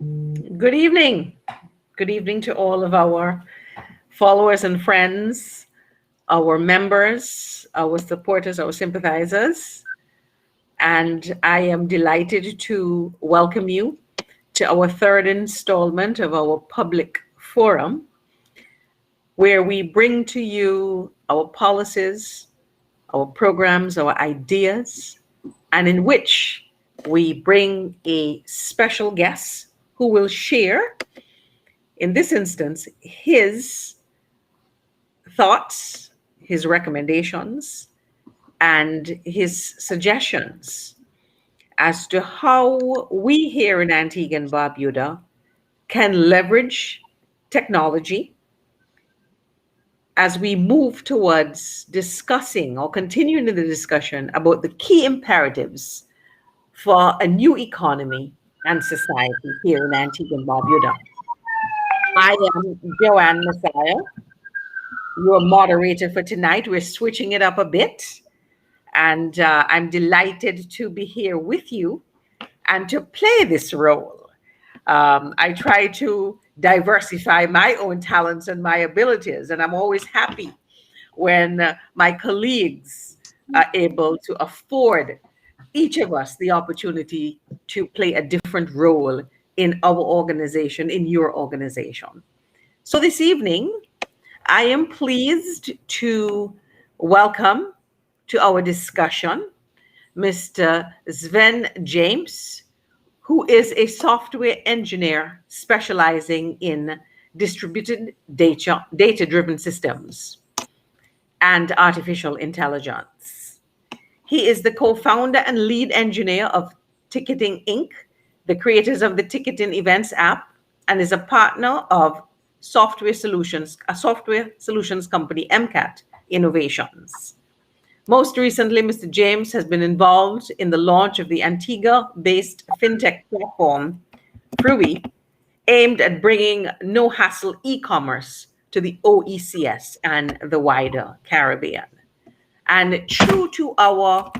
Good evening. Good evening to all of our followers and friends, our members, our supporters, our sympathizers. And I am delighted to welcome you to our third installment of our public forum, where we bring to you our policies, our programs, our ideas, and in which we bring a special guest who will share, in this instance, his thoughts, his recommendations, and his suggestions as to how we here in Antigua and Barbuda can leverage technology as we move towards discussing or continuing the discussion about the key imperatives for a new economy and society here in Antigua and Barbuda. I am Joanne Messiah, your moderator for tonight. We're switching it up a bit, and I'm delighted to be here with you and to play this role. I try to diversify my own talents and my abilities, and I'm always happy when my colleagues are able to afford each of us the opportunity to play a different role in our organization, in your organization. So this evening, I am pleased to welcome to our discussion Mr. Sven James, who is a software engineer specializing in distributed data-driven systems and artificial intelligence. He is the co-founder and lead engineer of Ticketing Inc., the creators of the Ticketing Events app, and is a partner of a software solutions company, MCAT Innovations. Most recently, Mr. James has been involved in the launch of the Antigua-based fintech platform, Fruity, aimed at bringing no-hassle e-commerce to the OECS and the wider Caribbean. And true to our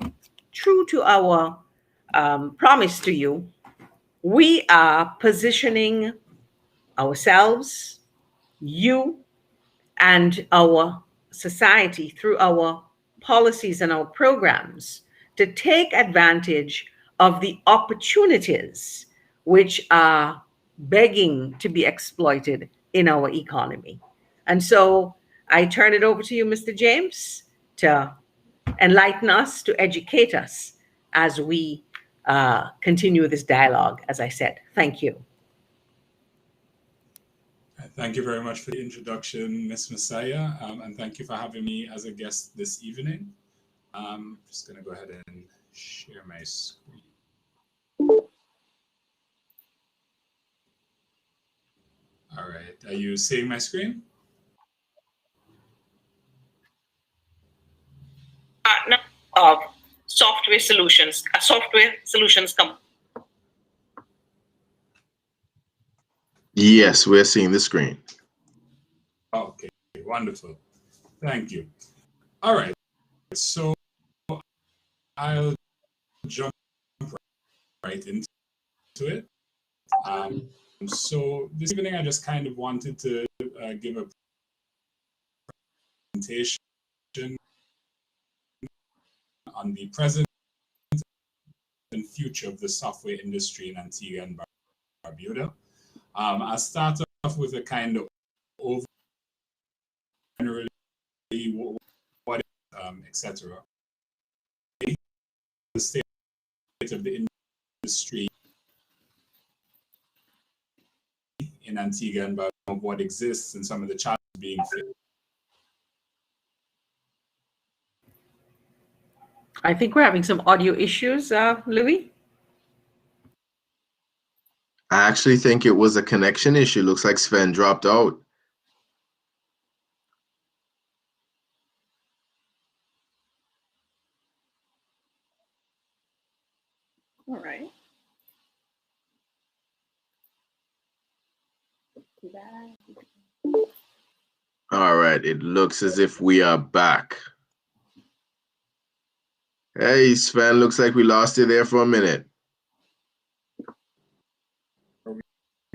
promise to you, we are positioning ourselves, you, and our society through our policies and our programs to take advantage of the opportunities which are begging to be exploited in our economy. And so I turn it over to you, Mr. James, to enlighten us, to educate us as we continue this dialogue, as I said. Thank you. Thank you very much for the introduction, Ms. Messiah, and thank you for having me as a guest this evening. I'm just going to go ahead and share my screen. All right, are you seeing my screen? Partner of software solutions, a software solutions company. Yes, we're seeing the screen. Okay, wonderful. Thank you. All right, so I'll jump right into it. So this evening, I just kind of wanted to give a presentation on the present and future of the software industry in Antigua and Barbuda. I'll start off with a kind of overview, generally what etc. The state of the industry in Antigua and Barbuda, what exists, and some of the challenges being faced. I think we're having some audio issues, Louis. I actually think it was a connection issue. Looks like Sven dropped out. All right. All right, it looks as if we are back. Hey, Sven, looks like we lost you there for a minute.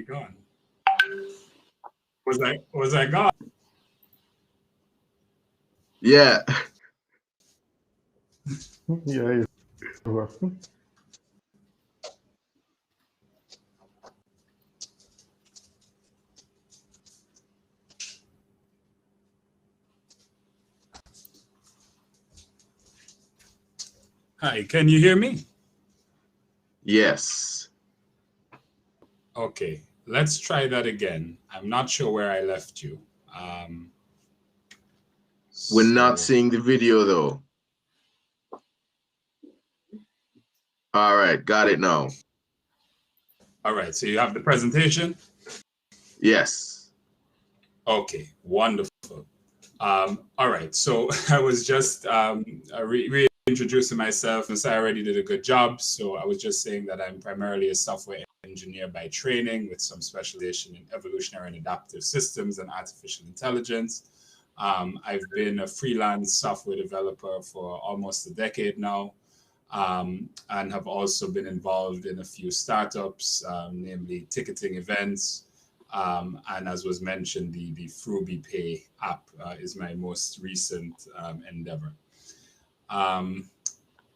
gone? Was I gone? Yeah. Yeah, you were. Hi, can you hear me? Yes. Okay, let's try that again. I'm not sure where I left you. We're not So, seeing the video though. All right, got it now. all right, so you have the presentation? Yes. Okay, wonderful. All right, so I was just reintroducing myself, and so I already did a good job. So I was just saying that I'm primarily a software engineer by training with some specialization in evolutionary and adaptive systems and artificial intelligence. I've been a freelance software developer for almost a decade now, and have also been involved in a few startups, namely ticketing events. And as was mentioned, the Fruby Pay app is my most recent endeavor.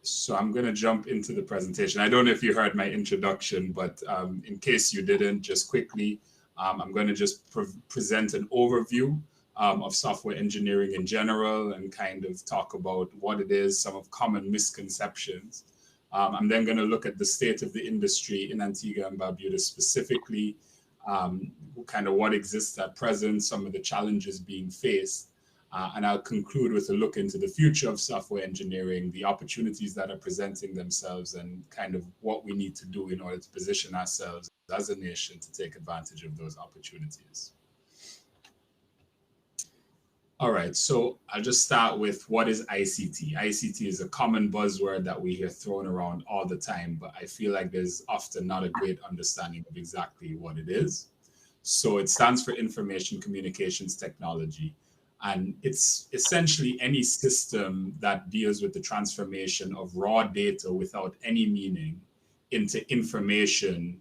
So I'm going to jump into the presentation. I don't know if you heard my introduction, but in case you didn't, just quickly, I'm going to just present an overview of software engineering in general and kind of talk about what it is, some of common misconceptions. I'm then going to look at the state of the industry in Antigua and Barbuda specifically, kind of what exists at present, some of the challenges being faced. And I'll conclude with a look into the future of software engineering, the opportunities that are presenting themselves, and kind of what we need to do in order to position ourselves as a nation to take advantage of those opportunities. All right, so I'll just start with what is ICT. ICT is a common buzzword that we hear thrown around all the time, but I feel like there's often not a great understanding of exactly what it is. So it stands for Information Communications Technology. And it's essentially any system that deals with the transformation of raw data without any meaning into information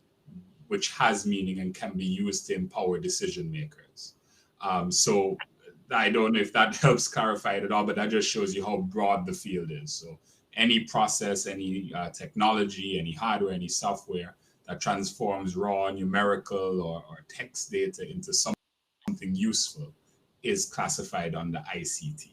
which has meaning and can be used to empower decision makers. So I don't know if that helps clarify it at all, but that just shows you how broad the field is. So any process, any technology, any hardware, any software that transforms raw numerical or text data into something useful is classified under ICT.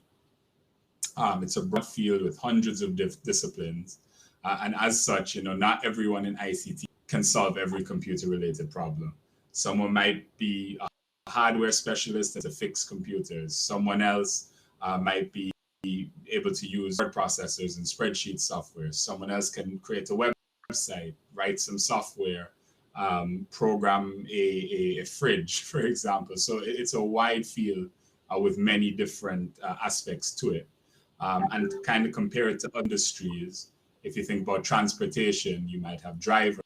It's a broad field with hundreds of disciplines. And as such, not everyone in ICT can solve every computer-related problem. Someone might be a hardware specialist to fix computers. Someone else might be able to use word processors and spreadsheet software. Someone else can create a website, write some software, program a fridge, for example. So it's a wide field with many different aspects to it. And to kind of compare it to industries, if you think about transportation, you might have drivers,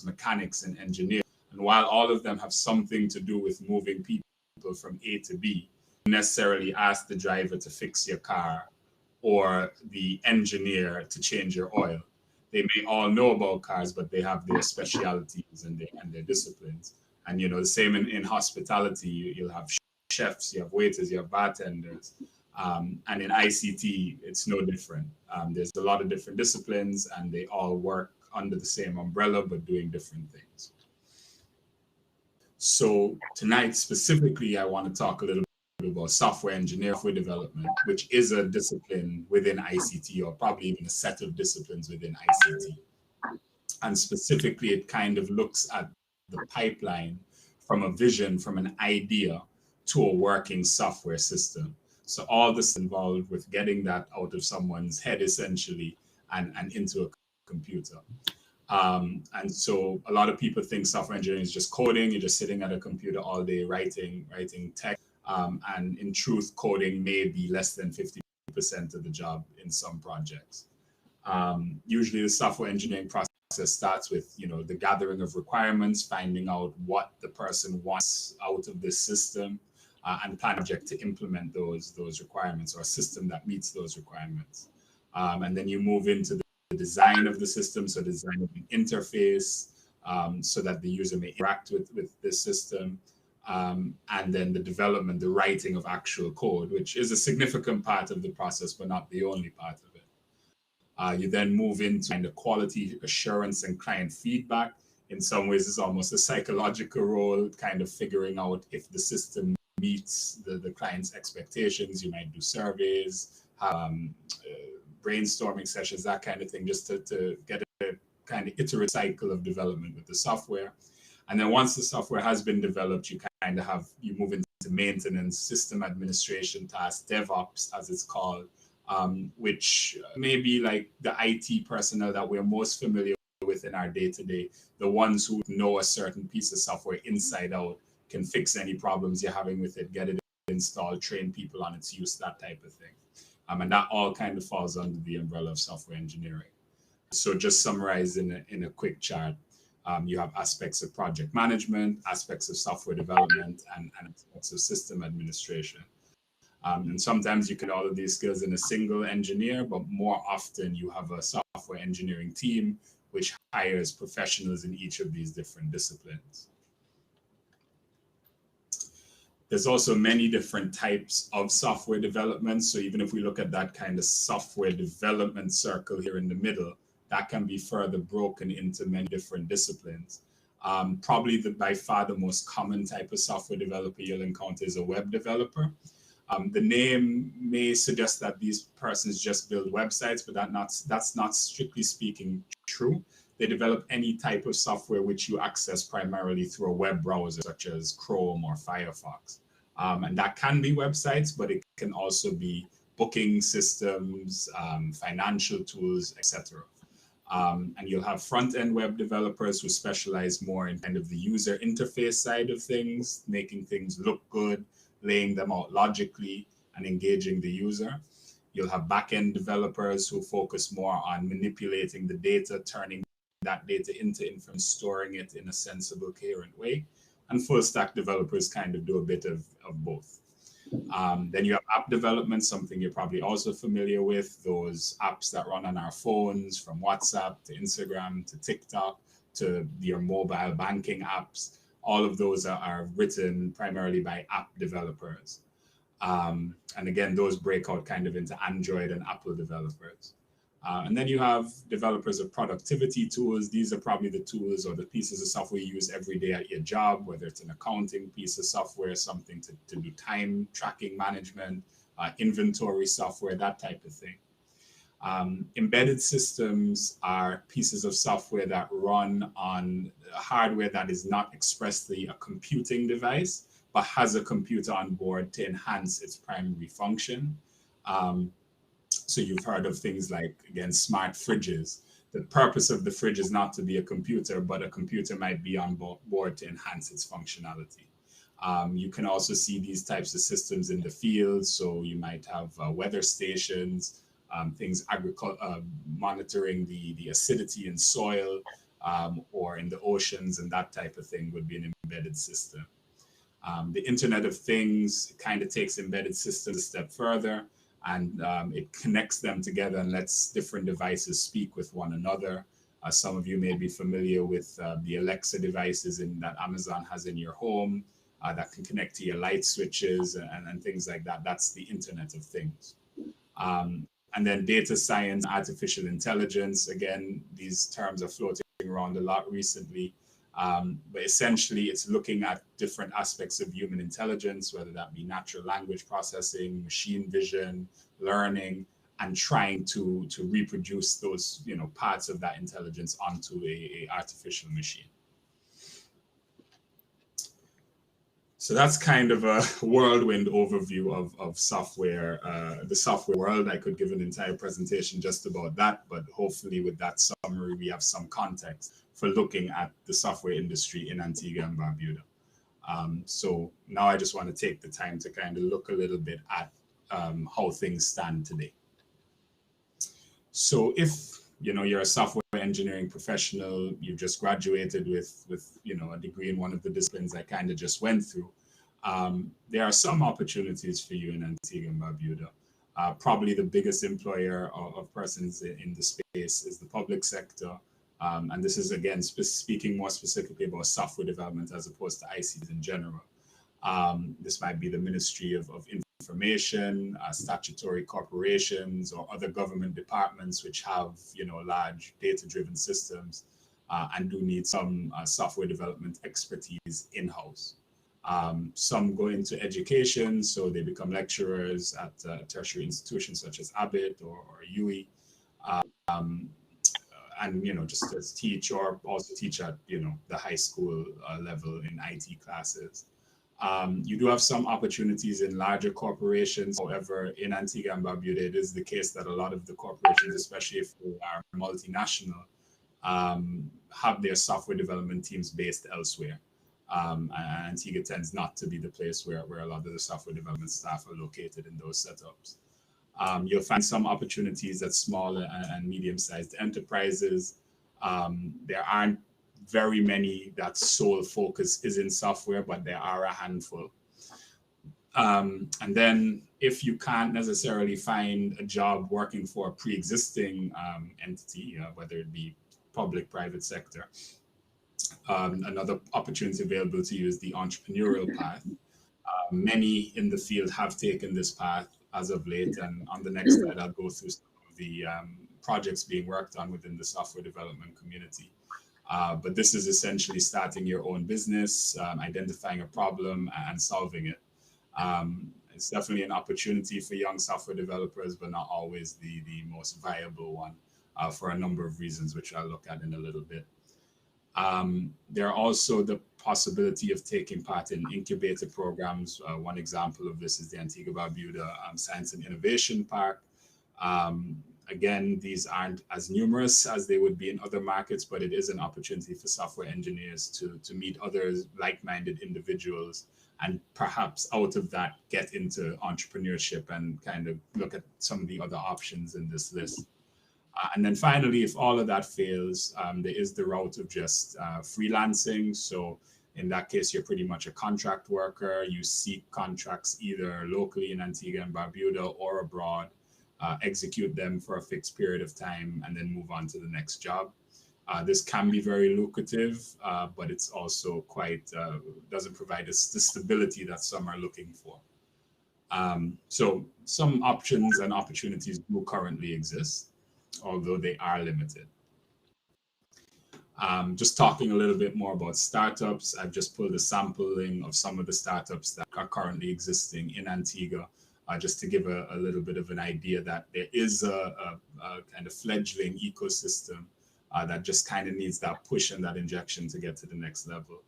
mechanics, and engineers. And while all of them have something to do with moving people from A to B, you necessarily ask the driver to fix your car or the engineer to change your oil. They may all know about cars, but they have their specialities and their disciplines. And the same in hospitality, you'll have chefs, you have waiters, you have bartenders. And in ICT, it's no different. There's a lot of different disciplines, and they all work under the same umbrella, but doing different things. So tonight, specifically, I want to talk a little bit about software engineering, software development, which is a discipline within ICT, or probably even a set of disciplines within ICT. And specifically, it kind of looks at the pipeline from a vision, from an idea to a working software system. So all this involved with getting that out of someone's head, essentially, and into a computer. And so a lot of people think software engineering is just coding. You're just sitting at a computer all day writing text. And in truth, coding may be less than 50% of the job in some projects. Usually the software engineering process starts with, the gathering of requirements, finding out what the person wants out of this system, and plan a project to implement those requirements, or a system that meets those requirements. And then you move into the design of the system, so design of an interface, so that the user may interact with this system. And then the development, the writing of actual code, which is a significant part of the process, but not the only part of it. You then move into kind of quality assurance and client feedback. In some ways, it's almost a psychological role, kind of figuring out if the system meets the client's expectations. You might do surveys, brainstorming sessions, that kind of thing, just to get a kind of iterative cycle of development with the software. And then once the software has been developed, you move into maintenance, system administration tasks, DevOps, as it's called, which may be like the IT personnel that we're most familiar with in our day-to-day, the ones who know a certain piece of software inside out, can fix any problems you're having with it, get it installed, train people on its use, that type of thing. And that all kind of falls under the umbrella of software engineering. So just summarize in a quick chart, you have aspects of project management, aspects of software development, and aspects of system administration. And sometimes you can all of these skills in a single engineer, but more often you have a software engineering team which hires professionals in each of these different disciplines. There's also many different types of software development. So even if we look at that kind of software development circle here in the middle, that can be further broken into many different disciplines. Probably by far the most common type of software developer you'll encounter is a web developer. The name may suggest that these persons just build websites, but that's not strictly speaking true. They develop any type of software which you access primarily through a web browser, such as Chrome or Firefox. And that can be websites, but it can also be booking systems, financial tools, etc. And you'll have front-end web developers who specialize more in kind of the user interface side of things, making things look good, laying them out logically, and engaging the user. You'll have back-end developers who focus more on manipulating the data, turning that data into information, storing it in a sensible, coherent way. And full-stack developers kind of do a bit of both. Then you have app development, something you're probably also familiar with, those apps that run on our phones, from WhatsApp to Instagram to TikTok to your mobile banking apps. All of those are written primarily by app developers. And again, those break out kind of into Android and Apple developers. And then you have developers of productivity tools. These are probably the tools or the pieces of software you use every day at your job, whether it's an accounting piece of software, something to do time tracking management, inventory software, that type of thing. Embedded systems are pieces of software that run on hardware that is not expressly a computing device, but has a computer on board to enhance its primary function. So you've heard of things like, again, smart fridges. The purpose of the fridge is not to be a computer, but a computer might be on board to enhance its functionality. You can also see these types of systems in the field. So you might have weather stations, things monitoring the acidity in soil or in the oceans, and that type of thing would be an embedded system. The Internet of Things kind of takes embedded systems a step further, and it connects them together and lets different devices speak with one another. Some of you may be familiar with the Alexa devices that Amazon has in your home that can connect to your light switches and things like that. That's the Internet of Things. And then data science, artificial intelligence. Again, these terms are floating around a lot recently. But essentially, it's looking at different aspects of human intelligence, whether that be natural language processing, machine vision, learning, and trying to reproduce those parts of that intelligence onto a artificial machine. So that's kind of a whirlwind overview of software, the software world. I could give an entire presentation just about that, but hopefully with that summary, we have some context for looking at the software industry in Antigua and Barbuda. So now I just want to take the time to kind of look a little bit at how things stand today. So if you're a software engineering professional, you just graduated with a degree in one of the disciplines I kind of just went through, there are some opportunities for you in Antigua and Barbuda. Probably the biggest employer of persons in the space is the public sector. And this is, again, speaking more specifically about software development as opposed to ICs in general. This might be the Ministry of Information, statutory corporations, or other government departments which have, large data-driven systems and do need some software development expertise in-house. Some go into education, so they become lecturers at tertiary institutions such as Abbott or UE. And just to teach, or also teach at the high school level in IT classes. You do have some opportunities in larger corporations. However, in Antigua and Barbuda, it is the case that a lot of the corporations, especially if they are multinational, have their software development teams based elsewhere. And Antigua tends not to be the place where a lot of the software development staff are located in those setups. You'll find some opportunities at small and medium-sized enterprises. There aren't very many that sole focus is in software, but there are a handful. And then if you can't necessarily find a job working for a pre-existing entity, whether it be public, private sector, another opportunity available to you is the entrepreneurial path. Many in the field have taken this path as of late, and on the next slide, I'll go through some of the projects being worked on within the software development community. But this is essentially starting your own business, identifying a problem and solving it. It's definitely an opportunity for young software developers, but not always the most viable one for a number of reasons, which I'll look at in a little bit. There are also the possibility of taking part in incubator programs. One example of this is the Antigua Barbuda Science and Innovation Park. Again, these aren't as numerous as they would be in other markets, but it is an opportunity for software engineers to meet other like-minded individuals and perhaps out of that get into entrepreneurship and kind of look at some of the other options in this list. And then finally, if all of that fails, there is the route of just freelancing. So in that case, you're pretty much a contract worker. You seek contracts either locally in Antigua and Barbuda or abroad, execute them for a fixed period of time, and then move on to the next job. This can be very lucrative, but it's also quite, doesn't provide us the stability that some are looking for. So some options and opportunities do currently exist, although they are limited. Just talking a little bit more about startups, I've just pulled a sampling of some of the startups that are currently existing in Antigua, just to give a little bit of an idea that there is a kind of fledgling ecosystem that just kind of needs that push and that injection to get to the next level.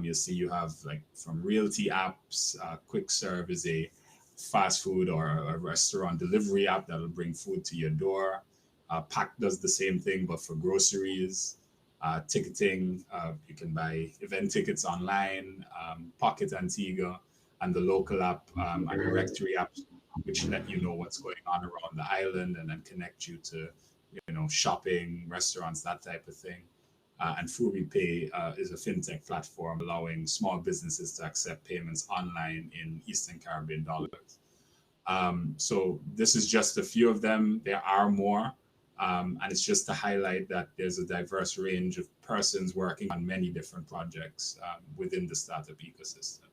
You'll see you have like from realty apps, Quick Serve is a fast food or a restaurant delivery app that will bring food to your door. Pack does the same thing, but for groceries. Ticketing, you can buy event tickets online, Pocket Antigua, and the local app and directory apps, which let you know what's going on around the island and then connect you to, shopping, restaurants, that type of thing. And FubiPay is a fintech platform allowing small businesses to accept payments online in Eastern Caribbean dollars. So this is just a few of them. There are more. And it's just to highlight that there's a diverse range of persons working on many different projects within the startup ecosystem.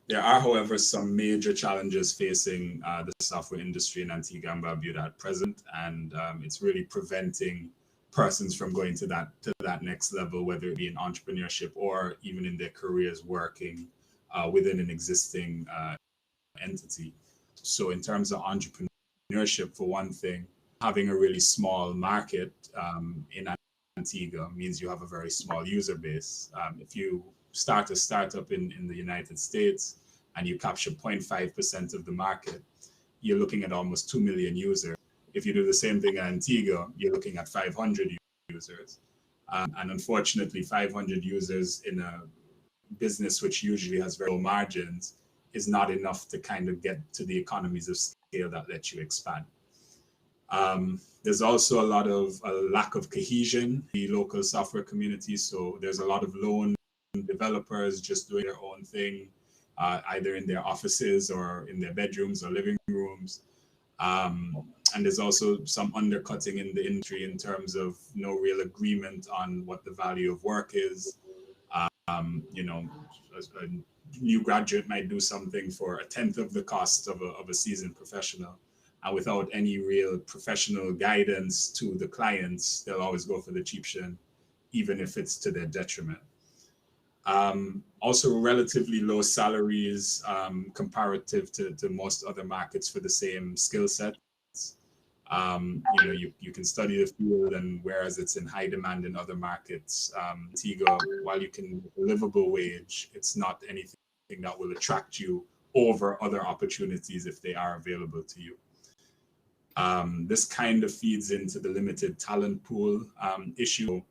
There are, however, some major challenges facing the software industry in Antigua and Barbuda at present, and it's really preventing persons from going to that next level, whether it be in entrepreneurship or even in their careers working within an existing entity. So in terms of entrepreneurship, for one thing, having a really small market in Antigua means you have a very small user base. If you start a startup in the United States and you capture 0.5% of the market, you're looking at almost 2 million users. If you do the same thing in Antigua, you're looking at 500 users. And unfortunately, 500 users in a business which usually has very low margins is not enough to kind of get to the economies of scale that let you expand. There's also a lot of lack of cohesion in the local software community. So there's a lot of lone developers just doing their own thing, either in their offices or in their bedrooms or living rooms. And there's also some undercutting in the industry in terms of no real agreement on what the value of work is. You know, a new graduate might do something for a tenth of the cost of a seasoned professional. And without any real professional guidance to the clients, they'll always go for the cheap shin, even if it's to their detriment. Also relatively low salaries comparative to most other markets for the same skill sets. You know, you can study the field, and whereas it's in high demand in other markets, Antigua, while you can livable wage, it's not anything that will attract you over other opportunities if they are available to you. This kind of feeds into the limited talent pool issue.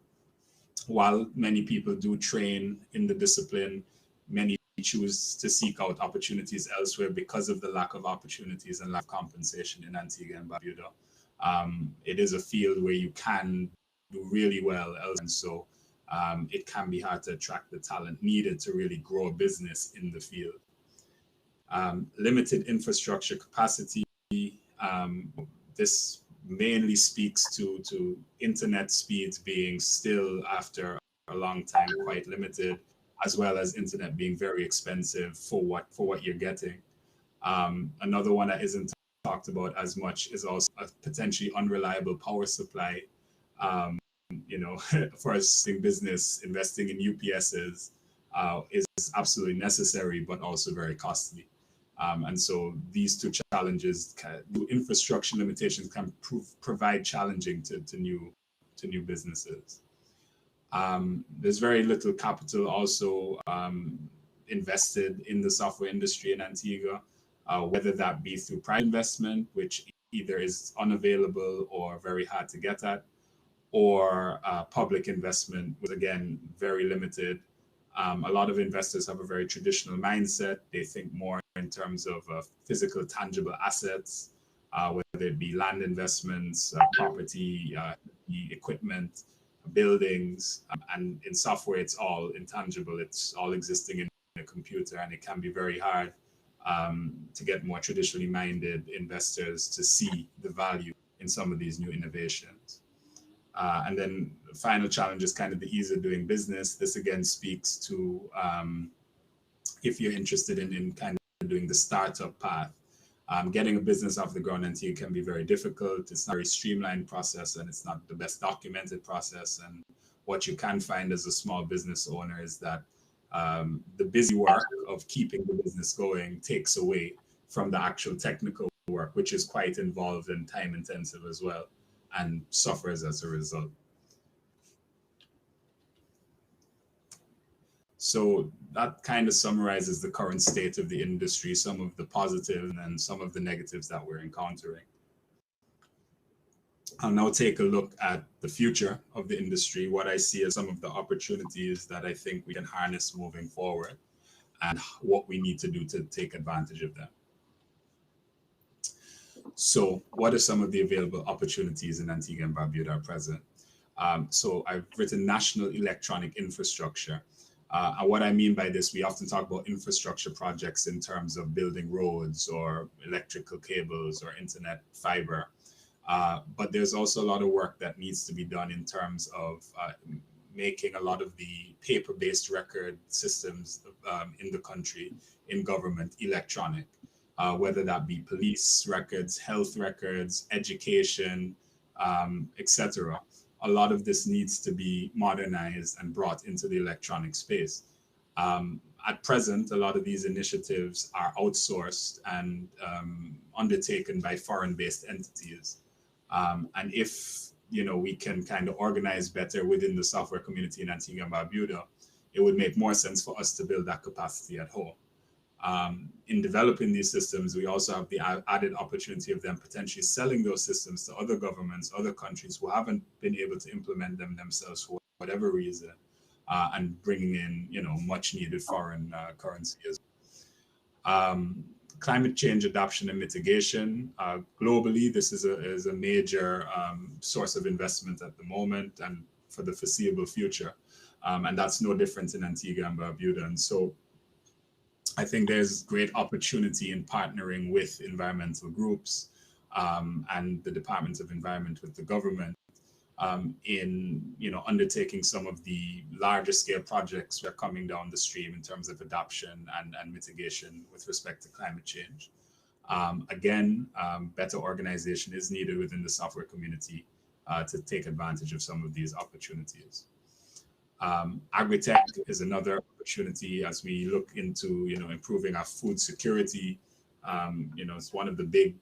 While many people do train in the discipline, many choose to seek out opportunities elsewhere because of the lack of opportunities and lack of compensation in Antigua and Barbuda. It is a field where you can do really well elsewhere, and so it can be hard to attract the talent needed to really grow a business in the field. Limited infrastructure capacity. This mainly speaks to internet speeds being still, after a long time, quite limited, as well as internet being very expensive for what you're getting. Another one that isn't talked about as much is also a potentially unreliable power supply. You know, for us in business, investing in UPSs is absolutely necessary, but also very costly. And so these two challenges, infrastructure limitations, can provide challenging to new businesses. There's very little capital also invested in the software industry in Antigua, whether that be through private investment, which either is unavailable or very hard to get at, or public investment, which again, very limited. A lot of investors have a very traditional mindset. They think more in terms of physical, tangible assets, whether it be land investments, property, equipment, buildings, and in software, it's all intangible. It's all existing in a computer, and it can be very hard to get more traditionally minded investors to see the value in some of these new innovations. And then the final challenge is kind of the ease of doing business. This again speaks to if you're interested in kind of doing the startup path. Getting a business off the ground until it can be very difficult. It's not a very streamlined process, and it's not the best documented process. And what you can find as a small business owner is that the busy work of keeping the business going takes away from the actual technical work, which is quite involved and time intensive as well, and suffers as a result. So that kind of summarizes the current state of the industry, some of the positives and some of the negatives that we're encountering. I'll now take a look at the future of the industry, what I see as some of the opportunities that I think we can harness moving forward, and what we need to do to take advantage of them. So what are some of the available opportunities in Antigua and Barbuda at present? So I've written national electronic infrastructure. And what I mean by this, we often talk about infrastructure projects in terms of building roads or electrical cables or internet fiber. But there's also a lot of work that needs to be done in terms of making a lot of the paper-based record systems in the country, in government, electronic, whether that be police records, health records, education, etc. A lot of this needs to be modernized and brought into the electronic space. At present, a lot of these initiatives are outsourced and undertaken by foreign-based entities. And if we can kind of organize better within the software community in Antigua and Barbuda, it would make more sense for us to build that capacity at home. In developing these systems, we also have the added opportunity of them potentially selling those systems to other governments, other countries who haven't been able to implement them themselves for whatever reason, and bringing in, much needed foreign currency as well. Climate change adaptation and mitigation. Globally, this is a major source of investment at the moment and for the foreseeable future. And that's no different in Antigua and Barbuda. And so I think there's great opportunity in partnering with environmental groups, and the Department of Environment with the government in undertaking some of the larger scale projects that are coming down the stream in terms of adoption and mitigation with respect to climate change. Again, better organization is needed within the software community to take advantage of some of these opportunities. Agritech is another opportunity as we look into improving our food security. It's one of the big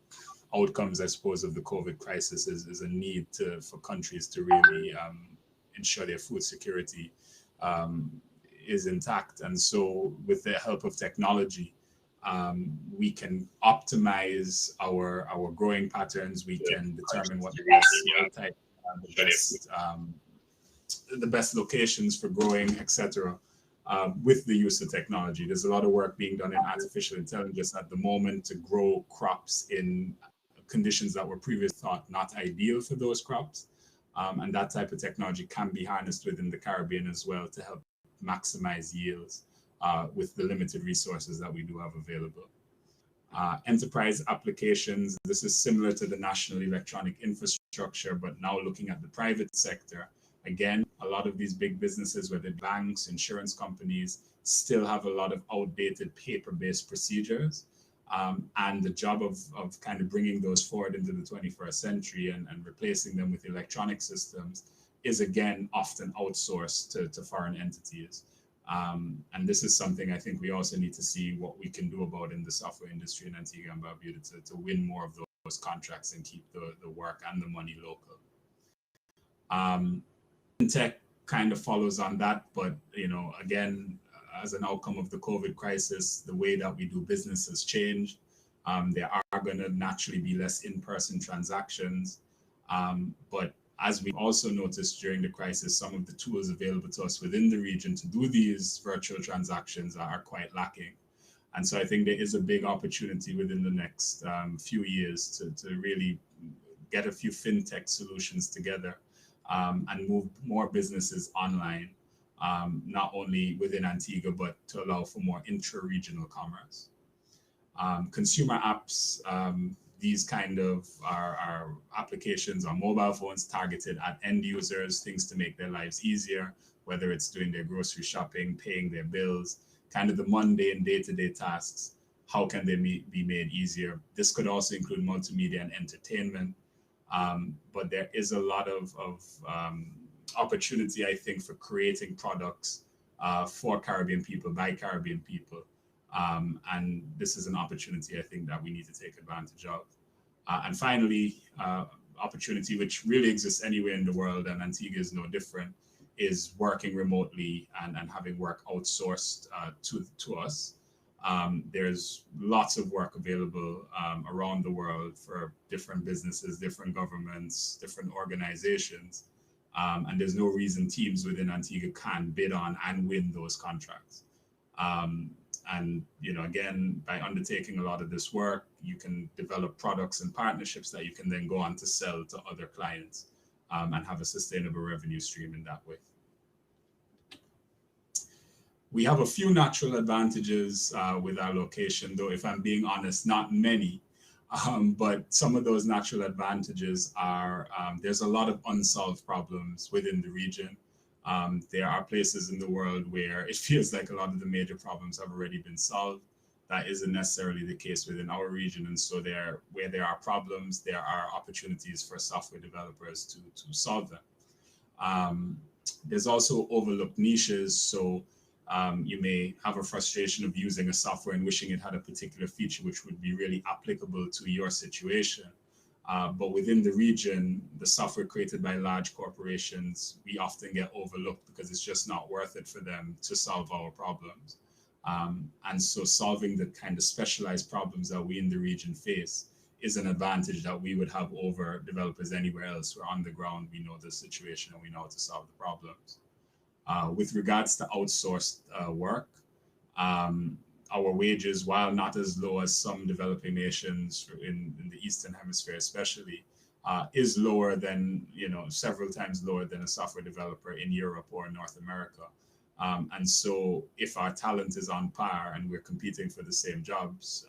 outcomes, I suppose, of the COVID crisis is a need for countries to really ensure their food security is intact. And so with the help of technology, we can optimize our growing patterns. We can determine what the best soil type, the best locations for growing, etc. With the use of technology. There's a lot of work being done in artificial intelligence at the moment to grow crops in conditions that were previously thought not ideal for those crops. And that type of technology can be harnessed within the Caribbean as well to help maximize yields with the limited resources that we do have available. Enterprise applications, this is similar to the national electronic infrastructure, but now looking at the private sector. Again, a lot of these big businesses, whether banks, insurance companies, still have a lot of outdated paper-based procedures. And the job of kind of bringing those forward into the 21st century and replacing them with electronic systems is, again, often outsourced to foreign entities. And this is something I think we also need to see what we can do about in the software industry in Antigua and Barbuda to win more of those contracts and keep the work and the money local. Tech kind of follows on that, but again, as an outcome of the COVID crisis, the way that we do business has changed. There are going to naturally be less in-person transactions, but as we also noticed during the crisis, some of the tools available to us within the region to do these virtual transactions are quite lacking. And so I think there is a big opportunity within the next few years to really get a few fintech solutions together and move more businesses online, not only within Antigua, but to allow for more intra-regional commerce. Consumer apps, these kind of are applications on mobile phones targeted at end users, things to make their lives easier, whether it's doing their grocery shopping, paying their bills, kind of the mundane day-to-day tasks. How can they be made easier? This could also include multimedia and entertainment. But there is a lot of opportunity, I think, for creating products for Caribbean people, by Caribbean people. And this is an opportunity, I think, that we need to take advantage of. And finally, opportunity which really exists anywhere in the world, and Antigua is no different, is working remotely and having work outsourced to us. There's lots of work available around the world for different businesses, different governments, different organizations. And there's no reason teams within Antigua can't bid on and win those contracts. And again, by undertaking a lot of this work, you can develop products and partnerships that you can then go on to sell to other clients and have a sustainable revenue stream in that way. We have a few natural advantages with our location, though, if I'm being honest, not many. But some of those natural advantages are there's a lot of unsolved problems within the region. There are places in the world where it feels like a lot of the major problems have already been solved. That isn't necessarily the case within our region. And so where there are problems, there are opportunities for software developers to solve them. There's also overlooked niches. So you may have a frustration of using a software and wishing it had a particular feature which would be really applicable to your situation. But within the region, the software created by large corporations, we often get overlooked because it's just not worth it for them to solve our problems. And so solving the kind of specialized problems that we in the region face is an advantage that we would have over developers anywhere else. We're on the ground, we know the situation, and we know how to solve the problems. With regards to outsourced work, our wages, while not as low as some developing nations in the Eastern Hemisphere especially, is lower than, several times lower than a software developer in Europe or North America. And so if our talent is on par and we're competing for the same jobs,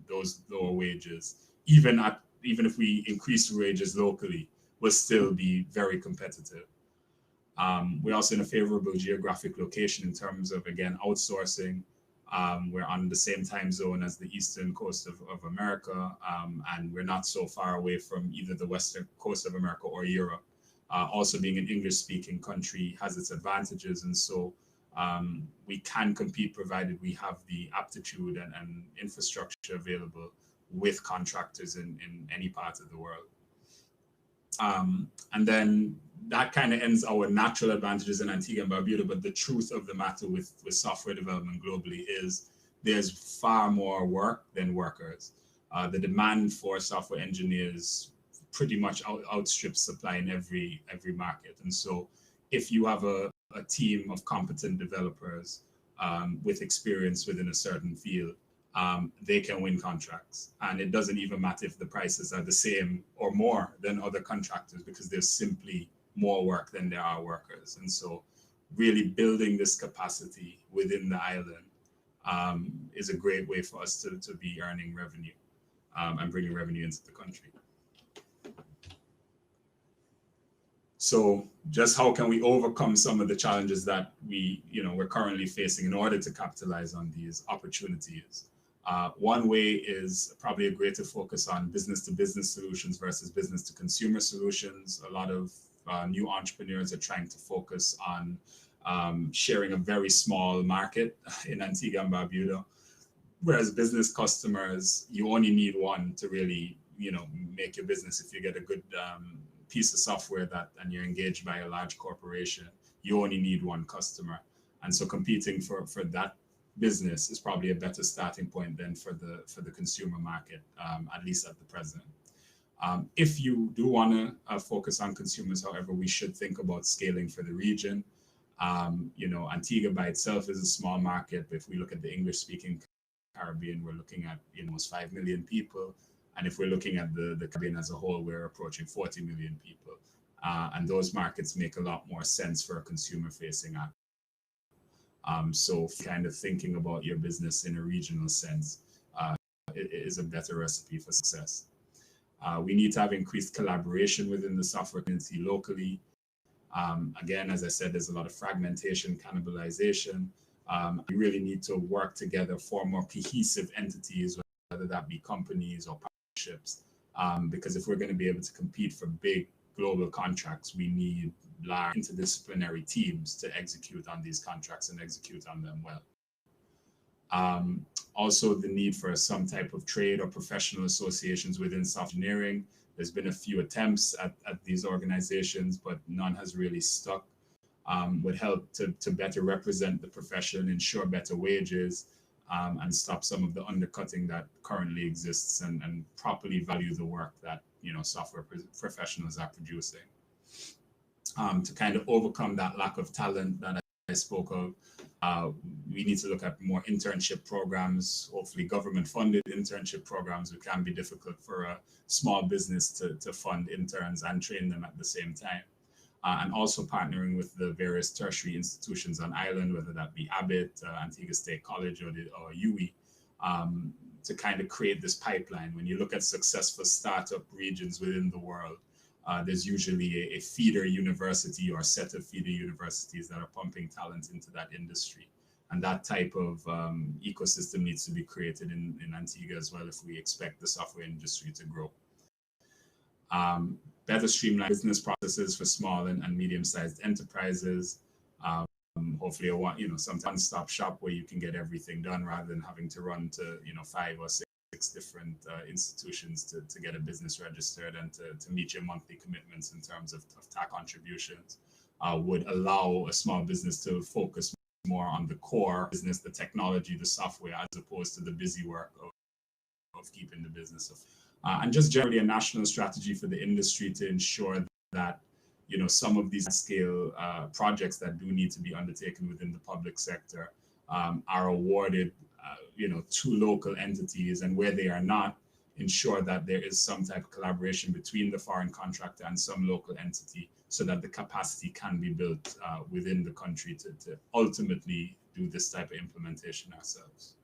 those lower wages, even at even if we increase wages locally, will still be very competitive. We're also in a favorable geographic location in terms of, again, outsourcing. We're on the same time zone as the eastern coast of America, and we're not so far away from either the western coast of America or Europe. Also, being an English-speaking country has its advantages, and so we can compete provided we have the aptitude and infrastructure available with contractors in any part of the world. And then that kind of ends our natural advantages in Antigua and Barbuda. But the truth of the matter with software development globally is there's far more work than workers. The demand for software engineers pretty much outstrips supply in every market. And so if you have a team of competent developers with experience within a certain field, they can win contracts. And it doesn't even matter if the prices are the same or more than other contractors, because there's simply more work than there are workers. And so really building this capacity within the island is a great way for us to be earning revenue and bringing revenue into the country. So just how can we overcome some of the challenges that we're currently facing in order to capitalize on these opportunities? One way is probably a greater focus on business-to-business solutions versus business-to-consumer solutions. A lot of new entrepreneurs are trying to focus on sharing a very small market in Antigua and Barbuda, whereas business customers, you only need one to really, make your business. If you get a good piece of software and you're engaged by a large corporation, you only need one customer. And so competing for that business is probably a better starting point than for the consumer market, at least at the present. If you do want to focus on consumers, however, we should think about scaling for the region. Antigua by itself is a small market, but if we look at the English-speaking Caribbean, we're looking at almost 5 million people. And if we're looking at the Caribbean as a whole, we're approaching 40 million people. And those markets make a lot more sense for a consumer-facing app. So kind of thinking about your business in a regional sense is a better recipe for success. We need to have increased collaboration within the software community locally. Again, as I said, there's a lot of fragmentation, cannibalization. We really need to work together, form more cohesive entities, whether that be companies or partnerships, because if we're going to be able to compete for big global contracts, we need large interdisciplinary teams to execute on these contracts and execute on them well. Also, the need for some type of trade or professional associations within software engineering. There's been a few attempts at these organizations, but none has really stuck. Would help to better represent the profession, ensure better wages, and stop some of the undercutting that currently exists, and properly value the work that software professionals are producing. To kind of overcome that lack of talent that I spoke of, we need to look at more internship programs, hopefully government-funded internship programs. It can be difficult for a small business to fund interns and train them at the same time. And also partnering with the various tertiary institutions on island, whether that be Abbott, Antigua State College, or UWI, to kind of create this pipeline. When you look at successful startup regions within the world, there's usually a feeder university or set of feeder universities that are pumping talent into that industry. And that type of ecosystem needs to be created in Antigua as well if we expect the software industry to grow. Better streamline business processes for small and medium-sized enterprises. Hopefully, some one-stop shop where you can get everything done rather than having to run to 5 or 6 different institutions to get a business registered and to meet your monthly commitments in terms of tax contributions. Would allow a small business to focus more on the core business, the technology, the software, as opposed to the busy work of keeping the business afloat. And just generally a national strategy for the industry to ensure that some of these scale projects that do need to be undertaken within the public sector are awarded to local entities, and where they are not, ensure that there is some type of collaboration between the foreign contractor and some local entity so that the capacity can be built within the country to ultimately do this type of implementation ourselves.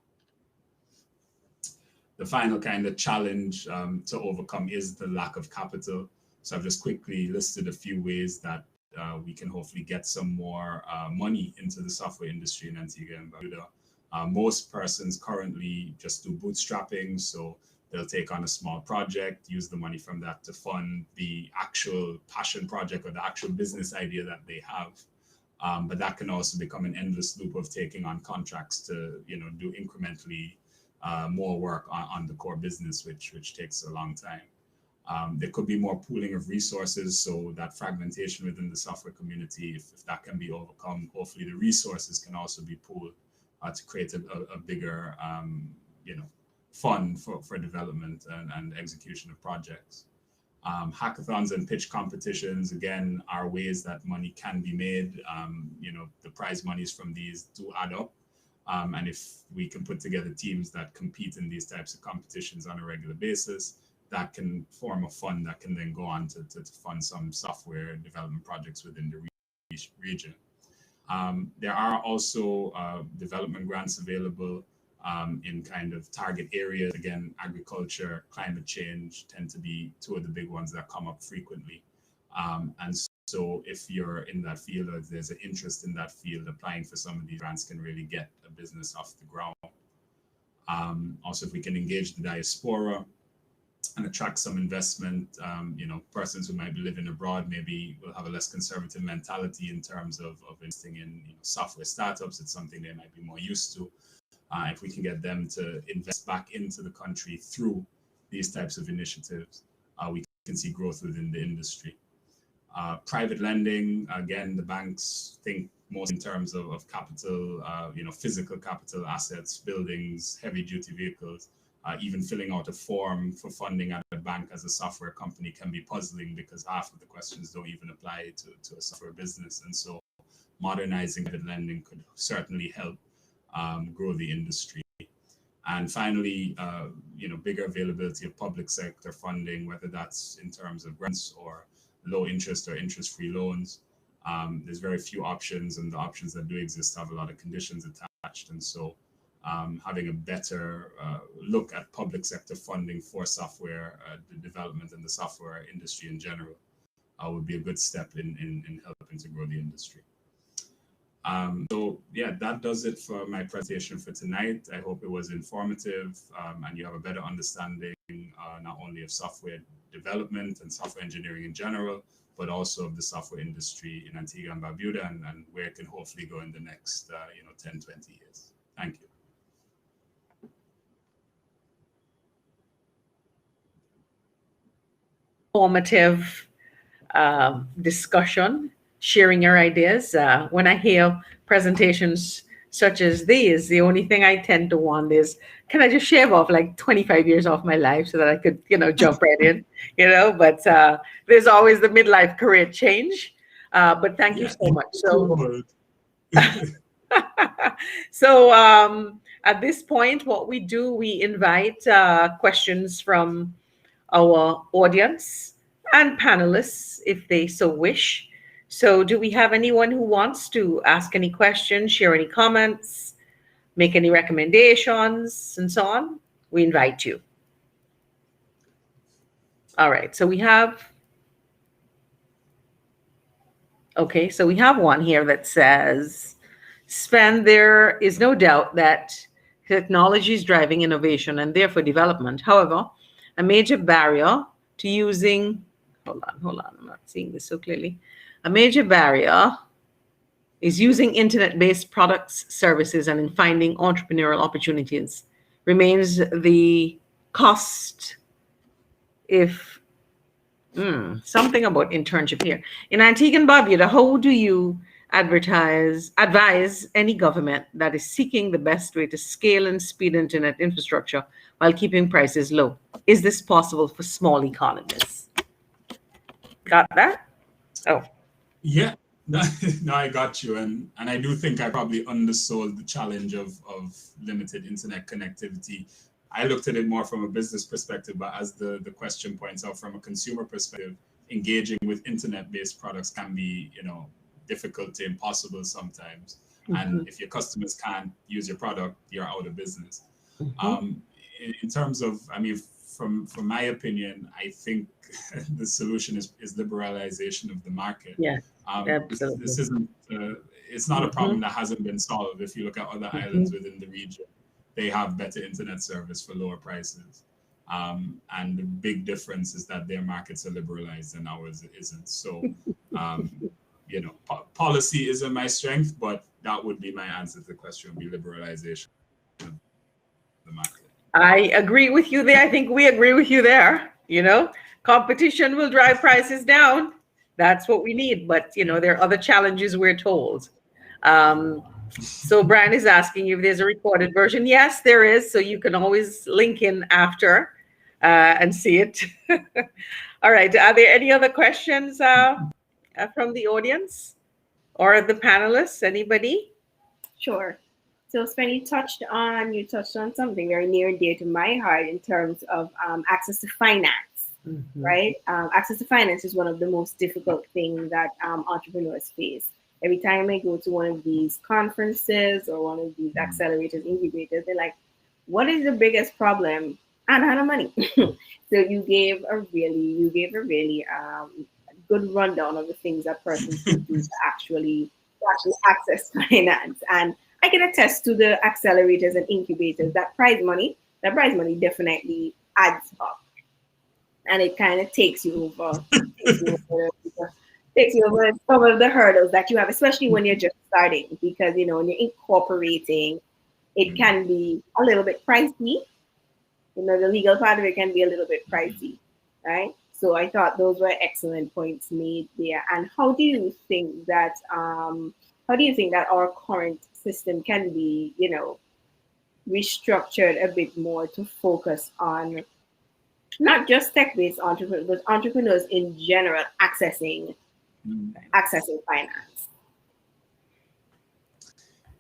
The final kind of challenge to overcome is the lack of capital. So I've just quickly listed a few ways that we can hopefully get some more money into the software industry in Antigua and Barbuda. Most persons currently just do bootstrapping, so they'll take on a small project, use the money from that to fund the actual passion project or the actual business idea that they have. But that can also become an endless loop of taking on contracts to, do incrementally more work on the core business, which takes a long time. There could be more pooling of resources, so that fragmentation within the software community, if that can be overcome, hopefully the resources can also be pooled to create a bigger, fund for development and execution of projects. Hackathons and pitch competitions, again, are ways that money can be made. The prize monies from these do add up. And if we can put together teams that compete in these types of competitions on a regular basis, that can form a fund that can then go on to fund some software development projects within the region. There are also development grants available in kind of target areas. Again, agriculture, climate change tend to be two of the big ones that come up frequently. And so if you're in that field or there's an interest in that field, applying for some of these grants can really get a business off the ground. Also, if we can engage the diaspora and attract some investment, persons who might be living abroad maybe will have a less conservative mentality in terms of investing in software startups. It's something they might be more used to. If we can get them to invest back into the country through these types of initiatives, we can see growth within the industry. Private lending, again, the banks think most in terms of capital, physical capital assets, buildings, heavy duty vehicles. Even filling out a form for funding at a bank as a software company can be puzzling because half of the questions don't even apply to a software business. And so modernizing private lending could certainly help grow the industry. And finally, bigger availability of public sector funding, whether that's in terms of grants or low interest or interest-free loans. There's very few options, and the options that do exist have a lot of conditions attached. And so having a better look at public sector funding for software development and the software industry in general would be a good step in helping to grow the industry. So yeah, that does it for my presentation for tonight. I hope it was informative and you have a better understanding not only of software development and software engineering in general, but also of the software industry in Antigua and Barbuda and where it can hopefully go in the next 10, 20 years. Thank you. Formative discussion, sharing your ideas. When I hear presentations such as these, the only thing I tend to want is, can I just shave off like 25 years off my life so that I could, jump right in, but there's always the midlife career change. But thank you so much. So at this point, what we do, we invite questions from our audience and panelists if they so wish. So do we have anyone who wants to ask any questions, share any comments, make any recommendations, and so on? We invite you. All right, so we have one here that says, Sven, there is no doubt that technology is driving innovation and therefore development. However, a major barrier to using, hold on, I'm not seeing this so clearly. A major barrier is using internet-based products, services, and in finding entrepreneurial opportunities remains the cost if, something about internship here. In Antigua and Barbuda, how do you advise any government that is seeking the best way to scale and speed internet infrastructure while keeping prices low? Is this possible for small economies? Got that? Oh. Yeah, no, I got you. And I do think I probably undersold the challenge of limited internet connectivity. I looked at it more from a business perspective, but as the question points out, from a consumer perspective, engaging with internet-based products can be, difficult to impossible sometimes. Mm-hmm. And if your customers can't use your product, you're out of business. Mm-hmm. in terms of, I mean, from my opinion, I think the solution is liberalization of the market. Yeah, This absolutely. isn't, it's not a problem that hasn't been solved. If you look at other islands within the region, they have better internet service for lower prices. And the big difference is that their markets are liberalized and ours isn't. So, you know, policy isn't my strength, but that would be my answer to the question, would be liberalization of the market. I agree with you there. I think we agree with you there. You know, competition will drive prices down. That's what we need. But, you know, there are other challenges we're told. So Brian is asking if there's a recorded version. Yes, there is. So you can always link in after and see it. All right. Are there any other questions from the audience or the panelists? Anybody? Sure. So Sven, you touched on something very near and dear to my heart in terms of access to finance, right? Access to finance is one of the most difficult things that entrepreneurs face. Every time I go to one of these conferences or one of these accelerators, incubators, they're like, what is the biggest problem? I don't have money. So you gave a really good rundown of the things that persons can do to actually access finance. And I can attest to the accelerators and incubators that prize money definitely adds up. And it kind of takes you over some of the hurdles that you have, especially when you're just starting, because, you know, when you're incorporating, it can be a little bit pricey. You know, the legal part of it can be a little bit pricey, right? So I thought those were excellent points made there. And how do you think that our current system can be, you know, restructured a bit more to focus on not just tech-based entrepreneurs, but entrepreneurs in general accessing finance?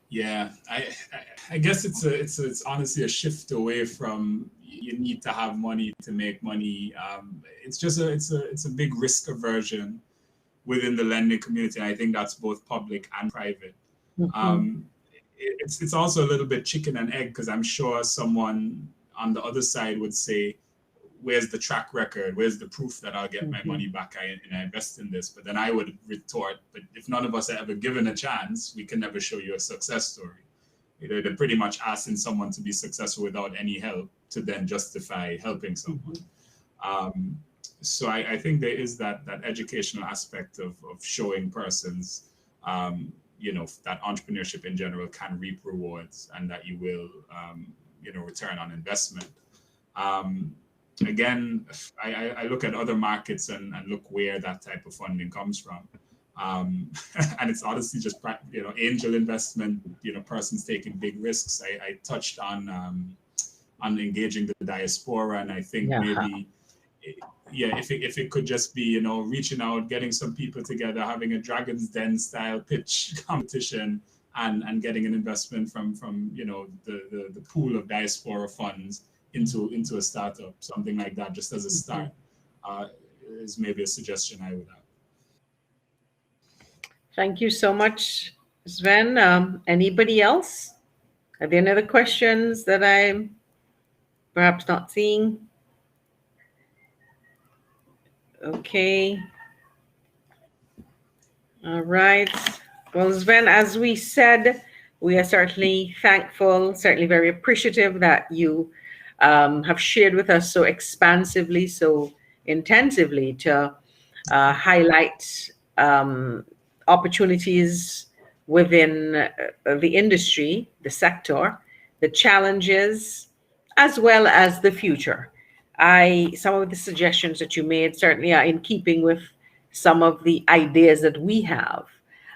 Yeah, I guess it's honestly a shift away from you need to have money to make money. It's a big risk aversion within the lending community. I think that's both public and private. It's also a little bit chicken and egg, because I'm sure someone on the other side would say, where's the track record? Where's the proof that I'll get my money back and I invest in this? But then I would retort, but if none of us are ever given a chance, we can never show you a success story. You know, they're pretty much asking someone to be successful without any help to then justify helping someone. So I think there is that educational aspect of showing persons, you know, that entrepreneurship in general can reap rewards and that you will, you know, return on investment. Again, I look at other markets and look where that type of funding comes from. And it's honestly just, you know, angel investment, you know, persons taking big risks. I touched on engaging the diaspora, and I think maybe, if it could just be, you know, reaching out, getting some people together, having a Dragon's Den style pitch competition, and getting an investment from you know, the pool of diaspora funds into a startup, something like that, just as a start, is maybe a suggestion I would have. Thank you so much, Sven. Anybody else? Are there any other questions that I'm perhaps not seeing? Okay. All right. Well, Sven, as we said, we are certainly thankful, certainly very appreciative that you have shared with us so expansively, so intensively to highlight opportunities within the industry, the sector, the challenges, as well as the future. Some of the suggestions that you made certainly are in keeping with some of the ideas that we have.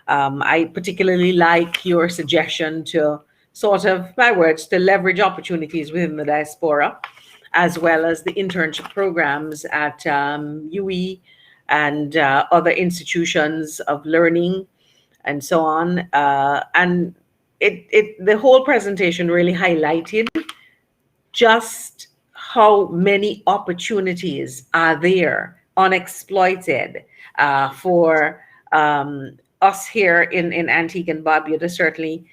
I particularly like your suggestion to sort of, my words, to leverage opportunities within the diaspora, as well as the internship programs at UE and other institutions of learning and so on. And the whole presentation really highlighted just how many opportunities are there unexploited for us here in Antigua and Barbuda, certainly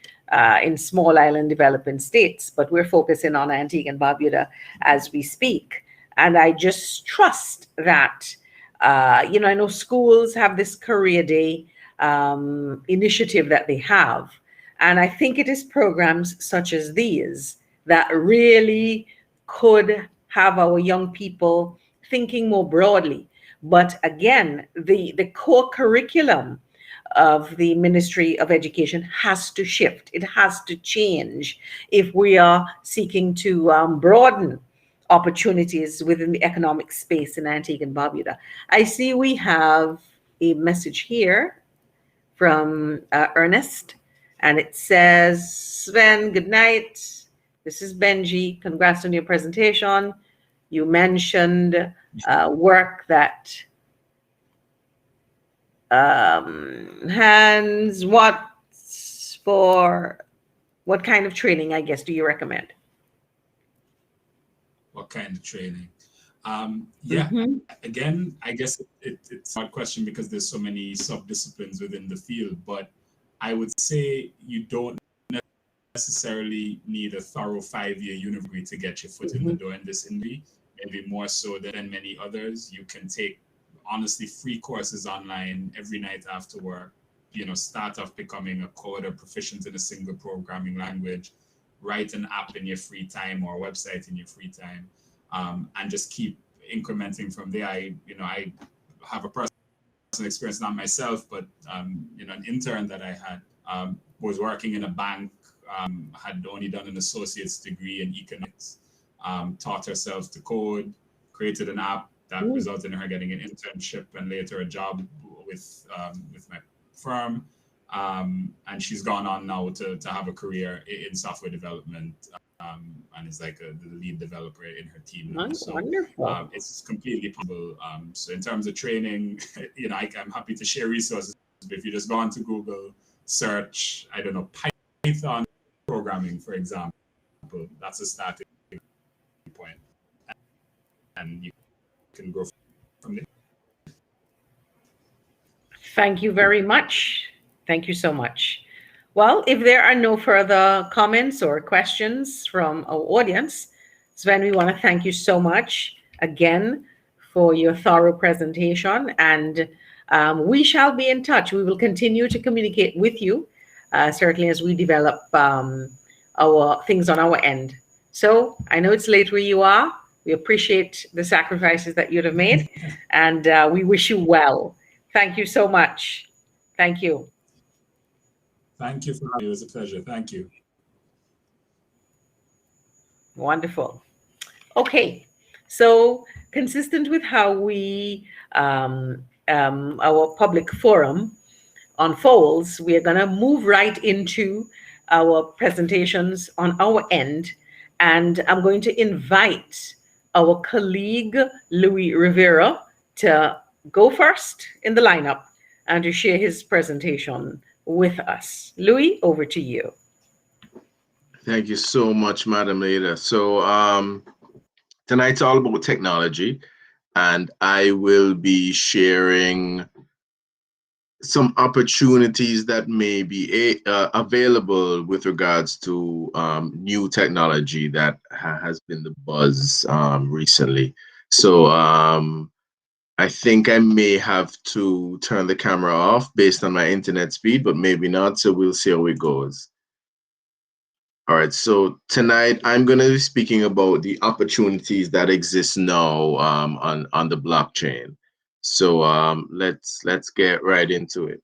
in small island developing states, but we're focusing on Antigua and Barbuda as we speak. And I just trust that, I know schools have this career day initiative that they have. And I think it is programs such as these that really could have our young people thinking more broadly. But again, the core curriculum of the Ministry of Education has to shift. It has to change if we are seeking to broaden opportunities within the economic space in Antigua and Barbuda. I see we have a message here from Ernest, and it says, Sven, good night. This is Benji. Congrats on your presentation. You mentioned work that hands, what kind of training, I guess, do you recommend? What kind of training? Again, I guess it's a hard question because there's so many sub-disciplines within the field, but I would say you don't necessarily need a thorough 5-year university to get your foot in the door in this industry. Maybe more so than many others. You can take, honestly, free courses online every night after work, start off becoming a coder, proficient in a single programming language, write an app in your free time or a website in your free time, and just keep incrementing from there. I have a personal experience, not myself, but an intern that I had was working in a bank, had only done an associate's degree in economics, taught herself to code, created an app that resulted in her getting an internship and later a job with my firm. And she's gone on now to have a career in software development, and is like the lead developer in her team now. So wonderful. It's completely possible. So in terms of training, I'm happy to share resources. But if you just go onto Google, search, I don't know, Python programming, for example, that's a starting point, and you can go from there. Thank you very much. Thank you so much. Well, if there are no further comments or questions from our audience, Sven, we want to thank you so much again for your thorough presentation, and we shall be in touch. We will continue to communicate with you, certainly as we develop our things on our end. So I know it's late where you are. We appreciate the sacrifices that you'd have made, and we wish you well. Thank you so much. Thank you. Thank you for having me. It was a pleasure. Thank you. Wonderful. Okay, so consistent with how we our public forum unfolds, we are going to move right into our presentations on our end, and I'm going to invite our colleague Louis Rivera to go first in the lineup and to share his presentation with us. Louis, over to you. Thank you so much, Madam Leda. So tonight's all about technology, and I will be sharing some opportunities that may be available with regards to new technology that has been the buzz recently. So I think I may have to turn the camera off based on my internet speed, but maybe not. So we'll see how it goes. All right. So tonight I'm going to be speaking about the opportunities that exist now on the blockchain. So let's get right into it.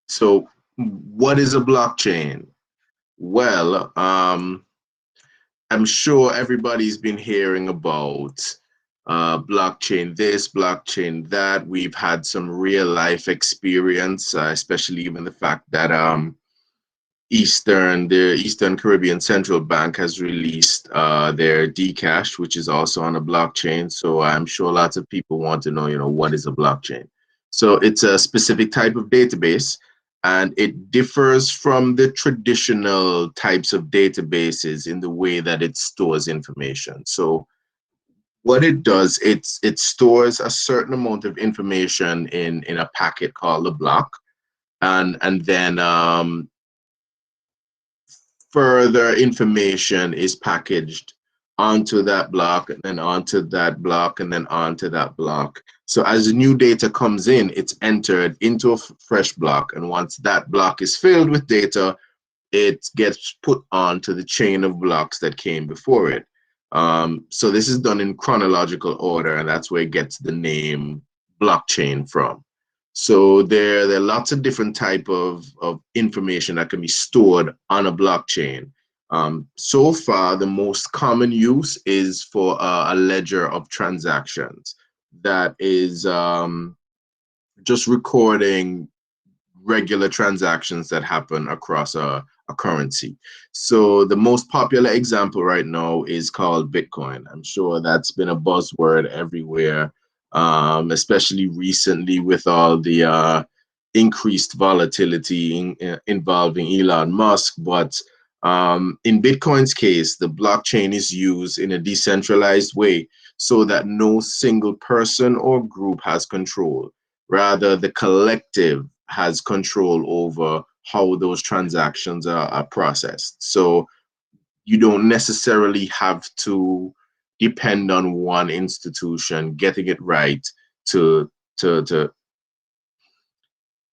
So what is a blockchain? Well, I'm sure everybody's been hearing about blockchain this, blockchain that. We've had some real life experience, especially given the fact that the Eastern Caribbean Central Bank has released their Dcash, which is also on a blockchain. So I'm sure lots of people want to know, what is a blockchain? So it's a specific type of database, and it differs from the traditional types of databases in the way that it stores information. So what it does, it stores a certain amount of information in a packet called a block. and then further information is packaged onto that block, and then onto that block, and then onto that block. So as new data comes in, it's entered into a fresh block, and once that block is filled with data, it gets put onto the chain of blocks that came before it. So this is done in chronological order, and that's where it gets the name blockchain from. So there are lots of different type of information that can be stored on a blockchain. So far, the most common use is for a ledger of transactions that is just recording regular transactions that happen across a currency. So the most popular example right now is called Bitcoin. I'm sure that's been a buzzword everywhere, especially recently with all the increased volatility involving Elon Musk. But in Bitcoin's case, the blockchain is used in a decentralized way so that no single person or group has control. Rather, the collective has control over how those transactions are processed. So you don't necessarily have to depend on one institution getting it right to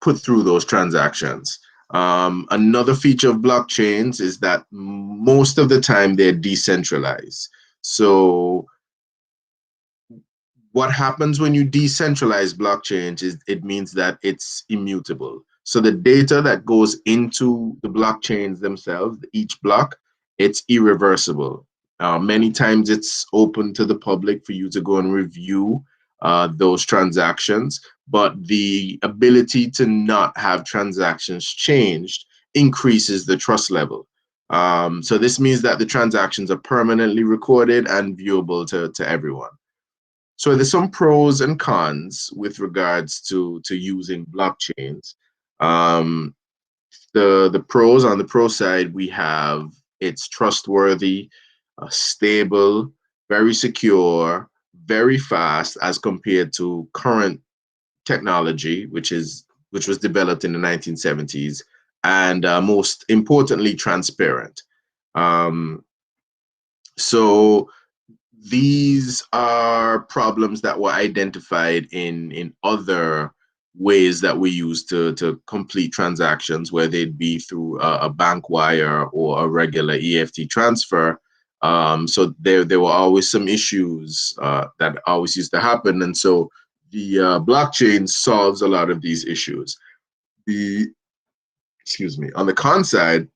put through those transactions. Another feature of blockchains is that most of the time they're decentralized. So what happens when you decentralize blockchains is it means that it's immutable. So the data that goes into the blockchains themselves, each block, it's irreversible. Many times it's open to the public for you to go and review those transactions, but the ability to not have transactions changed increases the trust level. So this means that the transactions are permanently recorded and viewable to everyone. So there's some pros and cons with regards to using blockchains. The pros, on the pro side, we have it's trustworthy, stable, very secure, very fast as compared to current technology, which was developed in the 1970s, and most importantly, transparent. So these are problems that were identified in other ways that we use to complete transactions, where they'd be through a bank wire or a regular EFT transfer. So there were always some issues that always used to happen. And so the blockchain solves a lot of these issues. Excuse me, on the con side,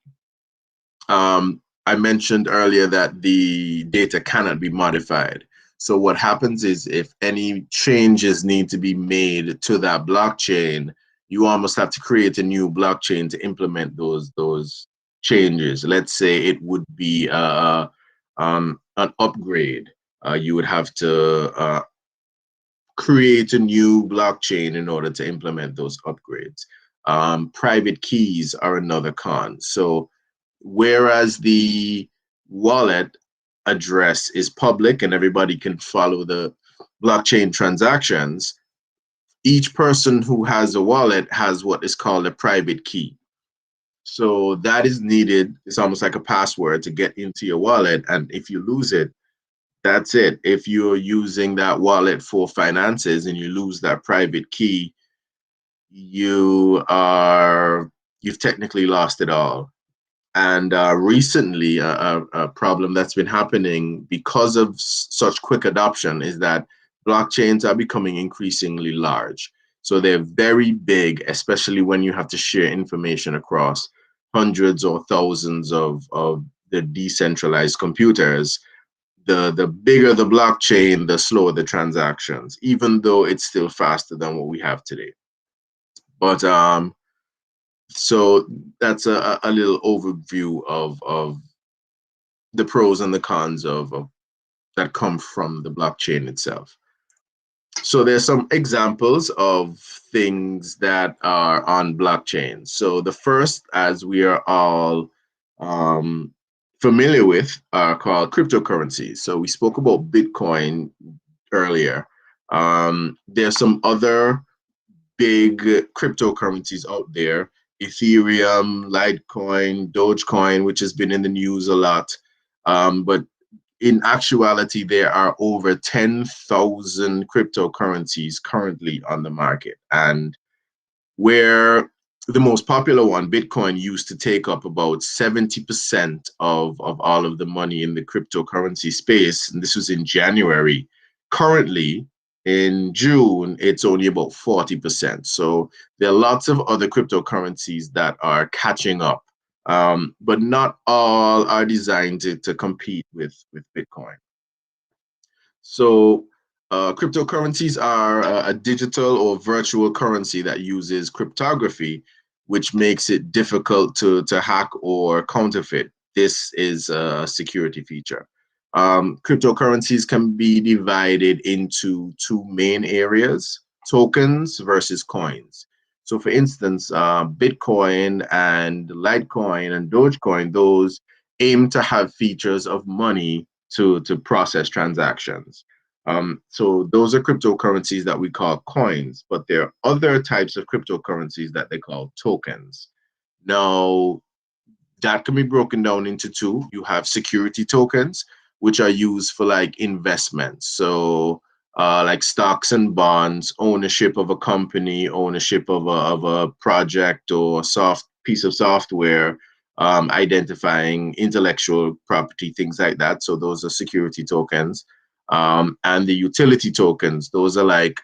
I mentioned earlier that the data cannot be modified. So what happens is if any changes need to be made to that blockchain, you almost have to create a new blockchain to implement those changes. Let's say it would be an upgrade. You would have to create a new blockchain in order to implement those upgrades. Private keys are another con. So whereas the wallet address is public and everybody can follow the blockchain transactions, each person who has a wallet has what is called a private key. So that is needed. It's almost like a password to get into your wallet. And if you lose it, that's it. If you're using that wallet for finances and you lose that private key, you've technically lost it all. And recently, a problem that's been happening because of such quick adoption is that blockchains are becoming increasingly large. So they're very big, especially when you have to share information across hundreds or thousands of the decentralized computers. The bigger the blockchain, the slower the transactions, even though it's still faster than what we have today. But so that's a little overview of the pros and the cons of that come from the blockchain itself. So there's some examples of things that are on blockchain. So the first, as we are all familiar with, are called cryptocurrencies. So we spoke about Bitcoin earlier. There's some other big cryptocurrencies out there: Ethereum, Litecoin, Dogecoin, which has been in the news a lot. But in actuality, there are over 10,000 cryptocurrencies currently on the market. And where the most popular one, Bitcoin, used to take up about 70% of all of the money in the cryptocurrency space. And this was in January. Currently, in June, it's only about 40%. So there are lots of other cryptocurrencies that are catching up, but not all are designed to compete with Bitcoin. So cryptocurrencies are a digital or virtual currency that uses cryptography, which makes it difficult to hack or counterfeit. This is a security feature. Cryptocurrencies can be divided into two main areas: tokens versus coins. So for instance, Bitcoin and Litecoin and Dogecoin, those aim to have features of money to process transactions. So those are cryptocurrencies that we call coins, but there are other types of cryptocurrencies that they call tokens. Now, that can be broken down into two. You have security tokens, which are used for like investments. So like stocks and bonds, ownership of a company, ownership of a project or soft piece of software, identifying intellectual property, things like that. So those are security tokens. And the utility tokens, those are like,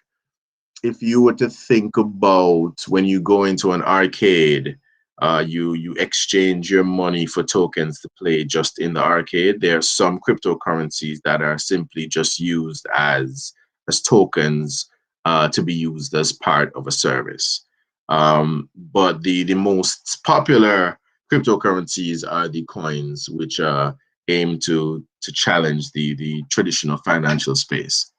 if you were to think about when you go into an arcade, you exchange your money for tokens to play just in the arcade. There are some cryptocurrencies that are simply just used as tokens to be used as part of a service. But the most popular cryptocurrencies are the coins, which aim to challenge the traditional financial space.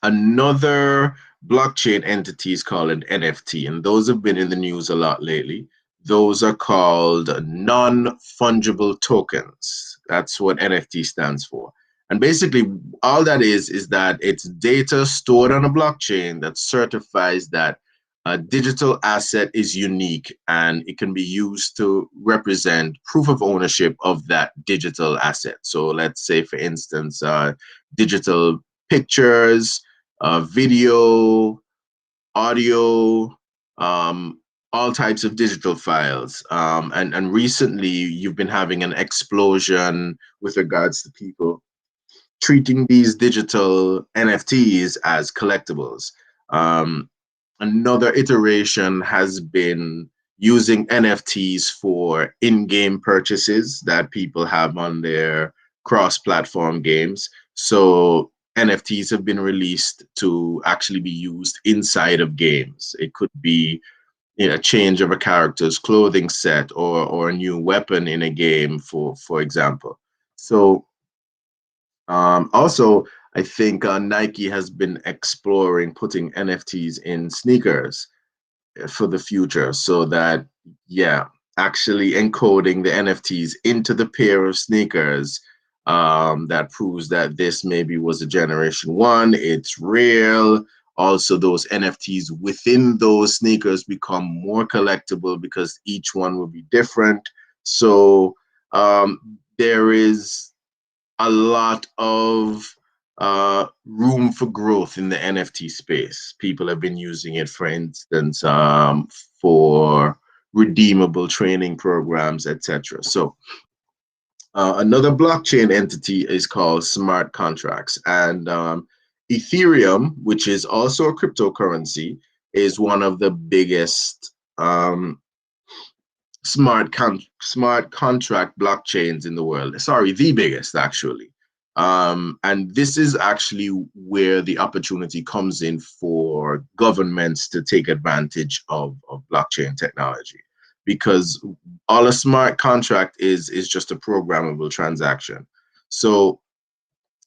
Another blockchain entity is called an NFT, and those have been in the news a lot lately. Those are called non-fungible tokens. That's what NFT stands for. And basically, all that is that it's data stored on a blockchain that certifies that a digital asset is unique and it can be used to represent proof of ownership of that digital asset. So let's say, for instance, digital pictures, video, audio, all types of digital files. And recently, you've been having an explosion with regards to people treating these digital NFTs as collectibles. Another iteration has been using NFTs for in-game purchases that people have on their cross-platform games. So NFTs have been released to actually be used inside of games. It could be, you know, a change of a character's clothing set or a new weapon in a game, for example. So also, I think Nike has been exploring putting NFTs in sneakers for the future, so that, yeah, actually encoding the NFTs into the pair of sneakers, that proves that this maybe was a generation one, it's real. Also, those NFTs within those sneakers become more collectible because each one will be different. So there is a lot of room for growth in the NFT space. People have been using it, for instance, for redeemable training programs, etc. So another blockchain entity is called smart contracts. And Ethereum, which is also a cryptocurrency, is one of the biggest smart contract blockchains in the world. Sorry, the biggest, actually. And this is actually where the opportunity comes in for governments to take advantage of blockchain technology, because all a smart contract is just a programmable transaction. So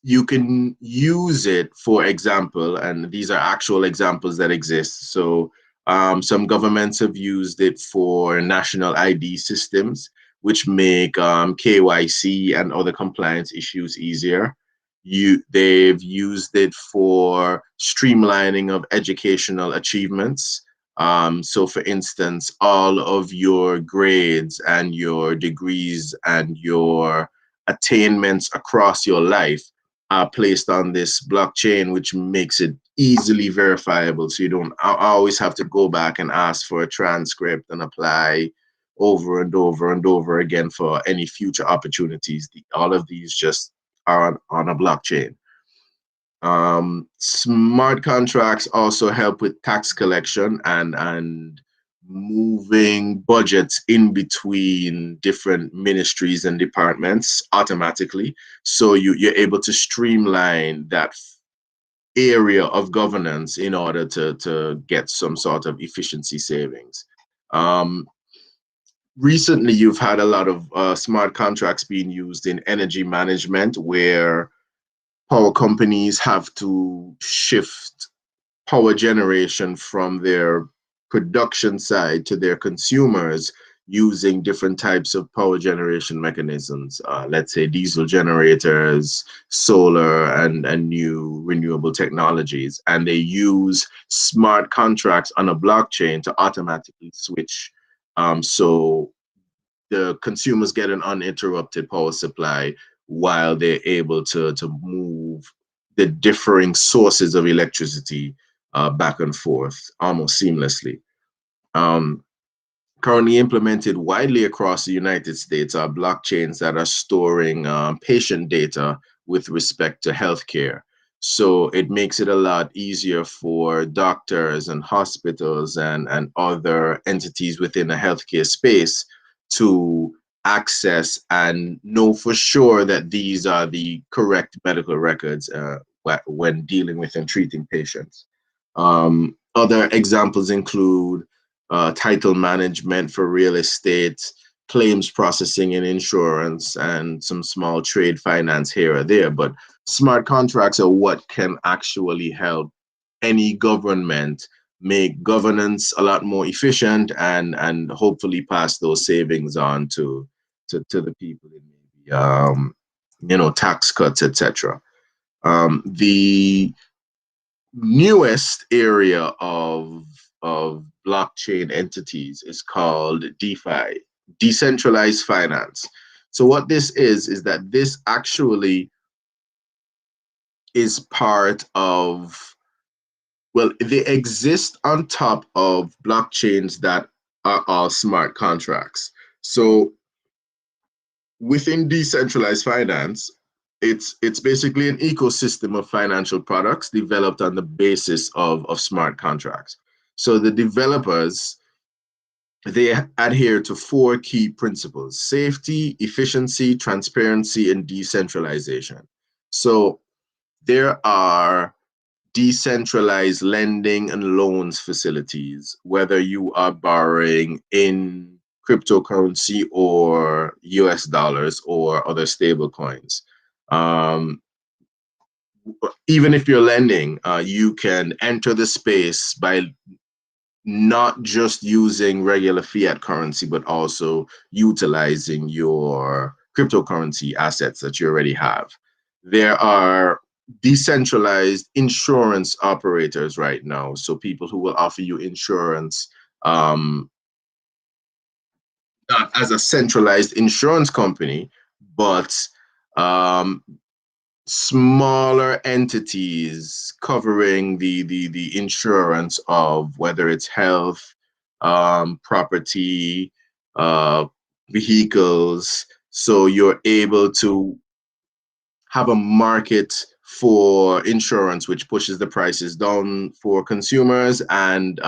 you can use it, for example, and these are actual examples that exist. So some governments have used it for national ID systems, which make KYC and other compliance issues easier. They've used it for streamlining of educational achievements. So for instance, all of your grades and your degrees and your attainments across your life are placed on this blockchain, which makes it easily verifiable. So you don't always have to go back and ask for a transcript and apply over and over and over again for any future opportunities. All of these just are on a blockchain. Smart contracts also help with tax collection and moving budgets in between different ministries and departments automatically. So you're able to streamline that area of governance in order to get some sort of efficiency savings. Recently, you've had a lot of smart contracts being used in energy management, where power companies have to shift power generation from their production side to their consumers using different types of power generation mechanisms. Let's say diesel generators, solar, and new renewable technologies. And they use smart contracts on a blockchain to automatically switch. So the consumers get an uninterrupted power supply while they're able to move the differing sources of electricity back and forth almost seamlessly. Currently implemented widely across the United States are blockchains that are storing patient data with respect to healthcare. So it makes it a lot easier for doctors and hospitals and other entities within the healthcare space to access and know for sure that these are the correct medical records when dealing with and treating patients. Other examples include title management for real estate, claims processing and insurance, and some small trade finance here or there. But smart contracts are what can actually help any government make governance a lot more efficient and hopefully pass those savings on to the people in maybe tax cuts, etc. The newest area of blockchain entities is called DeFi, Decentralized Finance. So what this is that this actually is part of, well, they exist on top of blockchains that are all smart contracts. So within decentralized finance, it's basically an ecosystem of financial products developed on the basis of smart contracts. So the developers, they adhere to 4 key principles: safety, efficiency, transparency, and decentralization. So there are decentralized lending and loans facilities, whether you are borrowing in cryptocurrency or US dollars or other stable coins. Even if you're lending, you can enter the space by not just using regular fiat currency, but also utilizing your cryptocurrency assets that you already have. There are decentralized insurance operators right now. So people who will offer you insurance, not as a centralized insurance company, but smaller entities covering the insurance of whether it's health, property, vehicles. So you're able to have a market for insurance, which pushes the prices down for consumers and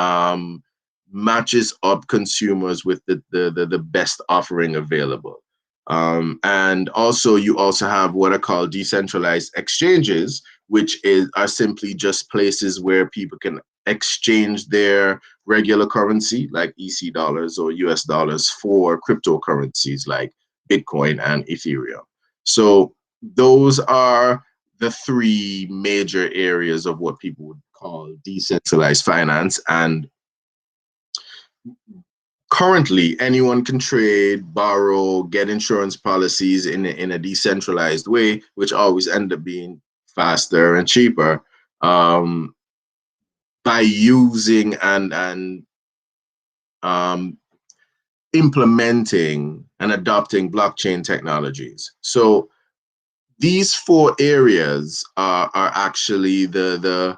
matches up consumers with the best offering available. And also, you also have what are called decentralized exchanges, which are simply just places where people can exchange their regular currency, like EC dollars or US dollars, for cryptocurrencies like Bitcoin and Ethereum. So those are the 3 major areas of what people would call decentralized finance. And currently, anyone can trade, borrow, get insurance policies in a decentralized way, which always end up being faster and cheaper by using and implementing and adopting blockchain technologies. So these 4 areas are actually the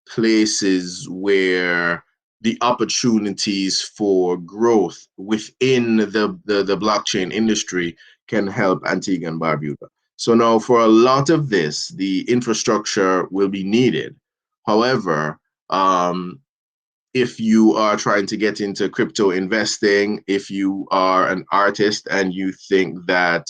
places where the opportunities for growth within the blockchain industry can help Antigua and Barbuda. So now for a lot of this, the infrastructure will be needed. However, if you are trying to get into crypto investing, if you are an artist and you think that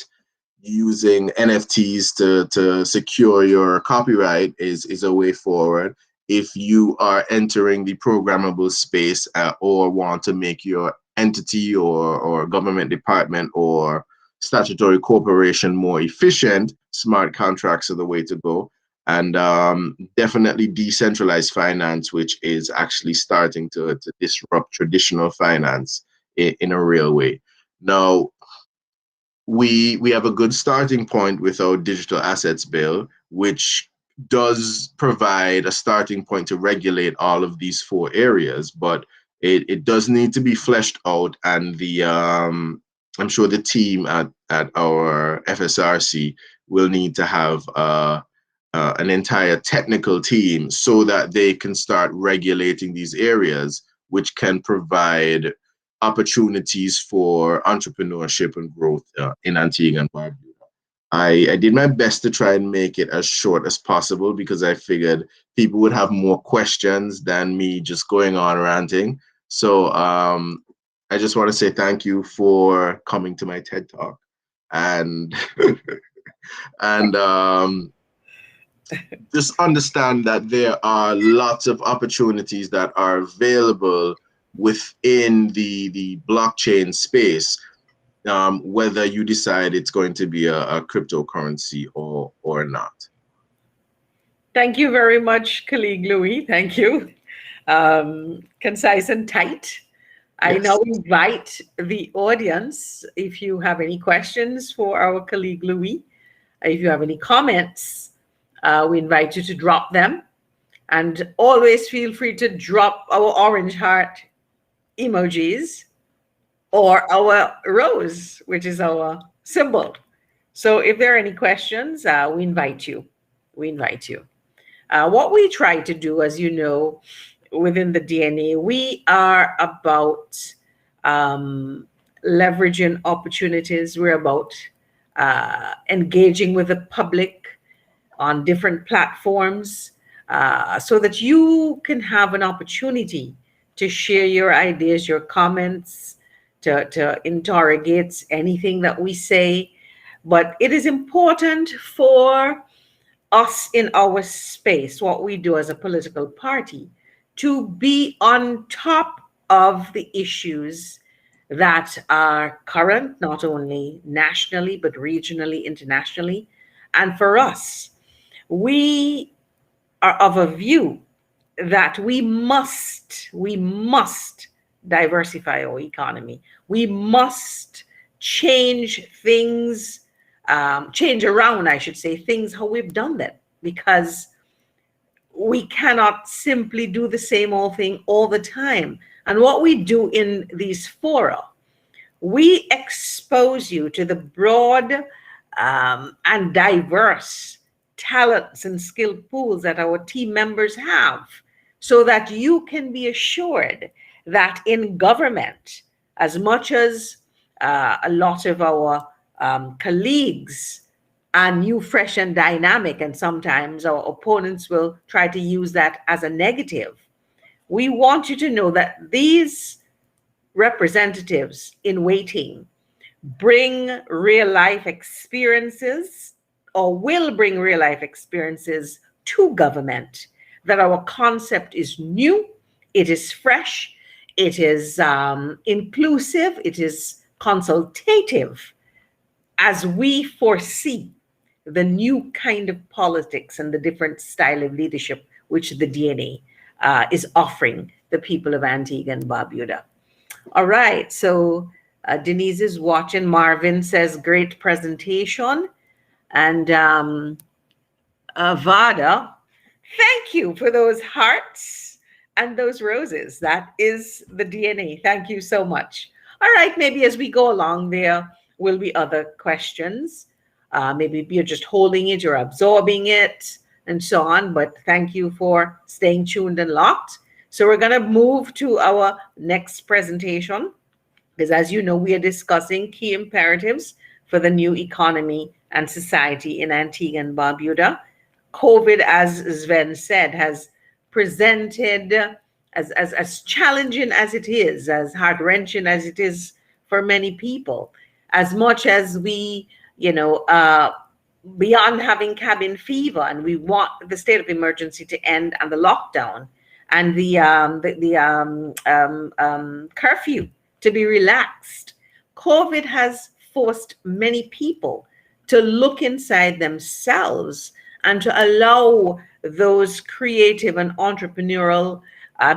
using NFTs to secure your copyright is a way forward, if you are entering the programmable space or want to make your entity or government department or statutory corporation more efficient, smart contracts are the way to go. And definitely decentralized finance, which is actually starting to disrupt traditional finance in a real way. Now, we have a good starting point with our digital assets bill, which does provide a starting point to regulate all of these 4 areas, but it does need to be fleshed out, and the I'm sure the team at our FSRC will need to have an entire technical team so that they can start regulating these areas, which can provide opportunities for entrepreneurship and growth in Antigua and Barbuda. I did my best to try and make it as short as possible because I figured people would have more questions than me just going on ranting. So I just want to say thank you for coming to my TED Talk, and and just understand that there are lots of opportunities that are available within the blockchain space, whether you decide it's going to be a cryptocurrency or not. Thank you very much, colleague Louis. Thank you. Concise and tight. I Yes. now invite the audience, if you have any questions for our colleague Louis, if you have any comments, we invite you to drop them. And always feel free to drop our orange heart emojis or our rose, which is our symbol. So if there are any questions, we invite you. We invite you. What we try to do, as you know, within the DNA, we are about leveraging opportunities. We're about engaging with the public on different platforms so that you can have an opportunity to share your ideas, your comments, to interrogate anything that we say. But it is important for us in our space, what we do as a political party, to be on top of the issues that are current, not only nationally, but regionally, internationally. And for us, we are of a view that we must diversify our economy. We must change things, change around, I should say, things how we've done them, because we cannot simply do the same old thing all the time. And what we do in these fora, we expose you to the broad and diverse talents and skill pools that our team members have, so that you can be assured that in government, as much as a lot of our colleagues are new, fresh, and dynamic, and sometimes our opponents will try to use that as a negative, we want you to know that these representatives in waiting bring real life experiences, or will bring real life experiences to government, that our concept is new, it is fresh, it is inclusive, it is consultative, as we foresee the new kind of politics and the different style of leadership which the DNA is offering the people of Antigua and Barbuda. All right, so Denise is watching. Marvin says, great presentation. And Vada, thank you for those hearts and those roses. That is the DNA. Thank you so much. All right, maybe as we go along, there will be other questions. Maybe you're just holding it, you're absorbing it, and so on. But thank you for staying tuned and locked. So we're going to move to our next presentation, because as you know, we are discussing key imperatives for the new economy and society in Antigua and Barbuda. COVID, as Sven said, has presented as challenging as it is, as heart-wrenching as it is for many people, as much as we, beyond having cabin fever, and we want the state of emergency to end and the lockdown and the curfew to be relaxed. COVID has forced many people to look inside themselves and to allow those creative and entrepreneurial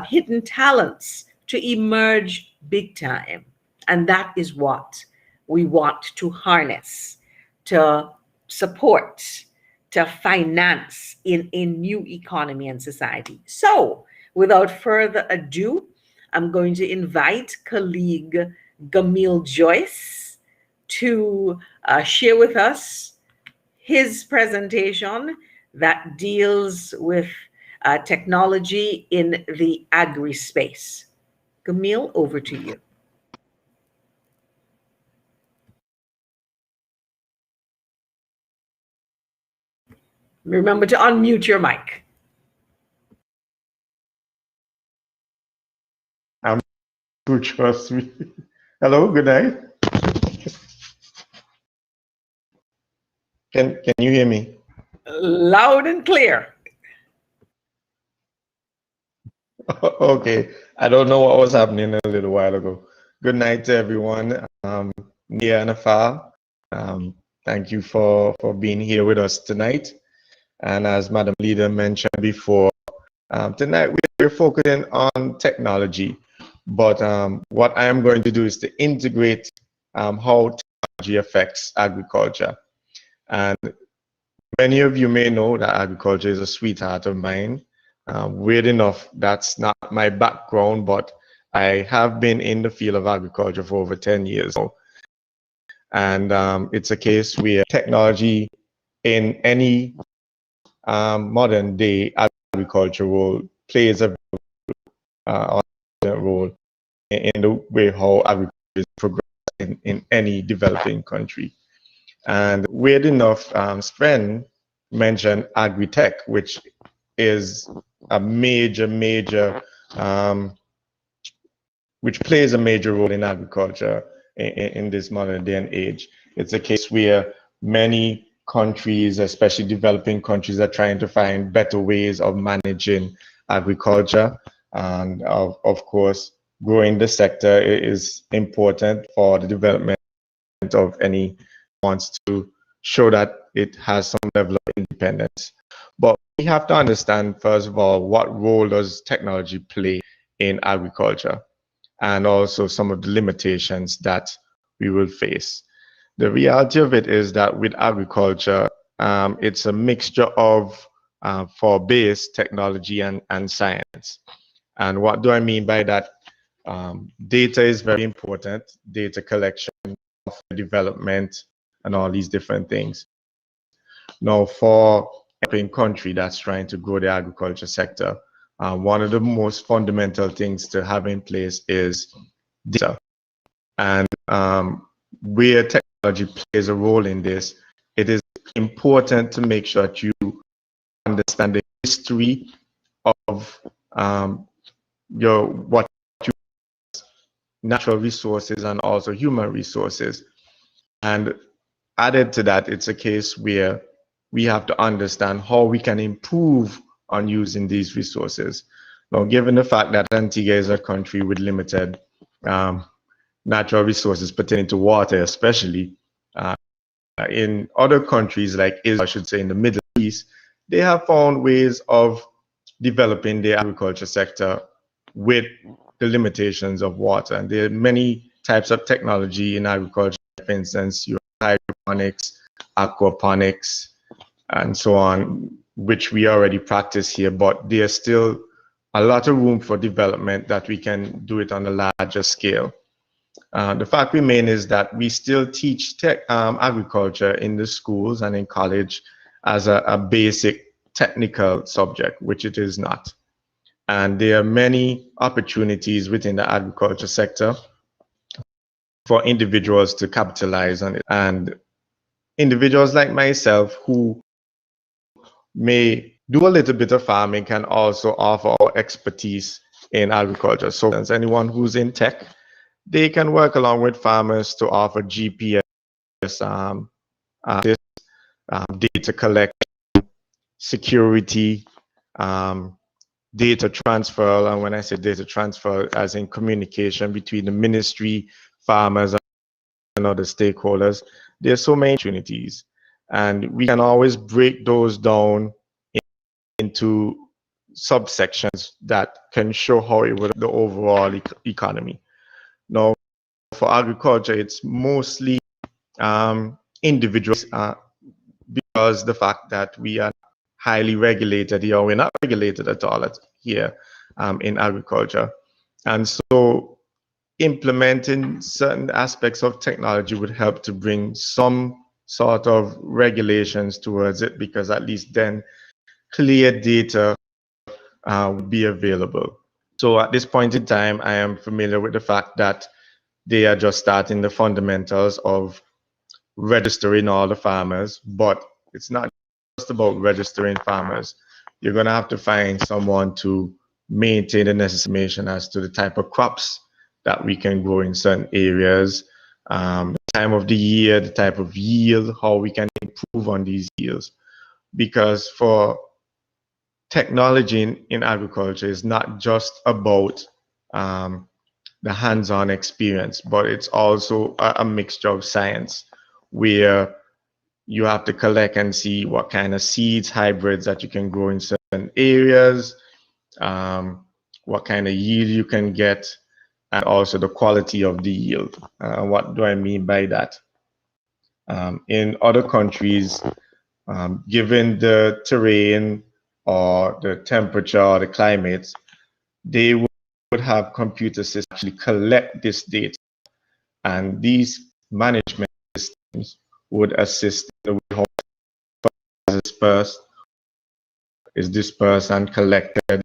hidden talents to emerge big time. And that is what we want to harness, to support, to finance in a new economy and society. So, without further ado, I'm going to invite colleague Gamil Joyce to share with us his presentation that deals with technology in the agri space. Gamil, over to you. Remember to unmute your mic. I'm too trust me. Hello, good night. Can you hear me? Loud and clear. Okay, I don't know what was happening a little while ago. Good night to everyone. Near and afar. Thank you for being here with us tonight. And as Madam Leader mentioned before, tonight we're focusing on technology. But what I am going to do is to integrate how technology affects agriculture. And many of you may know that agriculture is a sweetheart of mine. Weird enough, that's not my background, but I have been in the field of agriculture for over 10 years now. And it's a case where technology in any modern day agriculture role plays a role in the way how agriculture is progressing in any developing country. And weird enough, Sven mentioned Agritech, which is a major, which plays a major role in agriculture in this modern day and age. It's a case where many countries, especially developing countries, are trying to find better ways of managing agriculture. And of course, growing the sector is important for the development of any wants to show that it has some level of independence. But we have to understand, first of all, what role does technology play in agriculture, and also some of the limitations that we will face. The reality of it is that with agriculture, it's a mixture of for base technology and science. And what do I mean by that? Data is very important, data collection, development, and all these different things. Now, for a country that's trying to grow the agriculture sector, one of the most fundamental things to have in place is data. And where technology plays a role in this, it is important to make sure that you understand the history of what you natural resources and also human resources. And added to that, it's a case where we have to understand how we can improve on using these resources. Now, given the fact that Antigua is a country with limited natural resources pertaining to water, especially in other countries like Israel, I should say in the Middle East, they have found ways of developing their agriculture sector with the limitations of water. And there are many types of technology in agriculture. For instance, you have hydroponics, aquaponics, and so on. which we already practice here, but there's still a lot of room for development that we can do it on a larger scale. The fact remains is that we still teach agriculture in the schools and in college as a basic technical subject, which it is not. And there are many opportunities within the agriculture sector for individuals to capitalize on it. And individuals like myself who may do a little bit of farming can also offer our expertise in agriculture. So as anyone who's in tech, they can work along with farmers to offer GPS, data collection, security, data transfer. And when I say data transfer, as in communication between the ministry, farmers, and other stakeholders, there's so many opportunities. And we can always break those down into subsections that can show how it would the overall economy. Now, for agriculture, it's mostly individuals because the fact that we are highly regulated here, we're not regulated at all here in agriculture. And so implementing certain aspects of technology would help to bring some sort of regulations towards it, because at least then clear data would be available. So at this point in time, I am familiar with the fact that they are just starting the fundamentals of registering all the farmers, but it's not just about registering farmers. You're going to have to find someone to maintain the necessary information as to the type of crops that we can grow in certain areas, the time of the year, the type of yield, how we can improve on these yields. Because for technology in agriculture is not just about the hands-on experience, but it's also a mixture of science where you have to collect and see what kind of seeds, hybrids that you can grow in certain areas, what kind of yield you can get, and also the quality of the yield. What do I mean by that? In other countries, given the terrain or the temperature or the climates, they would have computer systems actually collect this data, and these management systems would assist in the way how is dispersed and collected,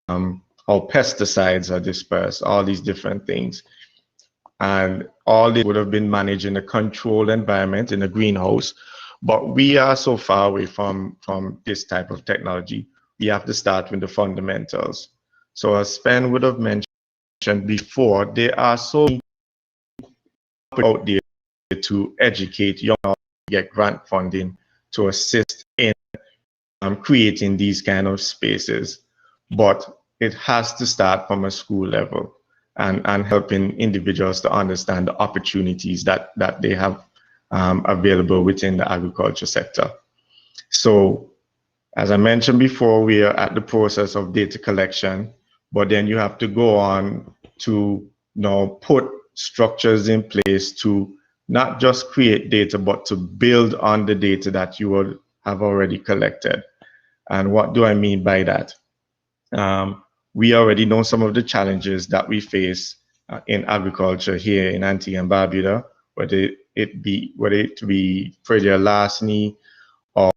how pesticides are dispersed, all these different things. And all this would have been managed in a controlled environment in a greenhouse. But we are so far away from this type of technology. We have to start with the fundamentals. So as Sven would have mentioned before, there are so many out there to educate young people to get grant funding to assist in creating these kind of spaces. But it has to start from a school level and helping individuals to understand the opportunities that they have available within the agriculture sector. So as I mentioned before, we are at the process of data collection, but then you have to go on to put structures in place to not just create data, but to build on the data that you would have already collected. And what do I mean by that? We already know some of the challenges that we face in agriculture here in Antigua and Barbuda, whether it be failure larceny or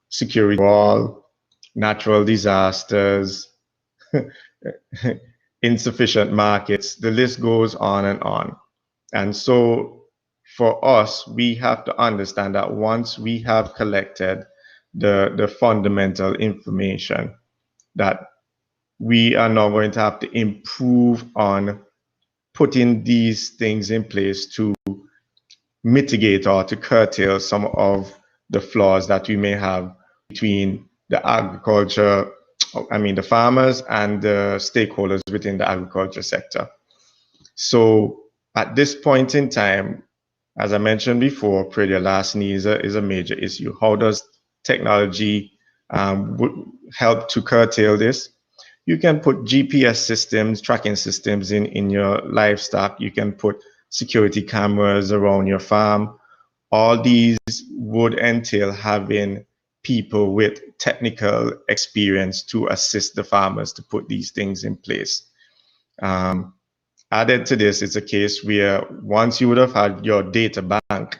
security wall, natural disasters, insufficient markets, the list goes on and on. And so for us, we have to understand that once we have collected the fundamental information, that we are now going to have to improve on putting these things in place to mitigate or to curtail some of the flaws that we may have between the farmers and the stakeholders within the agriculture sector. So at this point in time, as I mentioned before, predator larceny is a major issue. How does technology help to curtail this? You can put GPS systems, tracking systems in your livestock. You can put security cameras around your farm. All these would entail having people with technical experience to assist the farmers to put these things in place. Added to this, it's a case where once you would have had your data bank,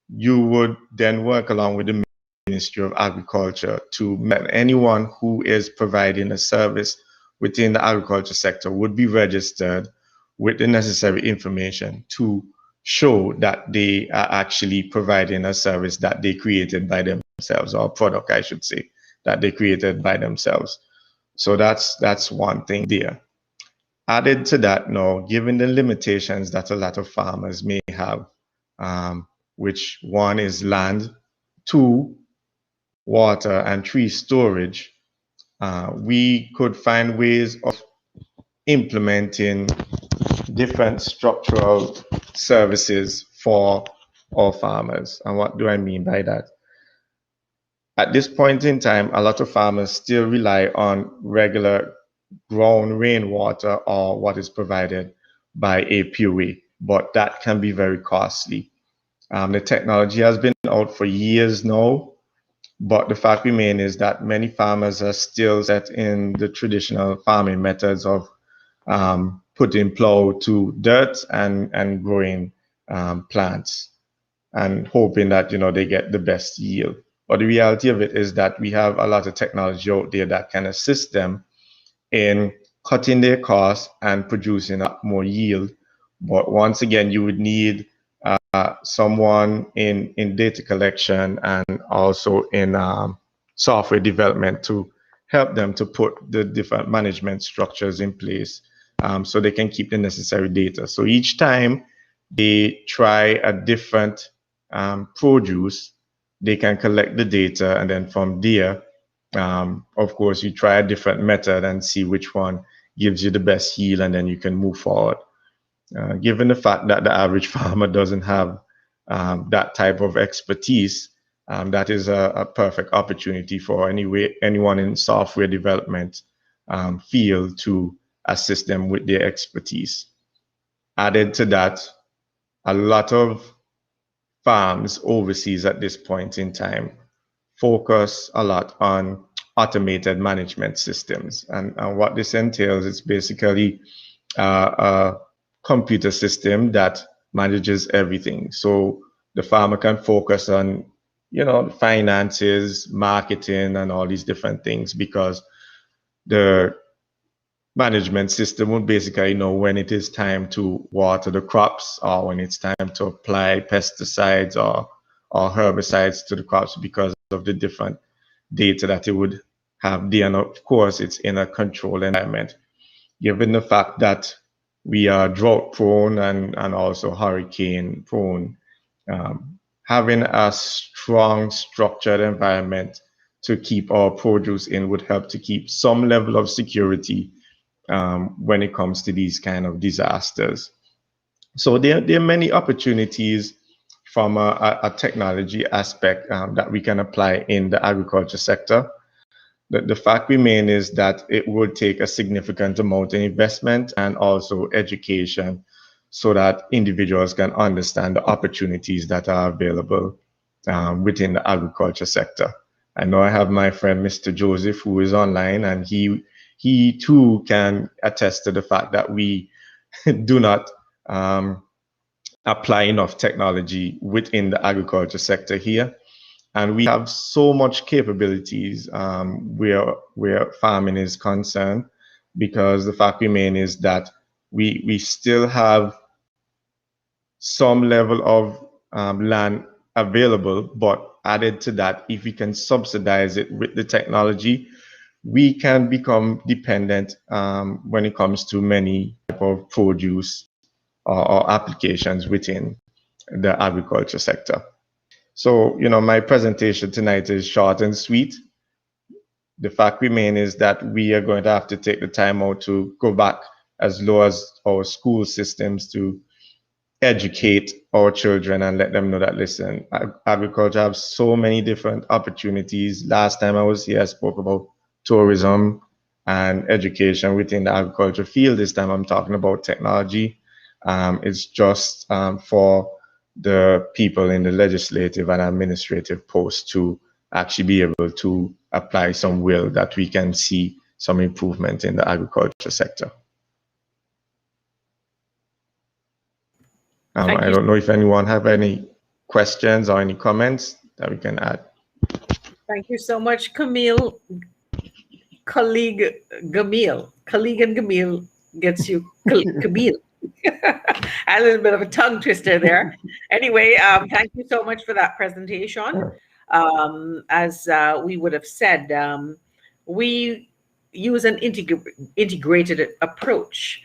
you would then work along with the Ministry of Agriculture to anyone who is providing a service within the agriculture sector would be registered with the necessary information to show that they are actually providing a service that they created by themselves, or a product, I should say, that they created by themselves. So that's one thing there. Added to that now, given the limitations that a lot of farmers may have, which one is land, two, water, and three, storage, we could find ways of implementing different structural services for our farmers. And what do I mean by that? At this point in time, a lot of farmers still rely on regular ground rainwater or what is provided by a PUA, but that can be very costly. The technology has been out for years now, but the fact remains is that many farmers are still set in the traditional farming methods of putting plow to dirt and growing plants and hoping that they get the best yield. But the reality of it is that we have a lot of technology out there that can assist them in cutting their costs and producing more yield. But once again, you would need someone in data collection and also in software development to help them to put the different management structures in place so they can keep the necessary data. So each time they try a different produce, they can collect the data, and then from there, of course, you try a different method and see which one gives you the best yield, and then you can move forward. Given the fact that the average farmer doesn't have that type of expertise, that is a perfect opportunity for anyone in software development field to assist them with their expertise. Added to that, a lot of farms overseas at this point in time focus a lot on automated management systems. And what this entails is basically a computer system that manages everything. So the farmer can focus on, finances, marketing, and all these different things, because the management system will basically know when it is time to water the crops or when it's time to apply pesticides or herbicides to the crops, because of the different data that it would have there. And of course, it's in a controlled environment. Given the fact that we are drought prone and also hurricane prone, having a strong structured environment to keep our produce in would help to keep some level of security when it comes to these kind of disasters. So there are many opportunities from a technology aspect that we can apply in the agriculture sector. The fact remains is that it would take a significant amount of investment and also education so that individuals can understand the opportunities that are available within the agriculture sector. I know I have my friend, Mr. Joseph, who is online, and he too can attest to the fact that we do not apply enough technology within the agriculture sector here. And we have so much capabilities where farming is concerned, because the fact remains is that we still have some level of land available, but added to that, if we can subsidize it with the technology, we can become dependent when it comes to many type of produce or applications within the agriculture sector. So, my presentation tonight is short and sweet. The fact remains is that we are going to have to take the time out to go back as low as our school systems to educate our children and let them know that, listen, agriculture has so many different opportunities. Last time I was here, I spoke about tourism and education within the agriculture field. This time I'm talking about technology. It's just for the people in the legislative and administrative posts to actually be able to apply some will that we can see some improvement in the agriculture sector. Thank I you. don't know if anyone have any questions or any comments that we can add. Thank you so much, Camille. Colleague Gamil. Colleague and Gamil gets you Camille. A little bit of a tongue twister there. Anyway, thank you so much for that presentation. As we would have said, we use an integrated approach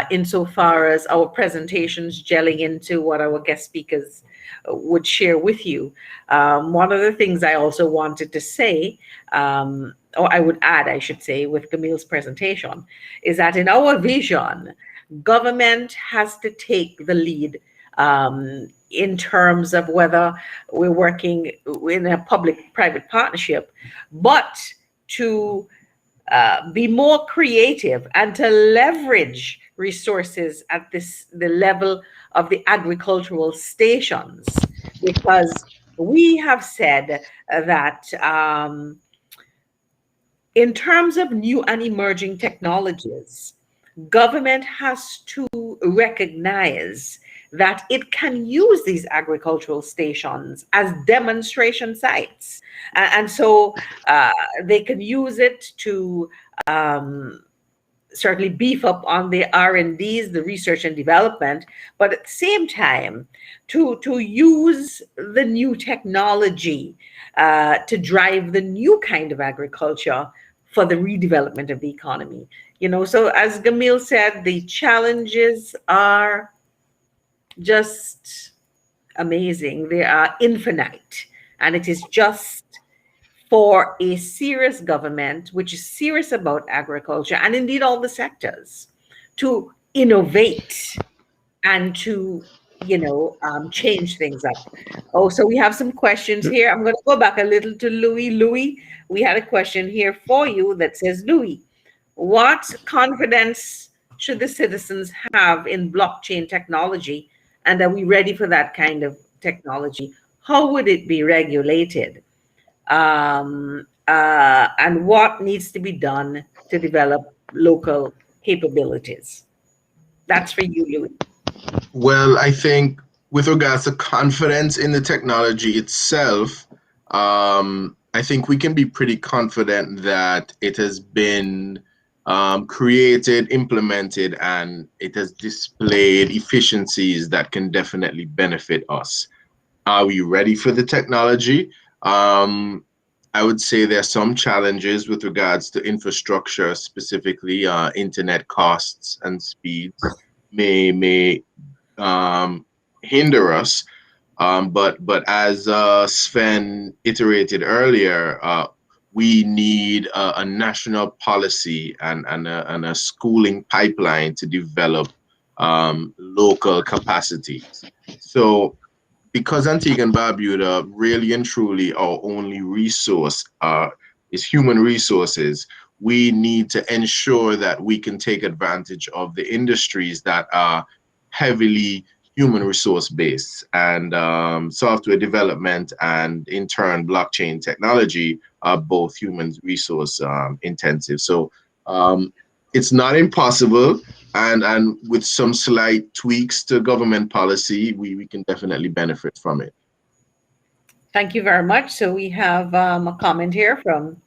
insofar as our presentations gelling into what our guest speakers would share with you. One of the things I also wanted to say, or I would add, I should say, with Camille's presentation, is that in our vision, government has to take the lead in terms of whether we're working in a public-private partnership, but to be more creative and to leverage resources at the level of the agricultural stations, because we have said that in terms of new and emerging technologies, government has to recognize that it can use these agricultural stations as demonstration sites. And so they can use it to certainly beef up on the R&Ds, the research and development, but at the same time, to use the new technology to drive the new kind of agriculture for the redevelopment of the economy. You know, so as Gamil said, the challenges are just amazing. They are infinite. And it is just for a serious government, which is serious about agriculture and indeed all the sectors, to innovate and to, change things up. Oh, so we have some questions here. I'm going to go back a little to Louis. Louis, we had a question here for you that says, Louis, what confidence should the citizens have in blockchain technology? And are we ready for that kind of technology? How would it be regulated? And what needs to be done to develop local capabilities? That's for you, Louis. Well, I think with regards to confidence in the technology itself, I think we can be pretty confident that it has been created, implemented, and it has displayed efficiencies that can definitely benefit us. Are we ready for the technology? I would say there are some challenges with regards to infrastructure, specifically internet costs and speeds may hinder us. But as Sven iterated earlier, we need a national policy and a schooling pipeline to develop local capacities. So because Antigua and Barbuda really and truly our only resource is human resources, we need to ensure that we can take advantage of the industries that are heavily human resource based, and software development and in turn blockchain technology are both human resource intensive. So it's not impossible, and with some slight tweaks to government policy, we can definitely benefit from it. Thank you very much. So we have a comment here from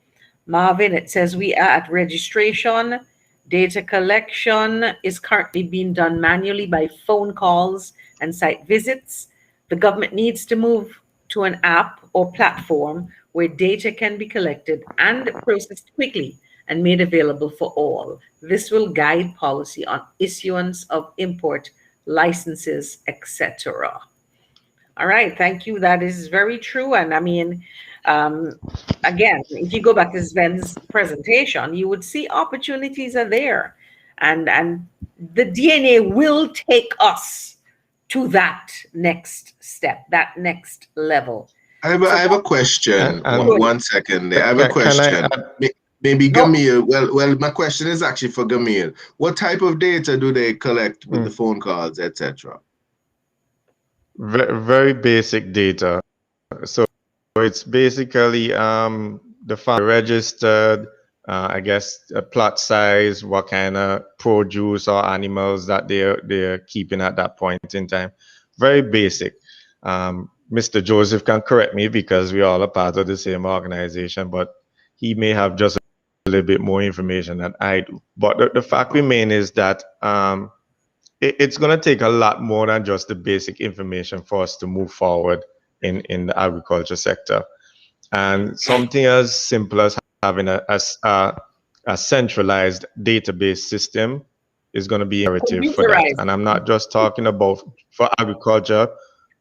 Marvin. It says we are at registration. Data collection is currently being done manually by phone calls and site visits. The government needs to move to an app or platform where data can be collected and processed quickly and made available for all. This will guide policy on issuance of import licenses, etc. All right, thank you. That is very true. And I mean, again, if you go back to Sven's presentation, you would see opportunities are there. And the DNA will take us to that next step, that next level. I have a question. One second there. I have a question. Maybe Gamil. Well, my question is actually for Gamil. What type of data do they collect with the phone calls, etc.? Very basic data. So it's basically the farm registered, I guess, plot size, what kind of produce or animals that they're keeping at that point in time. Very basic. Mr. Joseph can correct me because we all are part of the same organization, but he may have just a little bit more information than I do. But the fact remains is that it's going to take a lot more than just the basic information for us to move forward in the agriculture sector. And something as simple as having a centralized database system is going to be imperative for that. And I'm not just talking about for agriculture,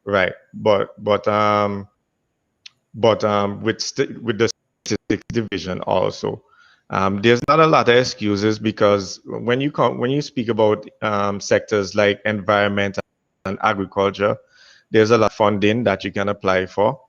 right? But with the statistics division also. There's not a lot of excuses because when you speak about sectors like environment and agriculture, there's a lot of funding that you can apply for.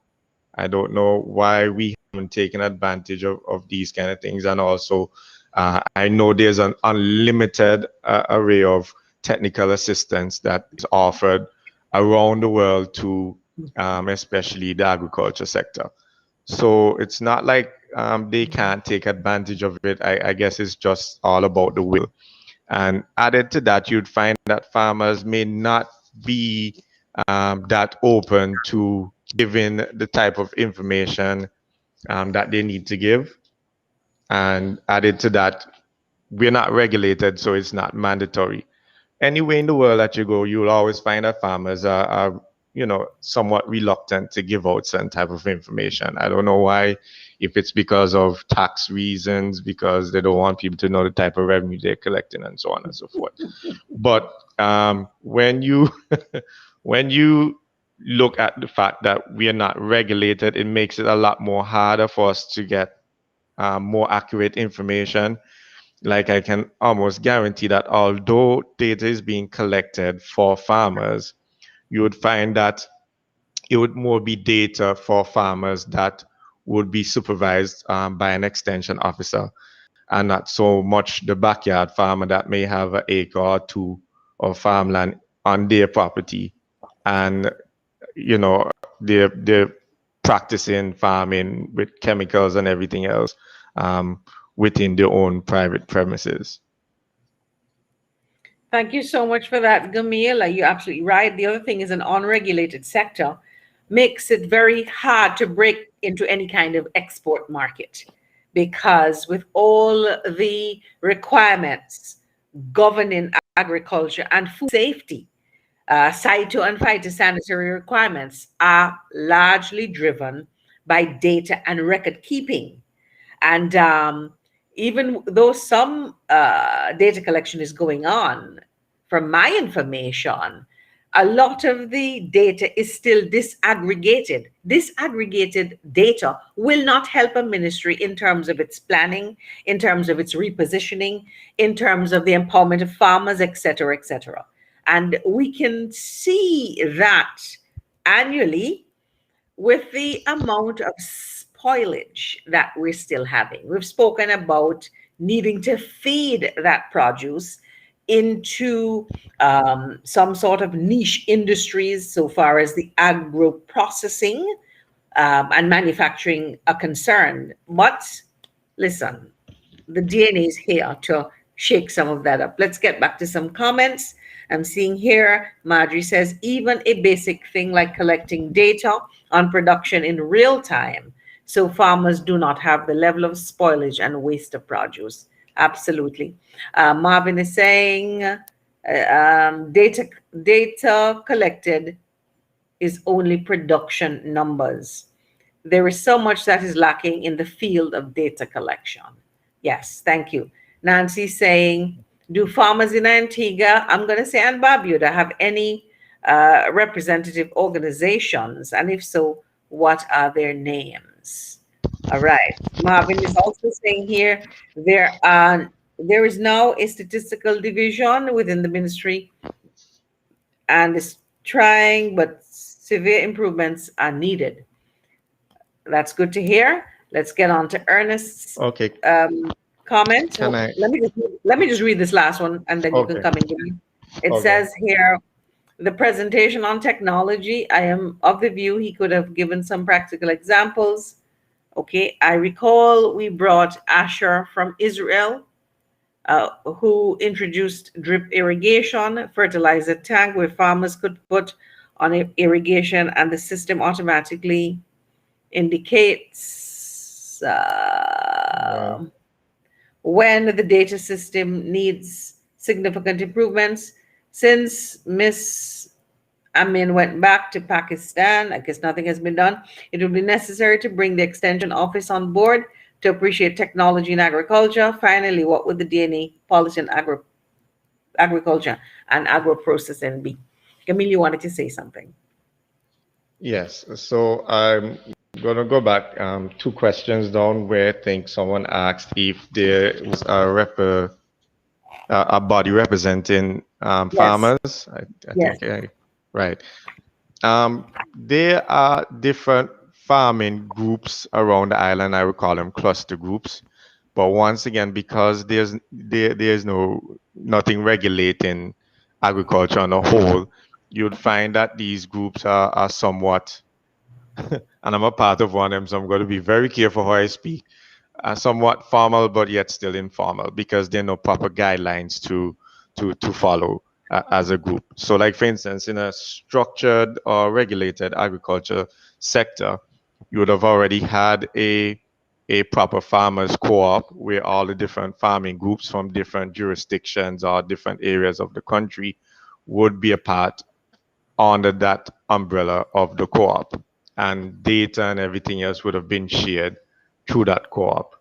I don't know why we haven't taken advantage of these kind of things. And also, I know there's an unlimited array of technical assistance that is offered around the world to especially the agriculture sector. So it's not like they can't take advantage of it. I guess it's just all about the will. And added to that, you'd find that farmers may not be that open to giving the type of information that they need to give. And added to that, we're not regulated, so it's not mandatory. Anywhere in the world that you go, you'll always find that farmers are somewhat reluctant to give out certain type of information. I don't know why, if it's because of tax reasons, because they don't want people to know the type of revenue they're collecting and so on and so forth. But when you when you look at the fact that we are not regulated, it makes it a lot more harder for us to get more accurate information. Like I can almost guarantee that although data is being collected for farmers, you would find that it would more be data for farmers that would be supervised by an extension officer, and not so much the backyard farmer that may have an acre or two of farmland on their property, and they're practicing farming with chemicals and everything else within their own private premises. Thank you so much for that, Gamil. You're absolutely right. The other thing is an unregulated sector makes it very hard to break into any kind of export market, because with all the requirements governing agriculture and food safety, phyto and phytosanitary requirements are largely driven by data and record keeping. And even though some data collection is going on, from my information, a lot of the data is still disaggregated. Disaggregated data will not help a ministry in terms of its planning, in terms of its repositioning, in terms of the empowerment of farmers, et cetera, et cetera. And we can see that annually with the amount of spoilage that we're still having. We've spoken about needing to feed that produce into some sort of niche industries so far as the agro processing and manufacturing are concerned. But listen, the DNA is here to shake some of that up. Let's get back to some comments. I'm seeing here, Marjorie says, even a basic thing like collecting data on production in real time, so farmers do not have the level of spoilage and waste of produce. Absolutely. Marvin is saying data collected is only production numbers. There is so much that is lacking in the field of data collection. Yes, thank you. Nancy saying, do farmers in Antigua, I'm going to say, and Barbuda have any representative organizations? And if so, what are their names? All right. Marvin is also saying here, there is now a statistical division within the ministry and is trying, but severe improvements are needed. That's good to hear. Let's get on to Ernest's comment. Let me just read this last one, and then you can come in. It says here, The presentation on technology, I am of the view he could have given some practical examples. Okay, I recall we brought Asher from Israel, who introduced drip irrigation, fertilizer tank where farmers could put on irrigation and the system automatically indicates Well, when the data system needs significant improvements. Since Miss Amin went back to Pakistan, I guess nothing has been done. It will be necessary to bring the extension office on board to appreciate technology in agriculture. Finally, what would the DNA policy in agriculture and agro processing be? Camille, you wanted to say something. yes. So I'm gonna go back 2 questions down where I think someone asked if there was a body representing Yes, farmers. I yes. think right. There are different farming groups around the island. I would call them cluster groups. But once again, because there's nothing regulating agriculture on a whole, you'd find that these groups are somewhat, and I'm a part of one of them, so I'm going to be very careful how I speak, somewhat formal but yet still informal because there are no proper guidelines to follow as a group. So, like for instance, in a structured or regulated agriculture sector, you would have already had a proper farmers co-op where all the different farming groups from different jurisdictions or different areas of the country would be a part under that umbrella of the co-op, and data and everything else would have been shared through that co-op.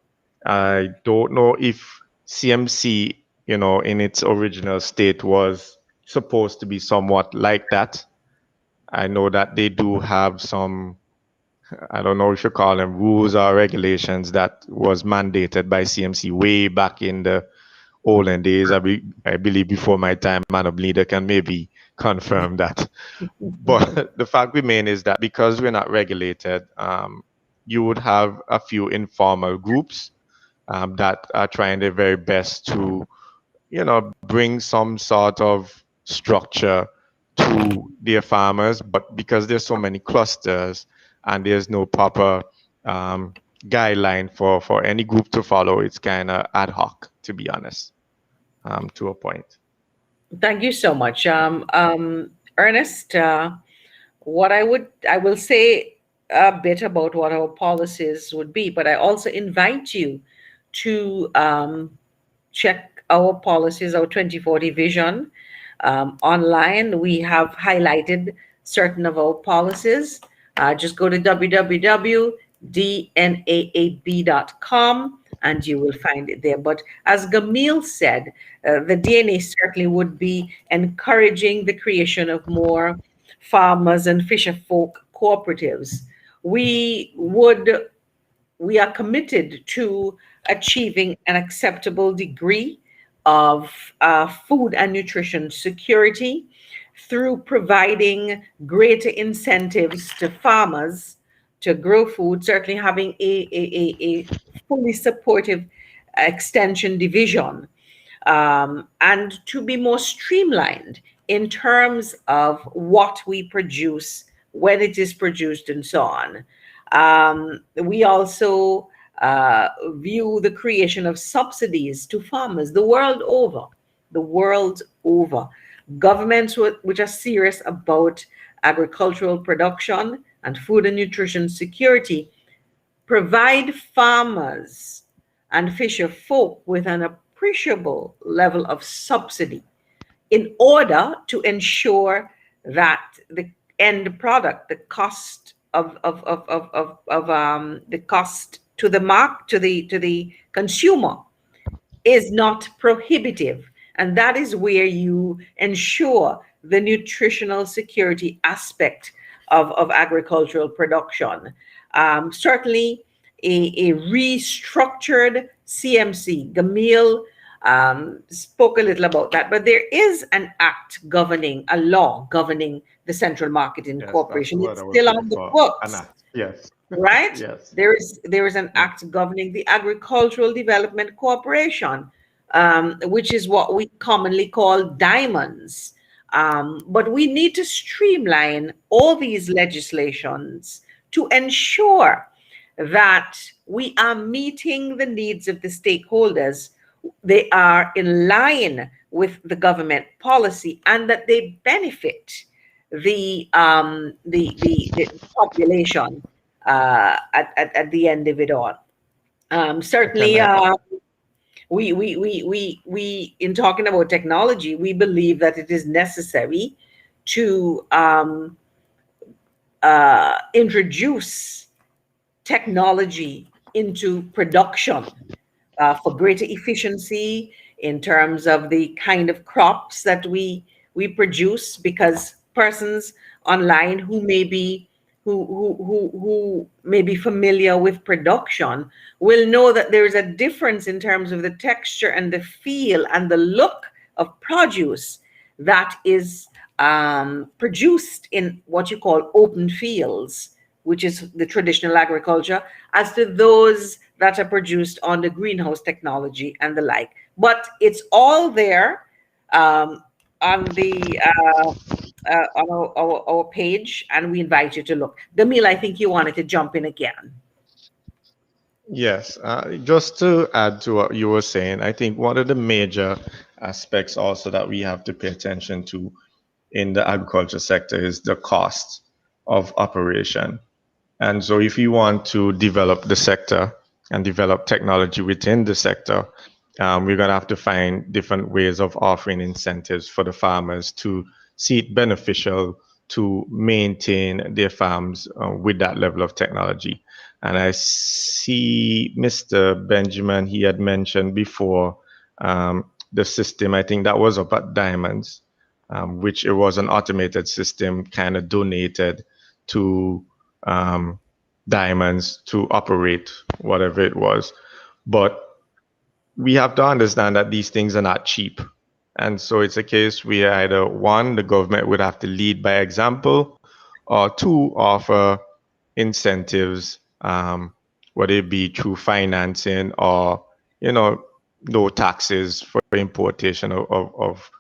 I don't know if CMC, in its original state was supposed to be somewhat like that. I know that they do have some, I don't know if you call them rules or regulations that was mandated by CMC way back in the olden days. I believe before my time, Madam Leader can maybe confirm that. But the fact remains is that because we're not regulated, you would have a few informal groups that are trying their very best to, bring some sort of structure to their farmers. But because there's so many clusters and there's no proper guideline for any group to follow, it's kind of ad hoc, to be honest, to a point. Thank you so much, Ernest. I will say a bit about what our policies would be, but I also invite you to check our policies, our 2040 vision online. We have highlighted certain of our policies. Just go to www.dnaab.com and you will find it there. But as Gamil said, the DNA certainly would be encouraging the creation of more farmers and fisher folk cooperatives. We would we are committed to achieving an acceptable degree of food and nutrition security through providing greater incentives to farmers to grow food, certainly having a fully supportive extension division, and to be more streamlined in terms of what we produce, when it is produced, and so on. We also view the creation of subsidies to farmers the world over, the world over. Governments which are serious about agricultural production and food and nutrition security provide farmers and fisher folk with an appreciable level of subsidy in order to ensure that the end product, the cost of the cost to the consumer is not prohibitive. And that is where you ensure the nutritional security aspect of agricultural production. Certainly, a restructured CMC. Gamil spoke a little about that, but there is an act governing, a law governing the Central Marketing Yes, that's the Corporation. word It's I was still looking on the for. books, Anna. Yes. right? Yes. There is an act governing the Agricultural Development Corporation, which is what we commonly call diamonds. But we need to streamline all these legislations to ensure that we are meeting the needs of the stakeholders. They are in line with the government policy and that they benefit the population at the end of it all. Can Certainly, I? we in talking about technology, we believe that it is necessary to introduce technology into production for greater efficiency in terms of the kind of crops that we produce, because persons online who may be who may be familiar with production will know that there is a difference in terms of the texture and the feel and the look of produce that is produced in what you call open fields, which is the traditional agriculture, as to those that are produced on the greenhouse technology and the like. But it's all there on the on our page, and we invite you to look. Gamil, I think you wanted to jump in again. Yes, just to add to what you were saying, I think one of the major aspects also that we have to pay attention to in the agriculture sector is the cost of operation. And so, if you want to develop the sector and develop technology within the sector, we're going to have to find different ways of offering incentives for the farmers to see it beneficial to maintain their farms with that level of technology. And I see Mr. Benjamin, he had mentioned before the system, I think that was up at Diamonds, which it was an automated system kind of donated to Diamonds to operate whatever it was. But we have to understand that these things are not cheap. And so it's a case where either one, the government would have to lead by example, or two, offer incentives, whether it be through financing or, no taxes for importation of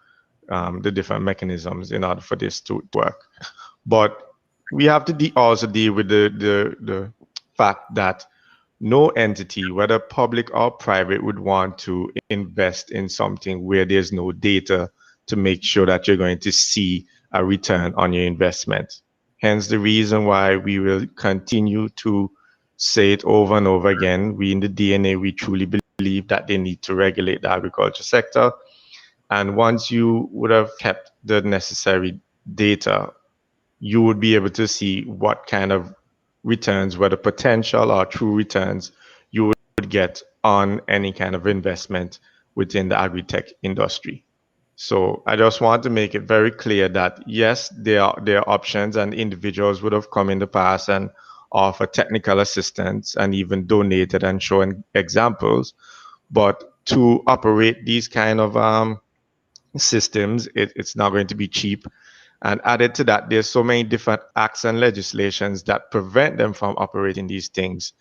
the different mechanisms in order for this to work. But we have to also deal with the fact that no entity, whether public or private, would want to invest in something where there's no data to make sure that you're going to see a return on your investment. Hence the reason why we will continue to say it over and over again. We in the DNA, we truly believe that they need to regulate the agriculture sector. And once you would have kept the necessary data, you would be able to see what kind of returns, whether potential or true returns, you would get on any kind of investment within the agri-tech industry. So I just want to make it very clear that yes, there are options, and individuals would have come in the past and offer technical assistance and even donated and shown examples. But to operate these kind of systems, it's not going to be cheap. And added to that, there's so many different acts and legislations that prevent them from operating these things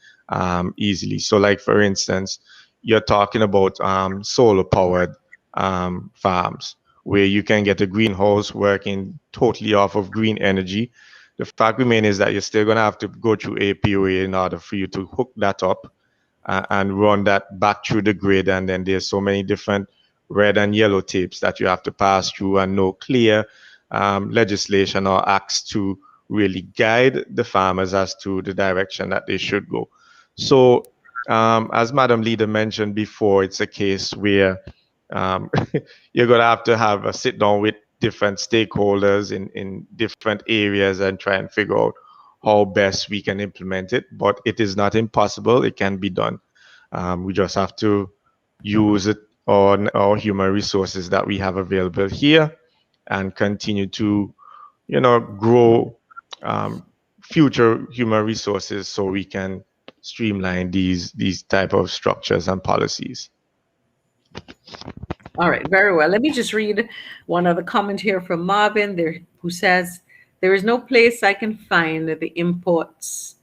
easily. So like, for instance, you're talking about solar powered farms where you can get a greenhouse working totally off of green energy. The fact remains is that you're still going to have to go through APOA in order for you to hook that up and run that back through the grid. And then there's so many different red and yellow tapes that you have to pass through, and no clear legislation or acts to really guide the farmers as to the direction that they should go. So as Madam Leader mentioned before, it's a case where you're going to have a sit down with different stakeholders in different areas and try and figure out how best we can implement it. But it is not impossible. It can be done. We just have to use it on our human resources that we have available here and continue to, grow future human resources so we can streamline these type of structures and policies. All right, very well. Let me just read one other comment here from Marvin there, who says, there is no place I can find the imports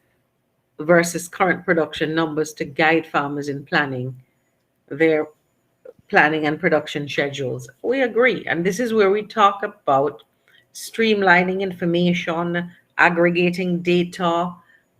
versus current production numbers to guide farmers in planning their planning and production schedules. We agree. And this is where we talk about streamlining information, aggregating data,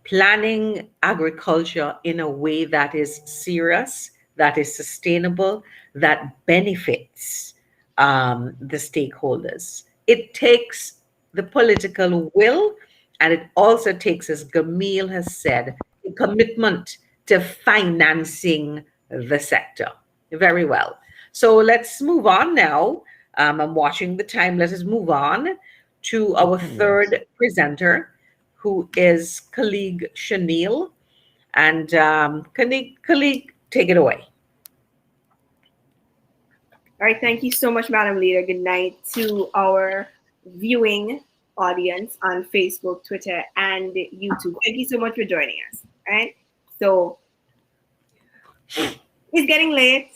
planning agriculture in a way that is serious, that is sustainable, that benefits the stakeholders. It takes the political will, and it also takes, as Gamil has said, a commitment to financing the sector. Very well. So let's move on now. I'm watching the time. Let us move on to our third presenter, who is colleague Chanel. And colleague, take it away. All right, thank you so much, Madam Leader. Good night to our viewing audience on Facebook, Twitter, and YouTube. Thank you so much for joining us. All right, so it's getting late.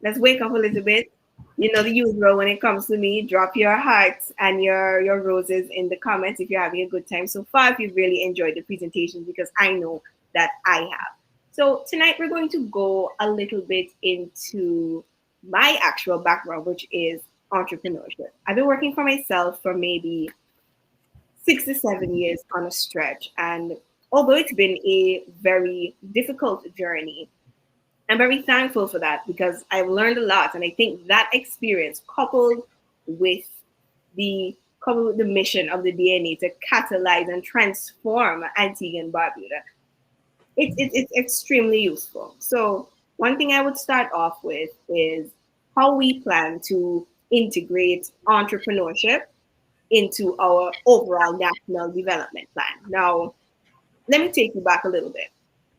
Let's wake up a little bit. You know the usual when it comes to me. Drop your hearts and your roses in the comments if you're having a good time so far, if you've really enjoyed the presentation, because I know that I have. So tonight we're going to go a little bit into my actual background, which is entrepreneurship. I've been working for myself for maybe 6 to 7 years on a stretch. And although it's been a very difficult journey, I'm very thankful for that because I've learned a lot. And I think that experience coupled with the mission of the DNA to catalyze and transform Antigua and Barbuda, it's extremely useful. So one thing I would start off with is how we plan to integrate entrepreneurship into our overall national development plan. Now, let me take you back a little bit.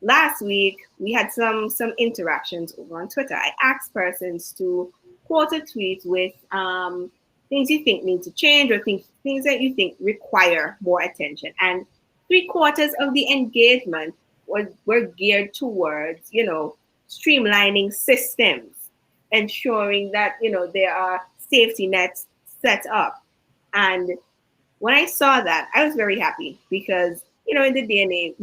Last week, we had some interactions over on Twitter. I asked persons to quote a tweet with things you think need to change or things that you think require more attention. And 3/4 of the engagement were geared towards, streamlining systems, ensuring that, there are safety nets set up. And when I saw that, I was very happy because, in the DNA,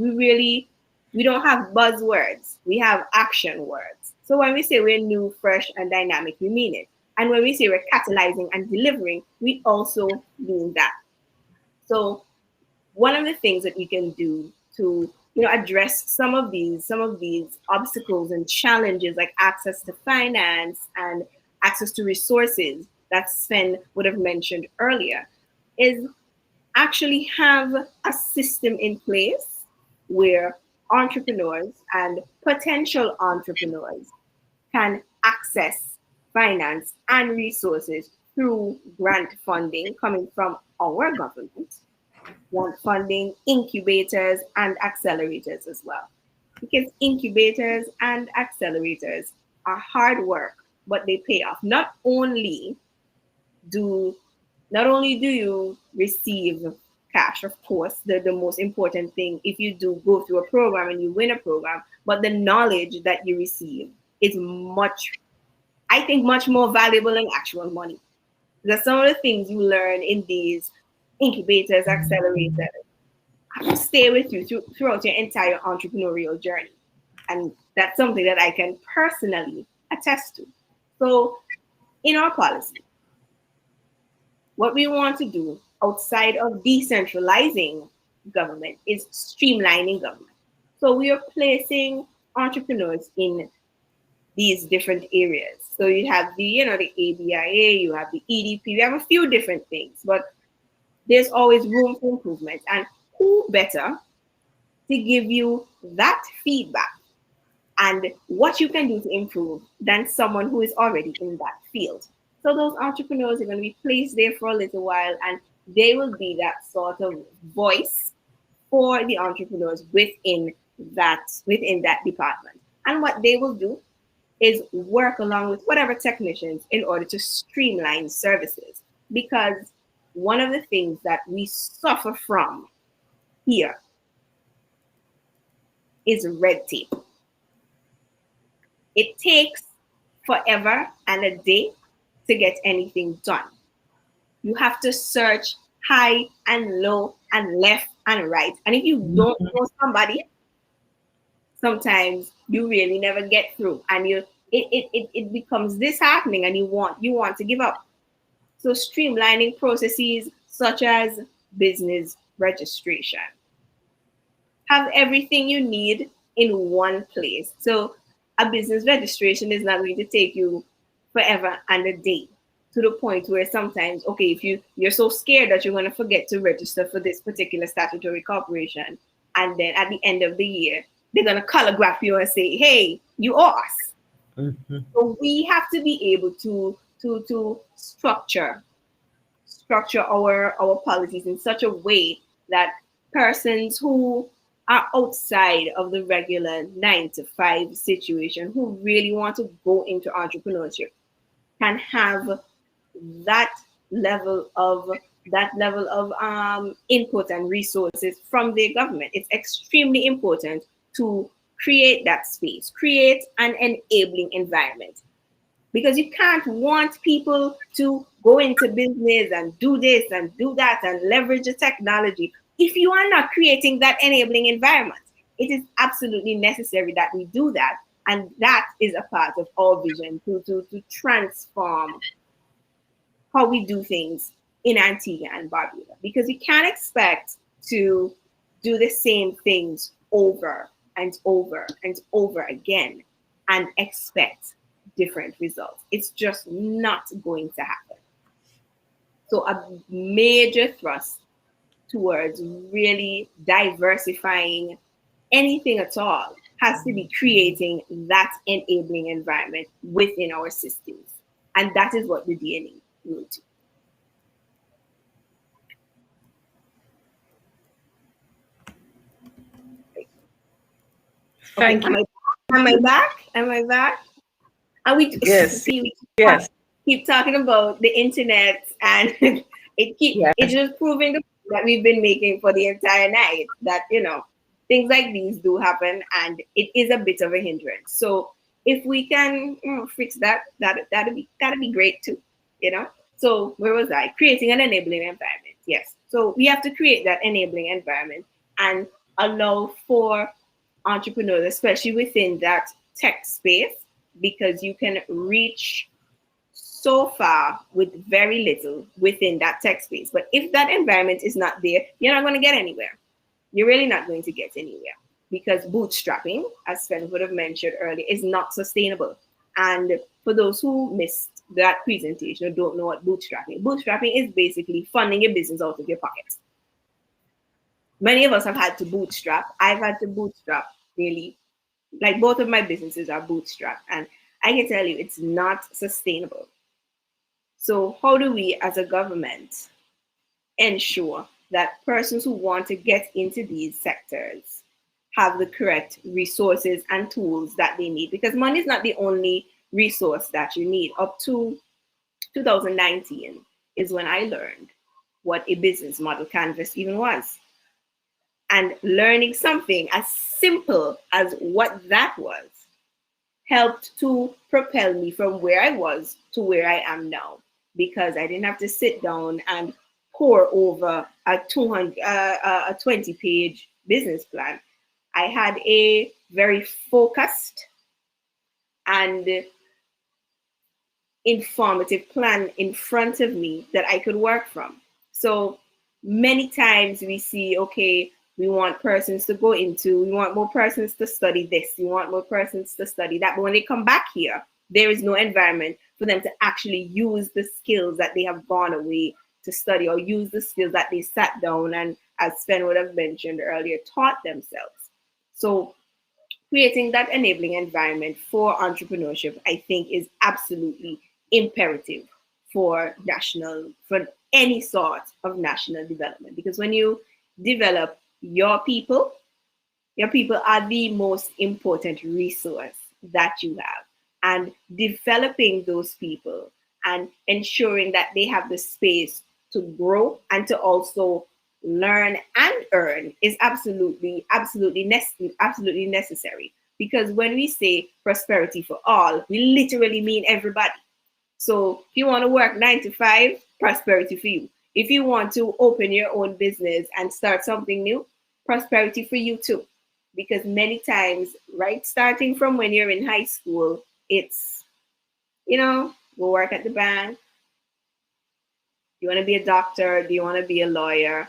we don't have buzzwords. We have action words. So when we say we're new, fresh, and dynamic, we mean it. And when we say we're catalyzing and delivering, we also mean that. So one of the things that we can do to address some of these obstacles and challenges, like access to finance and access to resources that Sven would have mentioned earlier, is actually have a system in place where entrepreneurs and potential entrepreneurs can access finance and resources through grant funding coming from our government, grant funding, incubators, and accelerators as well. Because incubators and accelerators are hard work, but they pay off. Not only do you receive cash, of course, the most important thing if you do go through a program and you win a program, but the knowledge that you receive is much more valuable than actual money. Because some of the things you learn in these incubators, accelerators, have to stay with you throughout your entire entrepreneurial journey. And that's something that I can personally attest to. So in our policy, what we want to do outside of decentralizing government is streamlining government. So we are placing entrepreneurs in these different areas. So you have the ABIA, you have the EDP, we have a few different things, but there's always room for improvement. And who better to give you that feedback and what you can do to improve than someone who is already in that field? So those entrepreneurs are going to be placed there for a little while, and they will be that sort of voice for the entrepreneurs within that department. And what they will do is work along with whatever technicians in order to streamline services. Because one of the things that we suffer from here is red tape. It takes forever and a day to get anything done. You have to search high and low and left and right. And if you don't know somebody, sometimes you really never get through. And it becomes disheartening, and you want to give up. So streamlining processes such as business registration. Have everything you need in one place. So a business registration is not going to take you forever and a day, to the point where sometimes, okay, if you're so scared that you're going to forget to register for this particular statutory corporation, and then at the end of the year they're going to calligraph you and say, hey, you owe us. Mm-hmm. So we have to be able to structure our policies in such a way that persons who are outside of the regular 9 to 5 situation, who really want to go into entrepreneurship, can have that level of input and resources from the government. It's extremely important to create that space, create an enabling environment, because you can't want people to go into business and do this and do that and leverage the technology if you are not creating that enabling environment. It is absolutely necessary that we do that, and that is a part of our vision to transform how we do things in Antigua and Barbuda, because you can't expect to do the same things over and over and over again and expect different results. It's just not going to happen. So a major thrust towards really diversifying anything at all has to be creating that enabling environment within our systems. And that is what the DNA will do. Thank you. Am I back? Am I back? And we Yes. see we Yes. keep talking about the internet, and Yes. it's just proving the point that we've been making for the entire night, that things like these do happen, and it is a bit of a hindrance. So if we can fix that'd be great too. So where was I? Creating an enabling environment. Yes. So we have to create that enabling environment and allow for entrepreneurs, especially within that tech space, because you can reach so far with very little within that tech space. But if that environment is not there, you're not going to get anywhere. You're really not going to get anywhere, because bootstrapping, as Sven would have mentioned earlier, is not sustainable. And for those who missed that presentation or don't know what bootstrapping is basically funding your business out of your pocket. Many of us have had to bootstrap. I've had to bootstrap, really. Like, both of my businesses are bootstrapped, and I can tell you it's not sustainable. So how do we as a government ensure that persons who want to get into these sectors have the correct resources and tools that they need? Because money is not the only resource that you need. Up to 2019 is when I learned what a business model canvas even was. And learning something as simple as what that was helped to propel me from where I was to where I am now, because I didn't have to sit down and pore over a 20-page business plan. I had a very focused and informative plan in front of me that I could work from. So many times we see, okay, we want persons to go into, we want more persons to study this, we want more persons to study that. But when they come back here, there is no environment for them to actually use the skills that they have gone away to study, or use the skills that they sat down and, as Sven would have mentioned earlier, taught themselves. So creating that enabling environment for entrepreneurship, I think, is absolutely imperative for any sort of national development. Because when you develop your people are the most important resource that you have. And developing those people and ensuring that they have the space to grow and to also learn and earn is absolutely necessary. Because when we say prosperity for all, we literally mean everybody. So if you want to work 9 to 5, prosperity for you. If you want to open your own business and start something new, prosperity for you too. Because many times, right, starting from when you're in high school, It's, go work at the bank. You want to be a doctor? Do you want to be a lawyer?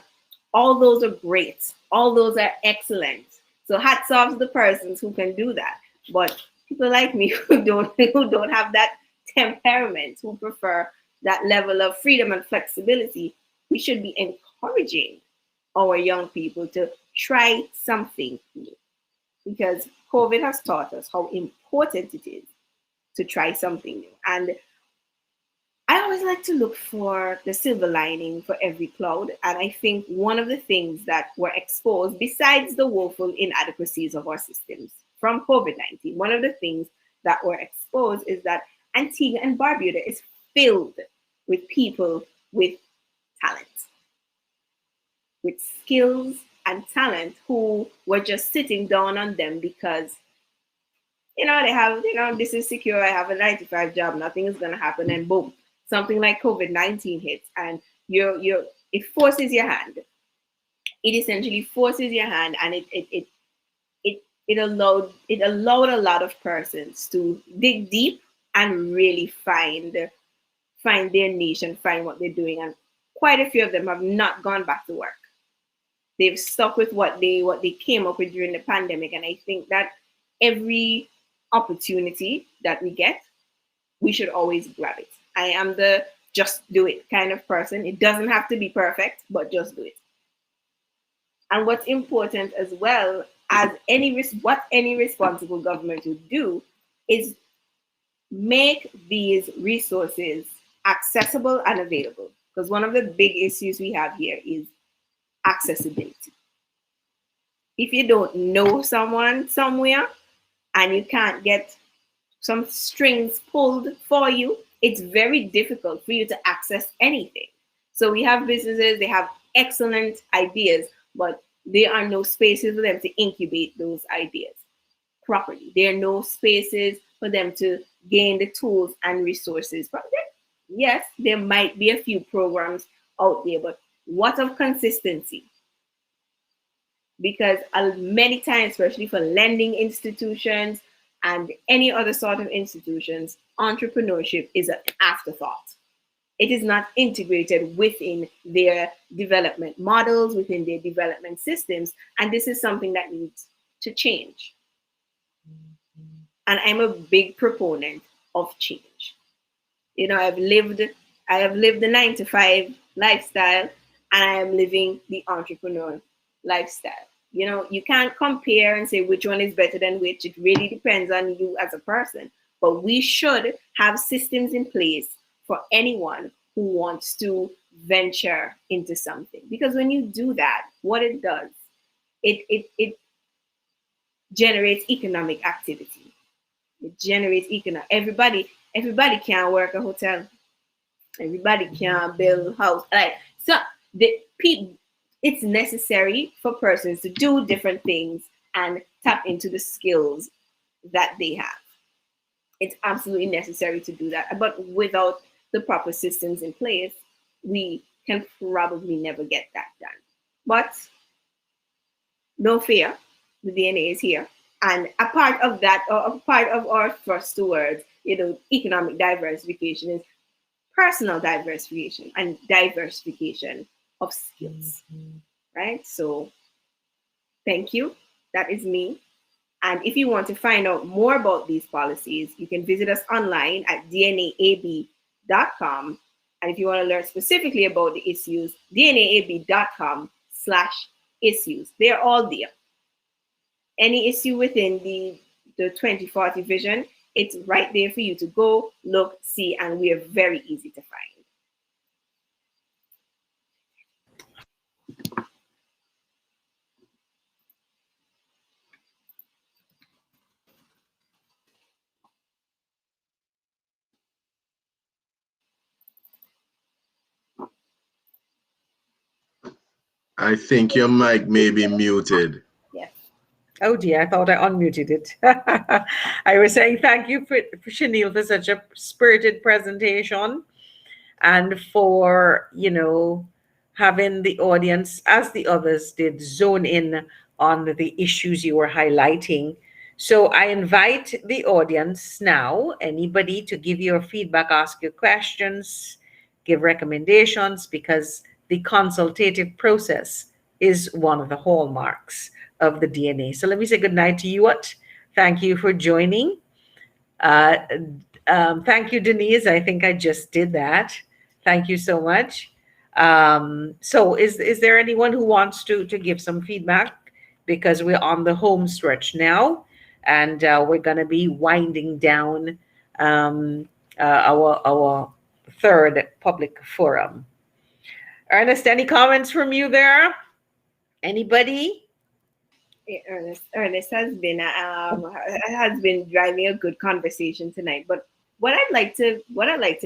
All those are great. All those are excellent. So hats off to the persons who can do that. But people like me who don't have that temperament, who prefer that level of freedom and flexibility, we should be encouraging our young people to try something new, because COVID has taught us how important it is to try something new. And I always like to look for the silver lining for every cloud. And I think one of the things that were exposed, besides the woeful inadequacies of our systems from COVID 19, one of the things that were exposed is that Antigua and Barbuda is filled with people with talent, with skills and talent, who were just sitting down on them because they have, this is secure. I have a 9 to 5 job. Nothing is going to happen. And boom, something like COVID-19 hits, and it forces your hand. It essentially forces your hand, and it allowed a lot of persons to dig deep and really find their niche and find what they're doing. And quite a few of them have not gone back to work. They've stuck with what they came up with during the pandemic. And I think that every opportunity that we get, we should always grab it. I am the just do it kind of person. It doesn't have to be perfect, but just do it. And what's important as well, as what any responsible government would do, is make these resources accessible and available. Because one of the big issues we have here is accessibility. If you don't know someone somewhere and you can't get some strings pulled for you, it's very difficult for you to access anything. So we have businesses, they have excellent ideas, but there are no spaces for them to incubate those ideas properly. There are no spaces for them to gain the tools and resources from them. Yes, there might be a few programs out there, but what of consistency? Because many times, especially for lending institutions and any other sort of institutions, entrepreneurship is an afterthought. It is not integrated within their development models, within their development systems, and this is something that needs to change. And I'm a big proponent of change. I have lived the 9 to 5 lifestyle, and I am living the entrepreneur lifestyle. You can't compare and say which one is better than which. It really depends on you as a person. But we should have systems in place for anyone who wants to venture into something. Because when you do that, what it does, it generates economic activity. It generates economic. Everybody can work a hotel. Everybody can build a house. So the people, it's necessary for persons to do different things and tap into the skills that they have. It's absolutely necessary to do that. But without the proper systems in place, we can probably never get that done. But no fear, the DNA is here. And a part of that, or a part of our thrust towards, economic diversification is personal diversification and diversification of skills, right? So thank you. That is me. And if you want to find out more about these policies, you can visit us online at dnaab.com. And if you want to learn specifically about the issues, dnaab.com/issues. They're all there. Any issue within the 2040 vision, it's right there for you to go, look, see, and we are very easy to find. I think your mic may be muted. Yes. Oh dear, I thought I unmuted it. I was saying thank you for Chanel for such a spirited presentation, and for, having the audience, as the others did, zone in on the issues you were highlighting, So I invite the audience now, anybody, to give your feedback, ask your questions, give recommendations, because the consultative process is one of the hallmarks of the DNA. So let me say good night to you. Thank you for joining. Uh, thank you, Denise. I think I just did that. Thank you so much. So is there anyone who wants to give some feedback? Because we're on the home stretch now, and we're going to be winding down our third public forum. Ernest, any comments from you there? Anybody? Ernest has been driving a good conversation tonight. But what I'd like to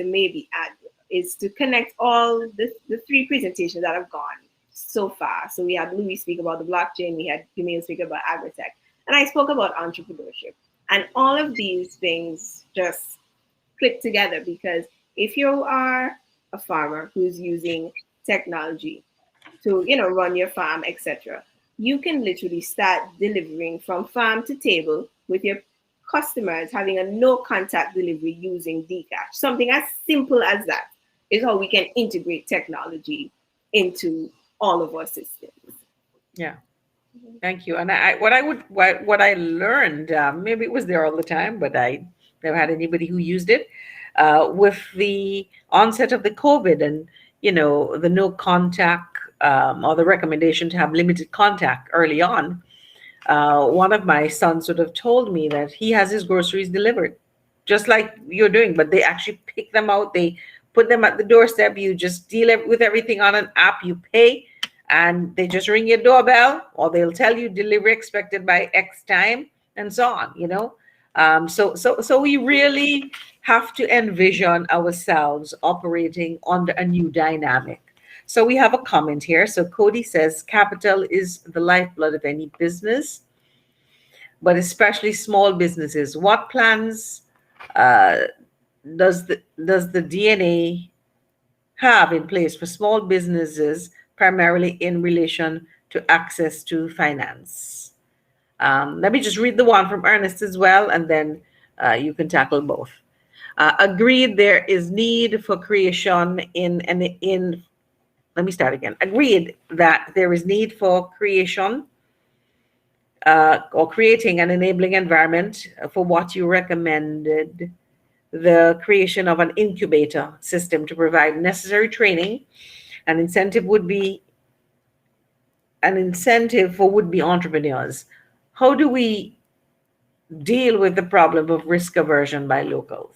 maybe add is to connect all the three presentations that have gone so far. So we had Louis speak about the blockchain, we had Camille speak about Agritech, and I spoke about entrepreneurship. And all of these things just click together, because if you are a farmer who's using technology to run your farm, etc., you can literally start delivering from farm to table with your customers, having a no contact delivery using Dcash. Something as simple as that is how we can integrate technology into all of our systems. Yeah. Thank you. And what I learned, maybe it was there all the time, but I never had anybody who used it. With the onset of the COVID and the no contact, or the recommendation to have limited contact early on, one of my sons sort of told me that he has his groceries delivered, just like you're doing, but they actually pick them out. They put them at the doorstep. You just deal with everything on an app. You pay, and they just ring your doorbell, or they'll tell you delivery expected by X time, and so on. So we really have to envision ourselves operating under a new dynamic. So we have a comment here. So Cody says, capital is the lifeblood of any business, but especially small businesses. What plans does the DNA have in place for small businesses, primarily in relation to access to finance? Let me just read the one from Ernest as well, and then you can tackle both. Agreed, there is need for creation let me start again. Agreed that there is need for creation or creating an enabling environment for what you recommended, the creation of an incubator system to provide necessary training. An incentive for would-be entrepreneurs. How do we deal with the problem of risk aversion by local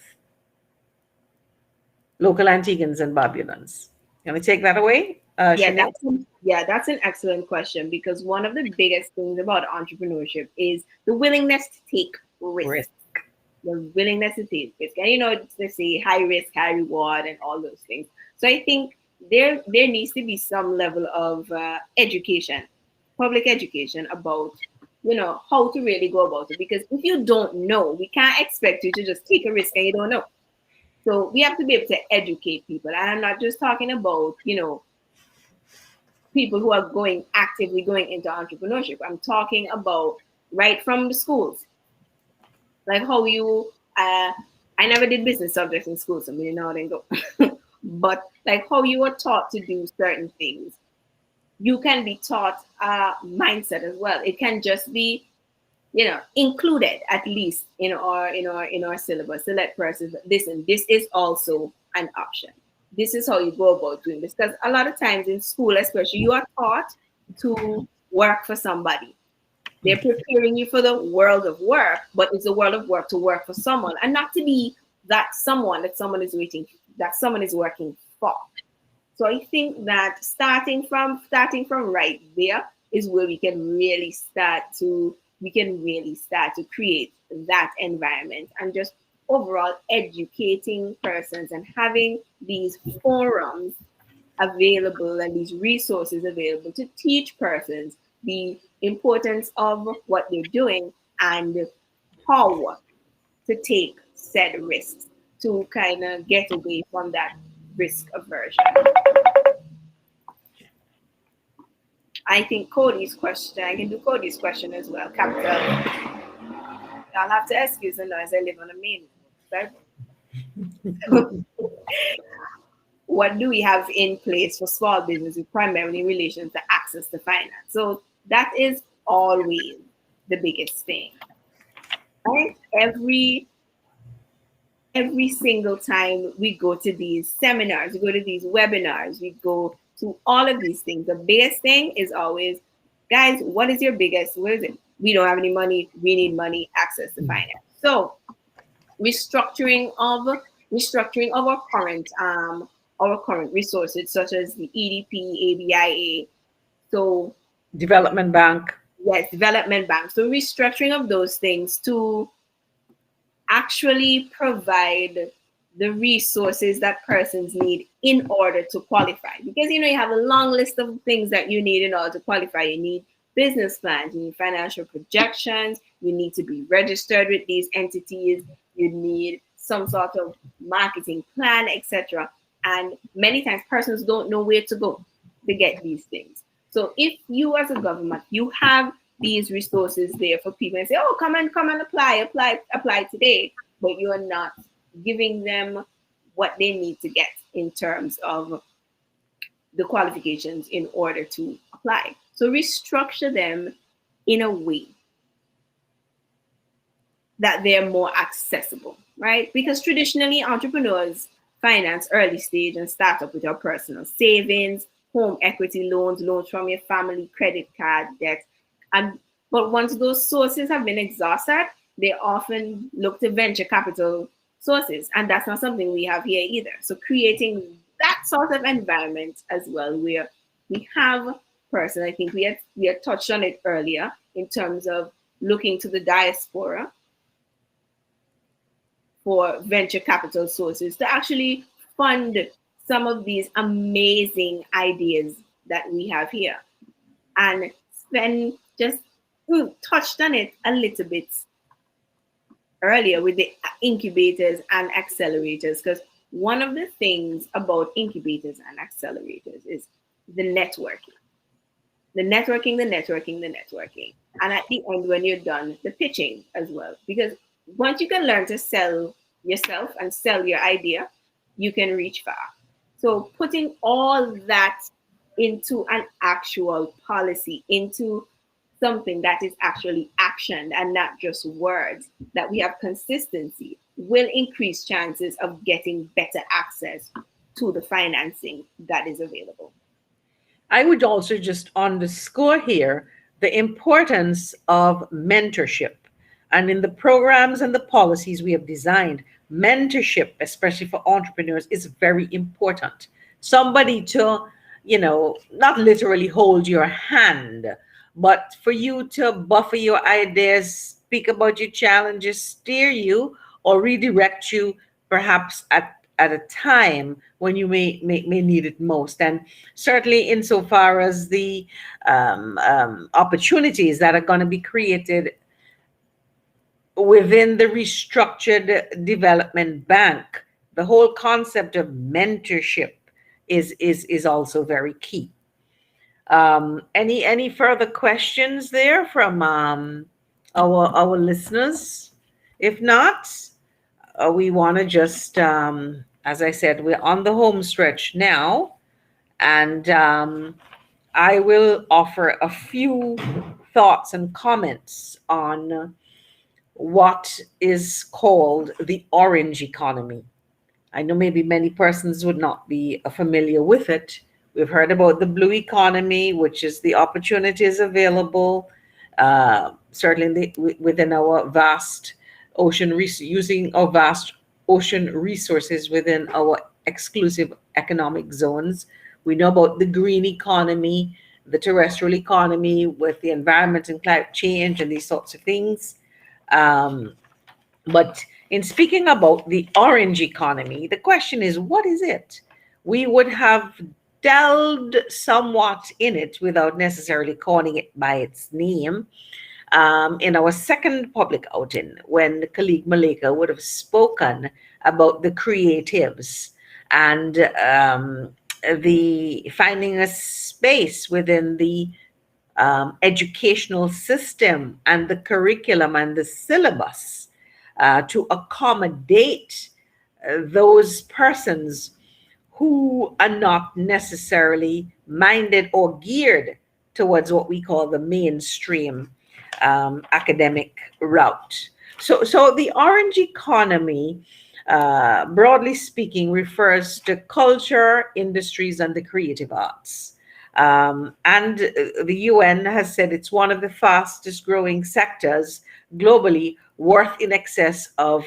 Antiguans and Barbudans? Can we take that away? That's an excellent question, because one of the biggest things about entrepreneurship is the willingness to take risk. The willingness to take risk. And they say high risk, high reward, and all those things. So I think there needs to be some level of education, public education about how to really go about it. Because if you don't know, we can't expect you to just take a risk and you don't know. So we have to be able to educate people. And I'm not just talking about, people who are actively going into entrepreneurship. I'm talking about right from the schools. Like how I never did business subjects in school, so maybe now I didn't go. But like how you are taught to do certain things, you can be taught mindset as well. It can just be, included at least in our syllabus to let persons listen. This is also an option. This is how you go about doing this. Because a lot of times in school, especially, you are taught to work for somebody. They're preparing you for the world of work, but it's a world of work to work for someone, and not to be that someone that someone is working for. So I think that starting from right there is where we can really start to create that environment, and just overall educating persons and having these forums available and these resources available to teach persons the importance of what they're doing and how to take said risks to kind of get away from that risk aversion. I think I can do Cody's question as well. Capital. I'll have to excuse the noise. I live on a main. So, what do we have in place for small businesses, primarily in relation to access to finance? So that is always the biggest thing, right? Every single time we go to these seminars, we go to these webinars, we go to all of these things, the biggest thing is always, guys, what is your biggest, what is it? We don't have any money, we need money, access to finance. So restructuring of our current resources, such as the EDP, ABIA. So Development Bank. yes, development bank. So restructuring of those things to actually provide the resources that persons need in order to qualify. Because you have a long list of things that you need in order to qualify. You need business plans, you need financial projections, you need to be registered with these entities, you need some sort of marketing plan, etc. And many times persons don't know where to go to get these things. So if you as a government, you have these resources there for people and say, oh, come and apply today, but you are not giving them what they need to get in terms of the qualifications in order to apply. So restructure them in a way that they're more accessible, right? Because traditionally entrepreneurs finance early stage and start up with your personal savings, home equity loans from your family, credit card, debt. But once those sources have been exhausted, they often look to venture capital sources. And that's not something we have here either. So creating that sort of environment as well, where we have person, I think we had touched on it earlier in terms of looking to the diaspora for venture capital sources to actually fund some of these amazing ideas that we have here. And Sven just touched on it a little bit earlier with the incubators and accelerators, because one of the things about incubators and accelerators is the networking. The networking. And at the end, when you're done, the pitching as well. Because once you can learn to sell yourself and sell your idea, you can reach far. So putting all that into an actual policy, into something that is actually actioned and not just words, that we have consistency, will increase chances of getting better access to the financing that is available. I would also just underscore here the importance of mentorship. And in the programs and the policies we have designed, mentorship, especially for entrepreneurs, is very important. Somebody to, not literally hold your hand, but for you to buffer your ideas, speak about your challenges, steer you, or redirect you perhaps at a time when you may need it most. And certainly insofar as the opportunities that are going to be created within the restructured development bank, the whole concept of mentorship is also very key. Any further questions there from our listeners? If not, we want to just, as I said, we're on the home stretch now, and I will offer a few thoughts and comments on what is called the orange economy. I know maybe many persons would not be familiar with it. We've heard about the blue economy, which is the opportunities available, certainly within our vast using our vast ocean resources within our exclusive economic zones. We know about the green economy, the terrestrial economy with the environment and climate change and these sorts of things. But in speaking about the orange economy, the question is, what is it? We would have delved somewhat in it without necessarily calling it by its name in our second public outing, when colleague Malika would have spoken about the creatives and the finding a space within the educational system and the curriculum and the syllabus to accommodate those persons who are not necessarily minded or geared towards what we call the mainstream academic route. So the orange economy, broadly speaking, refers to culture, industries, and the creative arts. And the UN has said it's one of the fastest growing sectors globally, worth in excess of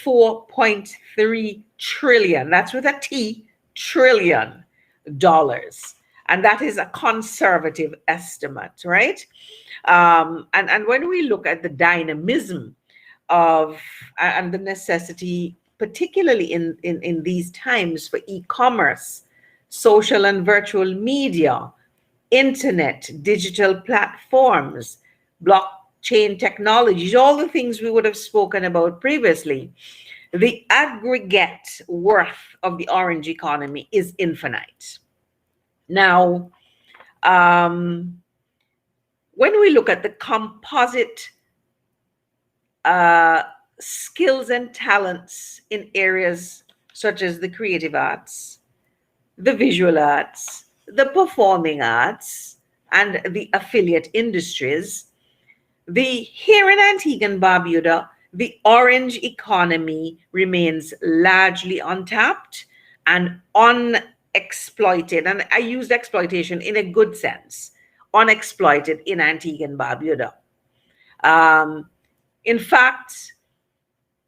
4.3 trillion. That's with a T, trillion dollars. And that is a conservative estimate, right? And when we look at the dynamism of and the necessity, particularly in these times, for e-commerce, social and virtual media, internet, digital platforms, blockchain technologies, all the things we would have spoken about previously, the aggregate worth of the orange economy is infinite. Now, when we look at the composite skills and talents in areas such as the creative arts, the visual arts, the performing arts, and the affiliate industries, here in Antigua and Barbuda, the orange economy remains largely untapped and unexploited. And I used exploitation in a good sense, unexploited in Antigua and Barbuda. In fact,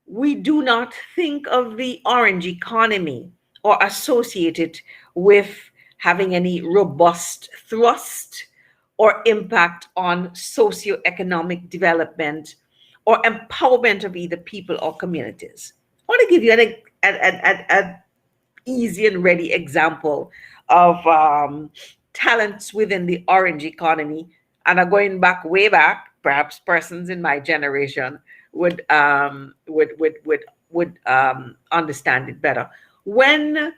we do not think of the orange economy or associate it with having any robust thrust or impact on socioeconomic development or empowerment of either people or communities. I want to give you an easy and ready example of talents within the orange economy, and are going back way back. Perhaps persons in my generation would understand it better. When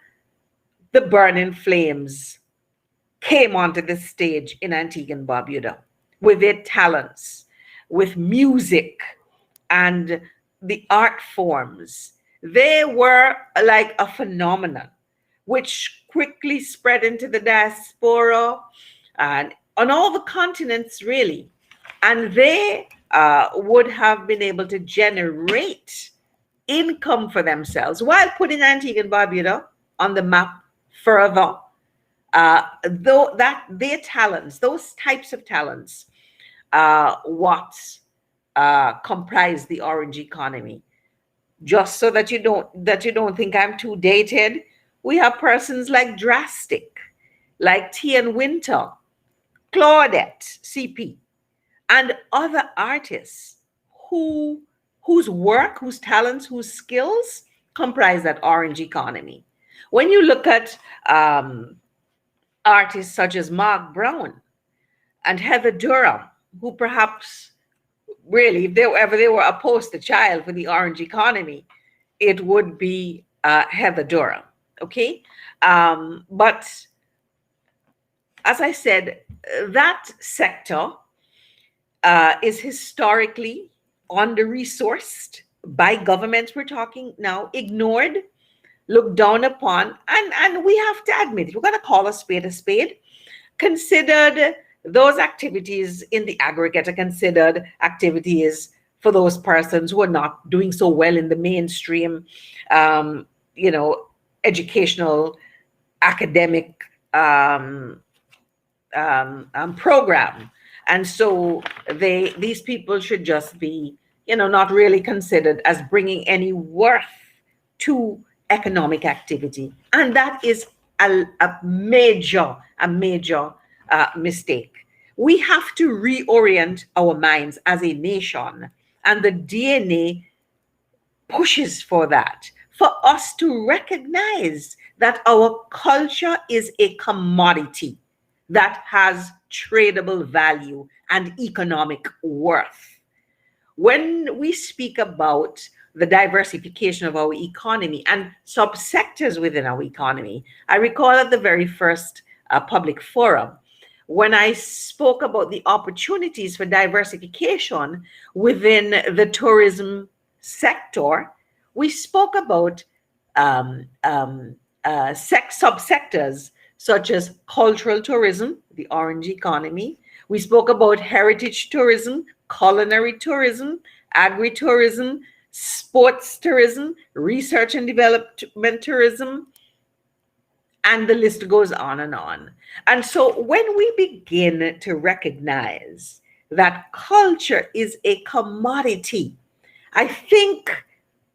the Burning Flames came onto the stage in Antigua and Barbuda with their talents, with music and the art forms, they were like a phenomenon, which quickly spread into the diaspora and on all the continents, really. And they would have been able to generate income for themselves while putting Antigua and Barbuda on the map further. Though that their talents, those types of talents, what comprise the orange economy. Just so that you don't think I'm too dated, we have persons like Drastic, like Tian Winter, Claudette, CP, and other artists whose work, whose talents, whose skills comprise that orange economy. When you look at artists such as Mark Brown and Heather Durham, who perhaps really, if they were a poster child for the orange economy, it would be Heather Durham, okay? But as I said, that sector is historically under-resourced by governments, we're talking now, ignored, looked down upon, and we have to admit, we're going to call a spade, considered those activities in the aggregate are considered activities for those persons who are not doing so well in the mainstream, educational, academic program. And so these people should just be, not really considered as bringing any worth to economic activity. And that is a major mistake. We have to reorient our minds as a nation, and the DNA pushes for that, for us to recognize that our culture is a commodity that has tradable value and economic worth. When we speak about the diversification of our economy and subsectors within our economy, I recall at the very first public forum, when I spoke about the opportunities for diversification within the tourism sector, we spoke about subsectors such as cultural tourism, the orange economy. We spoke about heritage tourism, culinary tourism, agritourism, sports tourism, research and development tourism, and the list goes on and on. And so when we begin to recognize that culture is a commodity, I think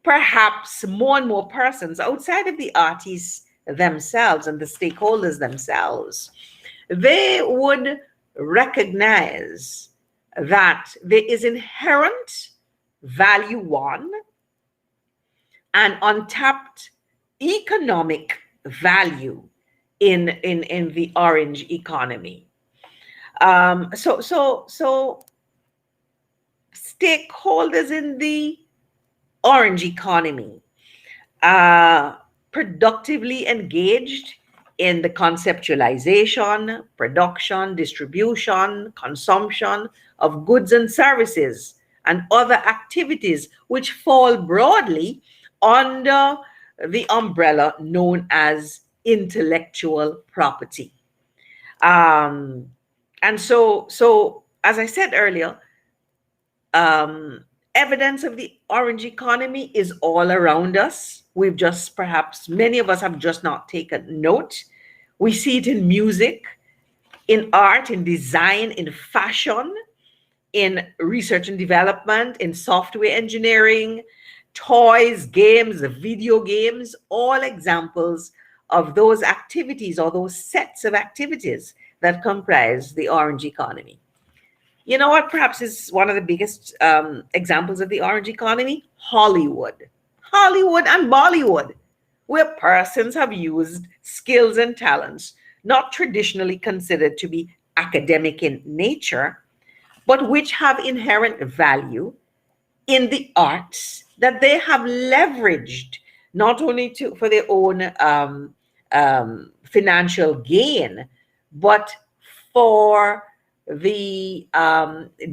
perhaps more and more persons outside of the artists themselves and the stakeholders themselves, they would recognize that there is inherent value, one, and untapped economic value in the orange economy. So stakeholders in the orange economy productively engaged in the conceptualization, production, distribution, consumption of goods and services and other activities which fall broadly under the umbrella known as intellectual property. And so as I said earlier, evidence of the orange economy is all around us. We've just perhaps, many of us have just not taken note. We see it in music, in art, in design, in fashion, in research and development, in software engineering, toys, games, video games, all examples of those activities or those sets of activities that comprise the orange economy. You know what perhaps is one of the biggest examples of the orange economy? Hollywood. Hollywood and Bollywood, where persons have used skills and talents not traditionally considered to be academic in nature, but which have inherent value in the arts that they have leveraged not only for their own financial gain, but for the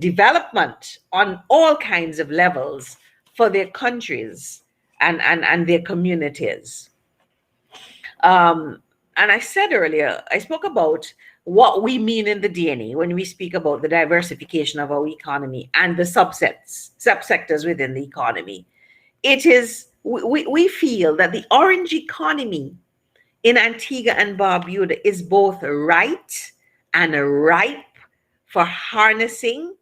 development on all kinds of levels for their countries and their communities. And I said earlier, I spoke about what we mean in the DNA when we speak about the diversification of our economy and the subsectors within the economy. It is, we feel that the orange economy in Antigua and Barbuda is both right and ripe for harnessing,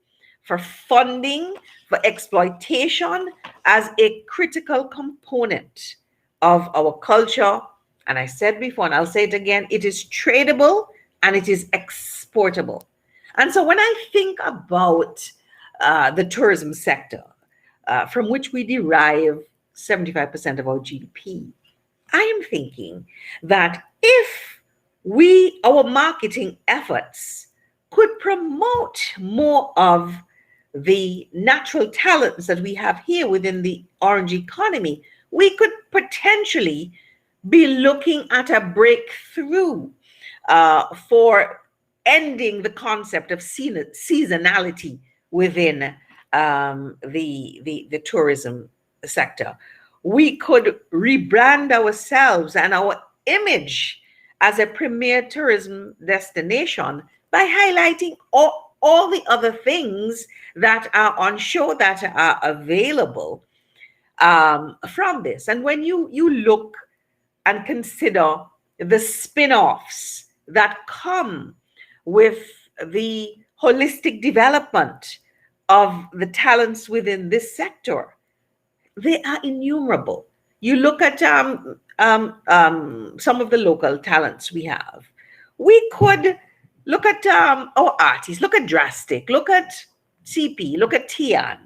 for funding, for exploitation as a critical component of our culture. And I said before, and I'll say it again, it is tradable and it is exportable. And so when I think about the tourism sector, from which we derive 75% of our GDP, I am thinking that if our marketing efforts could promote more of the natural talents that we have here within the orange economy, we could potentially be looking at a breakthrough for ending the concept of seasonality within the tourism sector. We could rebrand ourselves and our image as a premier tourism destination by highlighting all the other things that are on show that are available from this. And when you look and consider the spin-offs that come with the holistic development of the talents within this sector, they are innumerable. You look at some of the local talents we have. We could look at our artists, look at Drastic, look at CP, look at Tian.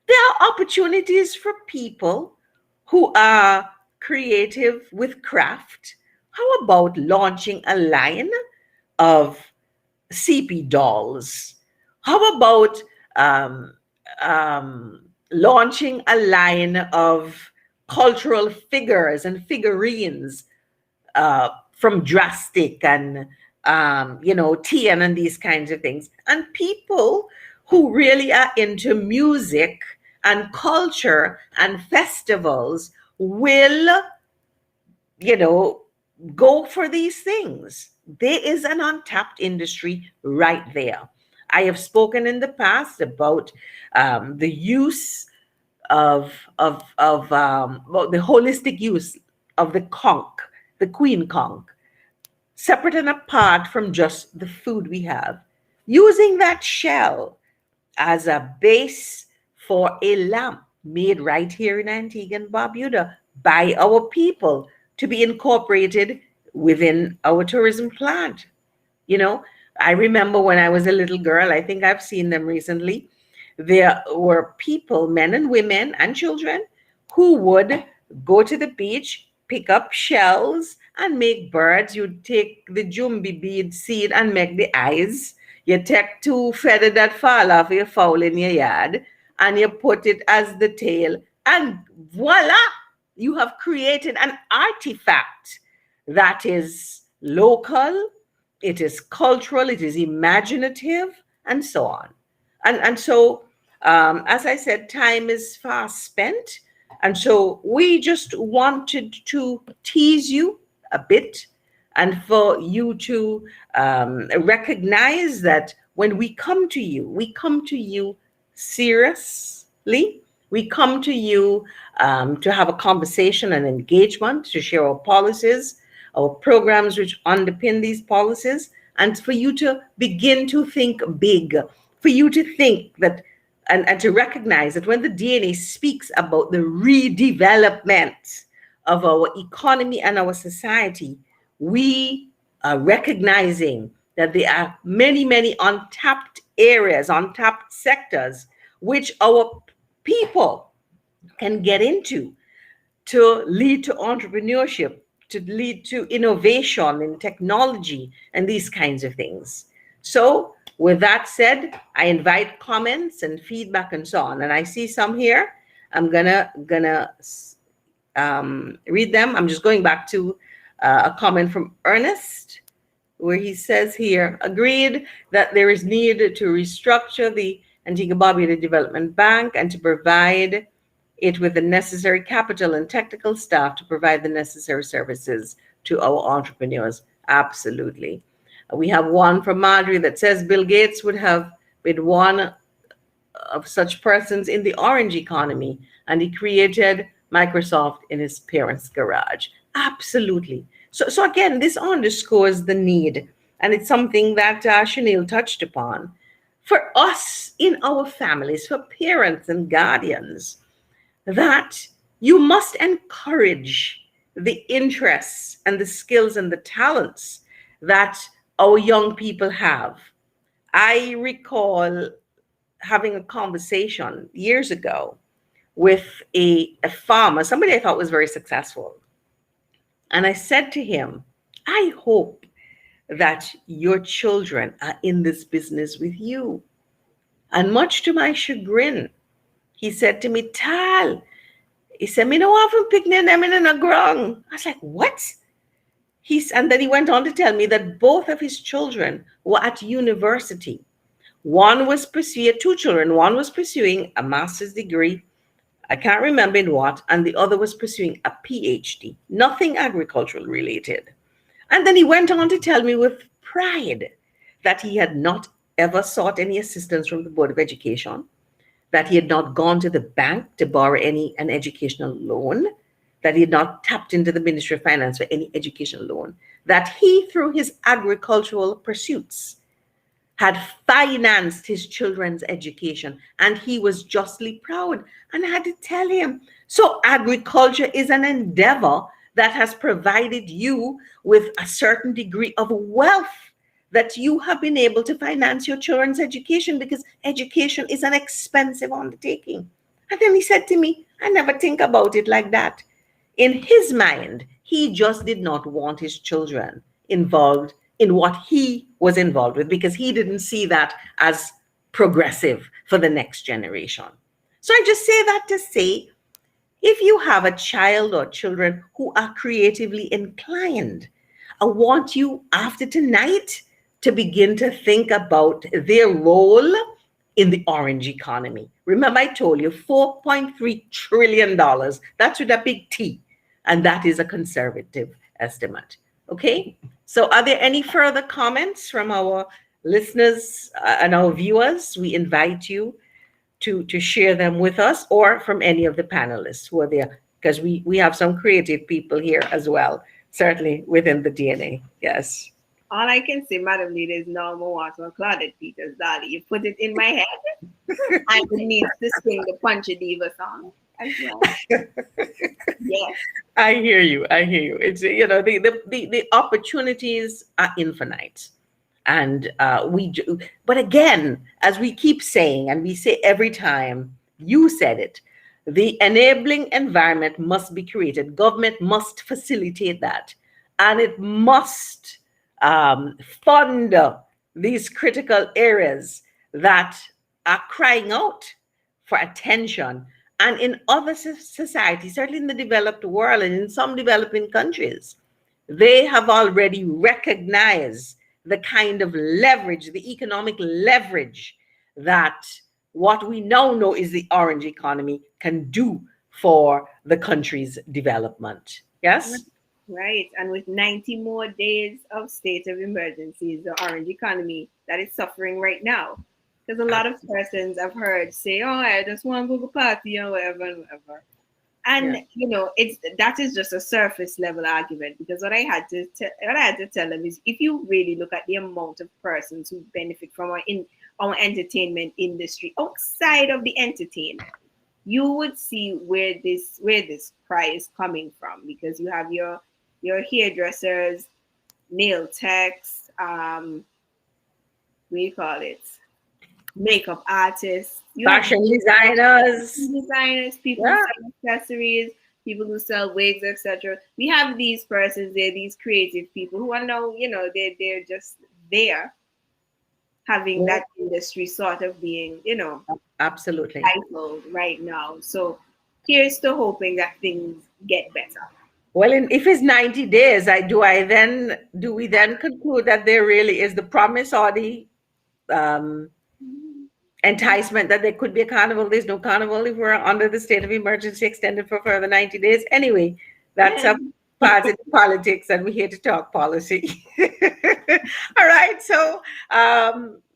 There are opportunities for people who are creative with craft. How about launching a line of CP dolls? How about launching a line of cultural figures and figurines from Drastic and TN and these kinds of things. And people who really are into music and culture and festivals will, go for these things. There is an untapped industry right there. I have spoken in the past about the use of the holistic use of the conch, the queen conch, separate and apart from just the food we have, using that shell as a base for a lamp made right here in Antigua and Barbuda by our people to be incorporated within our tourism plant. You know, I remember when I was a little girl, I think I've seen them recently. There were people, men and women and children, who would go to the beach, pick up shells, and make birds. You'd take the jumbi bead seed and make the eyes. You take two feathers that fall off your fowl in your yard, and you put it as the tail, and voila! You have created an artifact that is local, it is cultural, it is imaginative, and so on. And so, as I said, time is fast spent. And so we just wanted to tease you a bit and for you to recognize that when we come to you seriously. We come to you to have a conversation and engagement, to share our policies, our programs which underpin these policies, and for you to begin to think big, for you to think that and to recognize that when the DNA speaks about the redevelopment of our economy and our society, we are recognizing that there are many, many untapped areas, untapped sectors, which our people can get into to lead to entrepreneurship, to lead to innovation in technology and these kinds of things. So with that said, I invite comments and feedback and so on. And I see some here. I'm gonna read them. I'm just going back to a comment from Ernest, where he says here, agreed that there is need to restructure the Antigua Barbuda Development Bank and to provide it with the necessary capital and technical staff to provide the necessary services to our entrepreneurs. Absolutely. We have one from Marjorie that says Bill Gates would have been one of such persons in the orange economy, and he created Microsoft in his parents' garage. Absolutely. So again, this underscores the need, and it's something that Chanel touched upon. For us in our families, for parents and guardians, that you must encourage the interests and the skills and the talents that our young people have. I recall having a conversation years ago with a farmer, somebody I thought was very successful. And I said to him, I hope that your children are in this business with you. And much to my chagrin, he said to me, Tal, he said, me no often picnic them in the ground. I was like, what? And then he went on to tell me that both of his children were at university. One was pursuing, two children, one was pursuing a master's degree, I can't remember in what, and the other was pursuing a PhD, nothing agricultural related. And then he went on to tell me with pride that he had not ever sought any assistance from the Board of Education, that he had not gone to the bank to borrow an educational loan, that he had not tapped into the Ministry of Finance for any educational loan, that he, through his agricultural pursuits, had financed his children's education, and he was justly proud. And I had to tell him, so agriculture is an endeavor that has provided you with a certain degree of wealth, that you have been able to finance your children's education, because education is an expensive undertaking. And then he said to me, I never think about it like that. In his mind, he just did not want his children involved in what he was involved with, because he didn't see that as progressive for the next generation. So I just say that to say, if you have a child or children who are creatively inclined, I want you after tonight to begin to think about their role in the orange economy. Remember, I told you $4.3 trillion. That's with a big T. And that is a conservative estimate. Okay? So, are there any further comments from our listeners and our viewers? We invite you to share them with us or from any of the panelists who are there, because we have some creative people here as well, certainly within the DNA. Yes. All I can say, Madam Leader, is no more water Claudette Peters, Dolly. You put it in my head. I would need to sing the Punch Diva song as well. Yes. I hear you. I hear you. It's, you know, the opportunities are infinite. And we do, but again, as we keep saying, and we say every time, you said it, the enabling environment must be created. Government must facilitate that. And it must fund these critical areas that are crying out for attention. And in other societies, certainly in the developed world and in some developing countries, they have already recognized the kind of leverage, the economic leverage that what we now know is the orange economy can do for the country's development. Yes? Right. And with 90 more days of state of emergency, the orange economy that is suffering right now. Because a lot of persons I've heard say, oh, I just want to go to party or whatever and whatever. And Yeah. you know, that is just a surface level argument, because what I had to tell them is, if you really look at the amount of persons who benefit from our entertainment industry outside of the entertainment, you would see where this cry is coming from, because you have your hairdressers, nail techs, what do you call it? Makeup artists, Fashion designers, people who sell accessories, people who sell wigs, etc. We have these persons there, these creative people who are now, you know, they're just there, having that industry sort of being, you know, absolutely stifled right now. So here's to hoping that things get better. Well, if it's 90 days, do we then conclude that there really is the promise or the enticement that there could be a carnival? There's no carnival if we're under the state of emergency extended for further 90 days. Anyway, that's a part of politics, and we're here to talk policy. All right. So,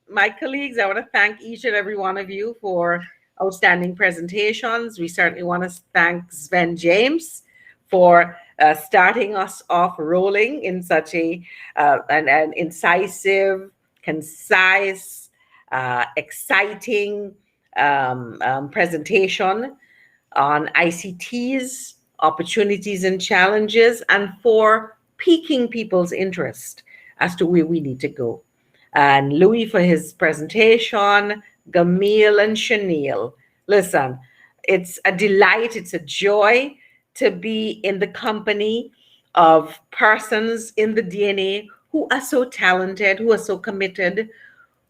my colleagues, I want to thank each and every one of you for outstanding presentations. We certainly want to thank Sven James for starting us off rolling in such an incisive, concise, exciting presentation on ICTs, opportunities and challenges, and for piquing people's interest as to where we need to go. And Louis for his presentation, Gamil and Chanel. Listen, it's a delight, it's a joy to be in the company of persons in the DNA who are so talented, who are so committed,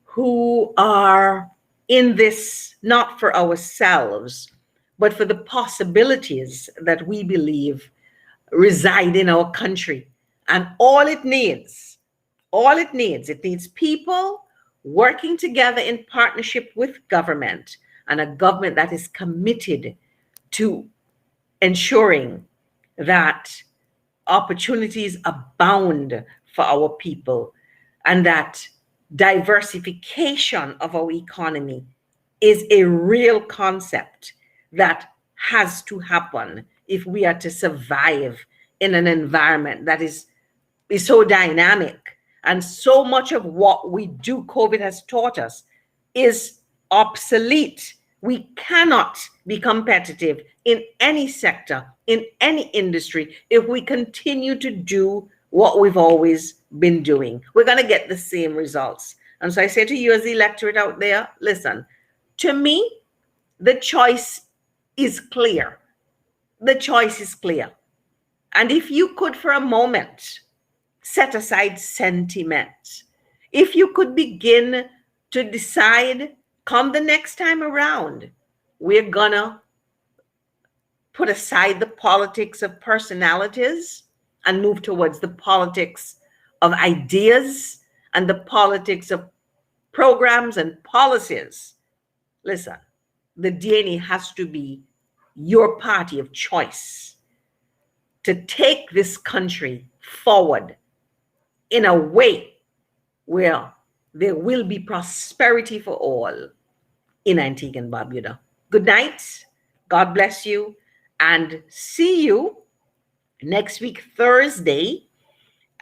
who are in this not for ourselves, but for the possibilities that we believe reside in our country. And it needs people working together in partnership with government, and a government that is committed to ensuring that opportunities abound for our people, and that diversification of our economy is a real concept that has to happen if we are to survive in an environment that is so dynamic. And so much of what we do, COVID has taught us, is obsolete. We cannot be competitive in any sector, in any industry, if we continue to do what we've always been doing. We're going to get the same results. And so I say to you as the electorate out there, listen, to me, the choice is clear. The choice is clear. And if you could, for a moment, set aside sentiment, if you could begin to decide, come the next time around, we're gonna put aside the politics of personalities and move towards the politics of ideas and the politics of programs and policies. Listen, the DNA has to be your party of choice to take this country forward in a way where there will be prosperity for all in Antigua and Barbuda. Good night. God bless you. And see you next week, Thursday,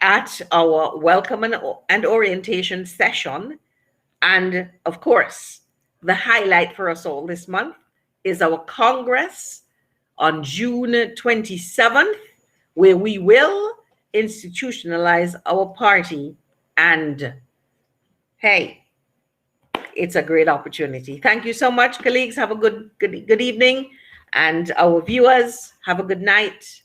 at our welcome and orientation session. And of course, the highlight for us all this month is our Congress on June 27th, where we will institutionalize our party. And hey, it's a great opportunity. Thank you so much, colleagues. Have a good evening. And our viewers, have a good night.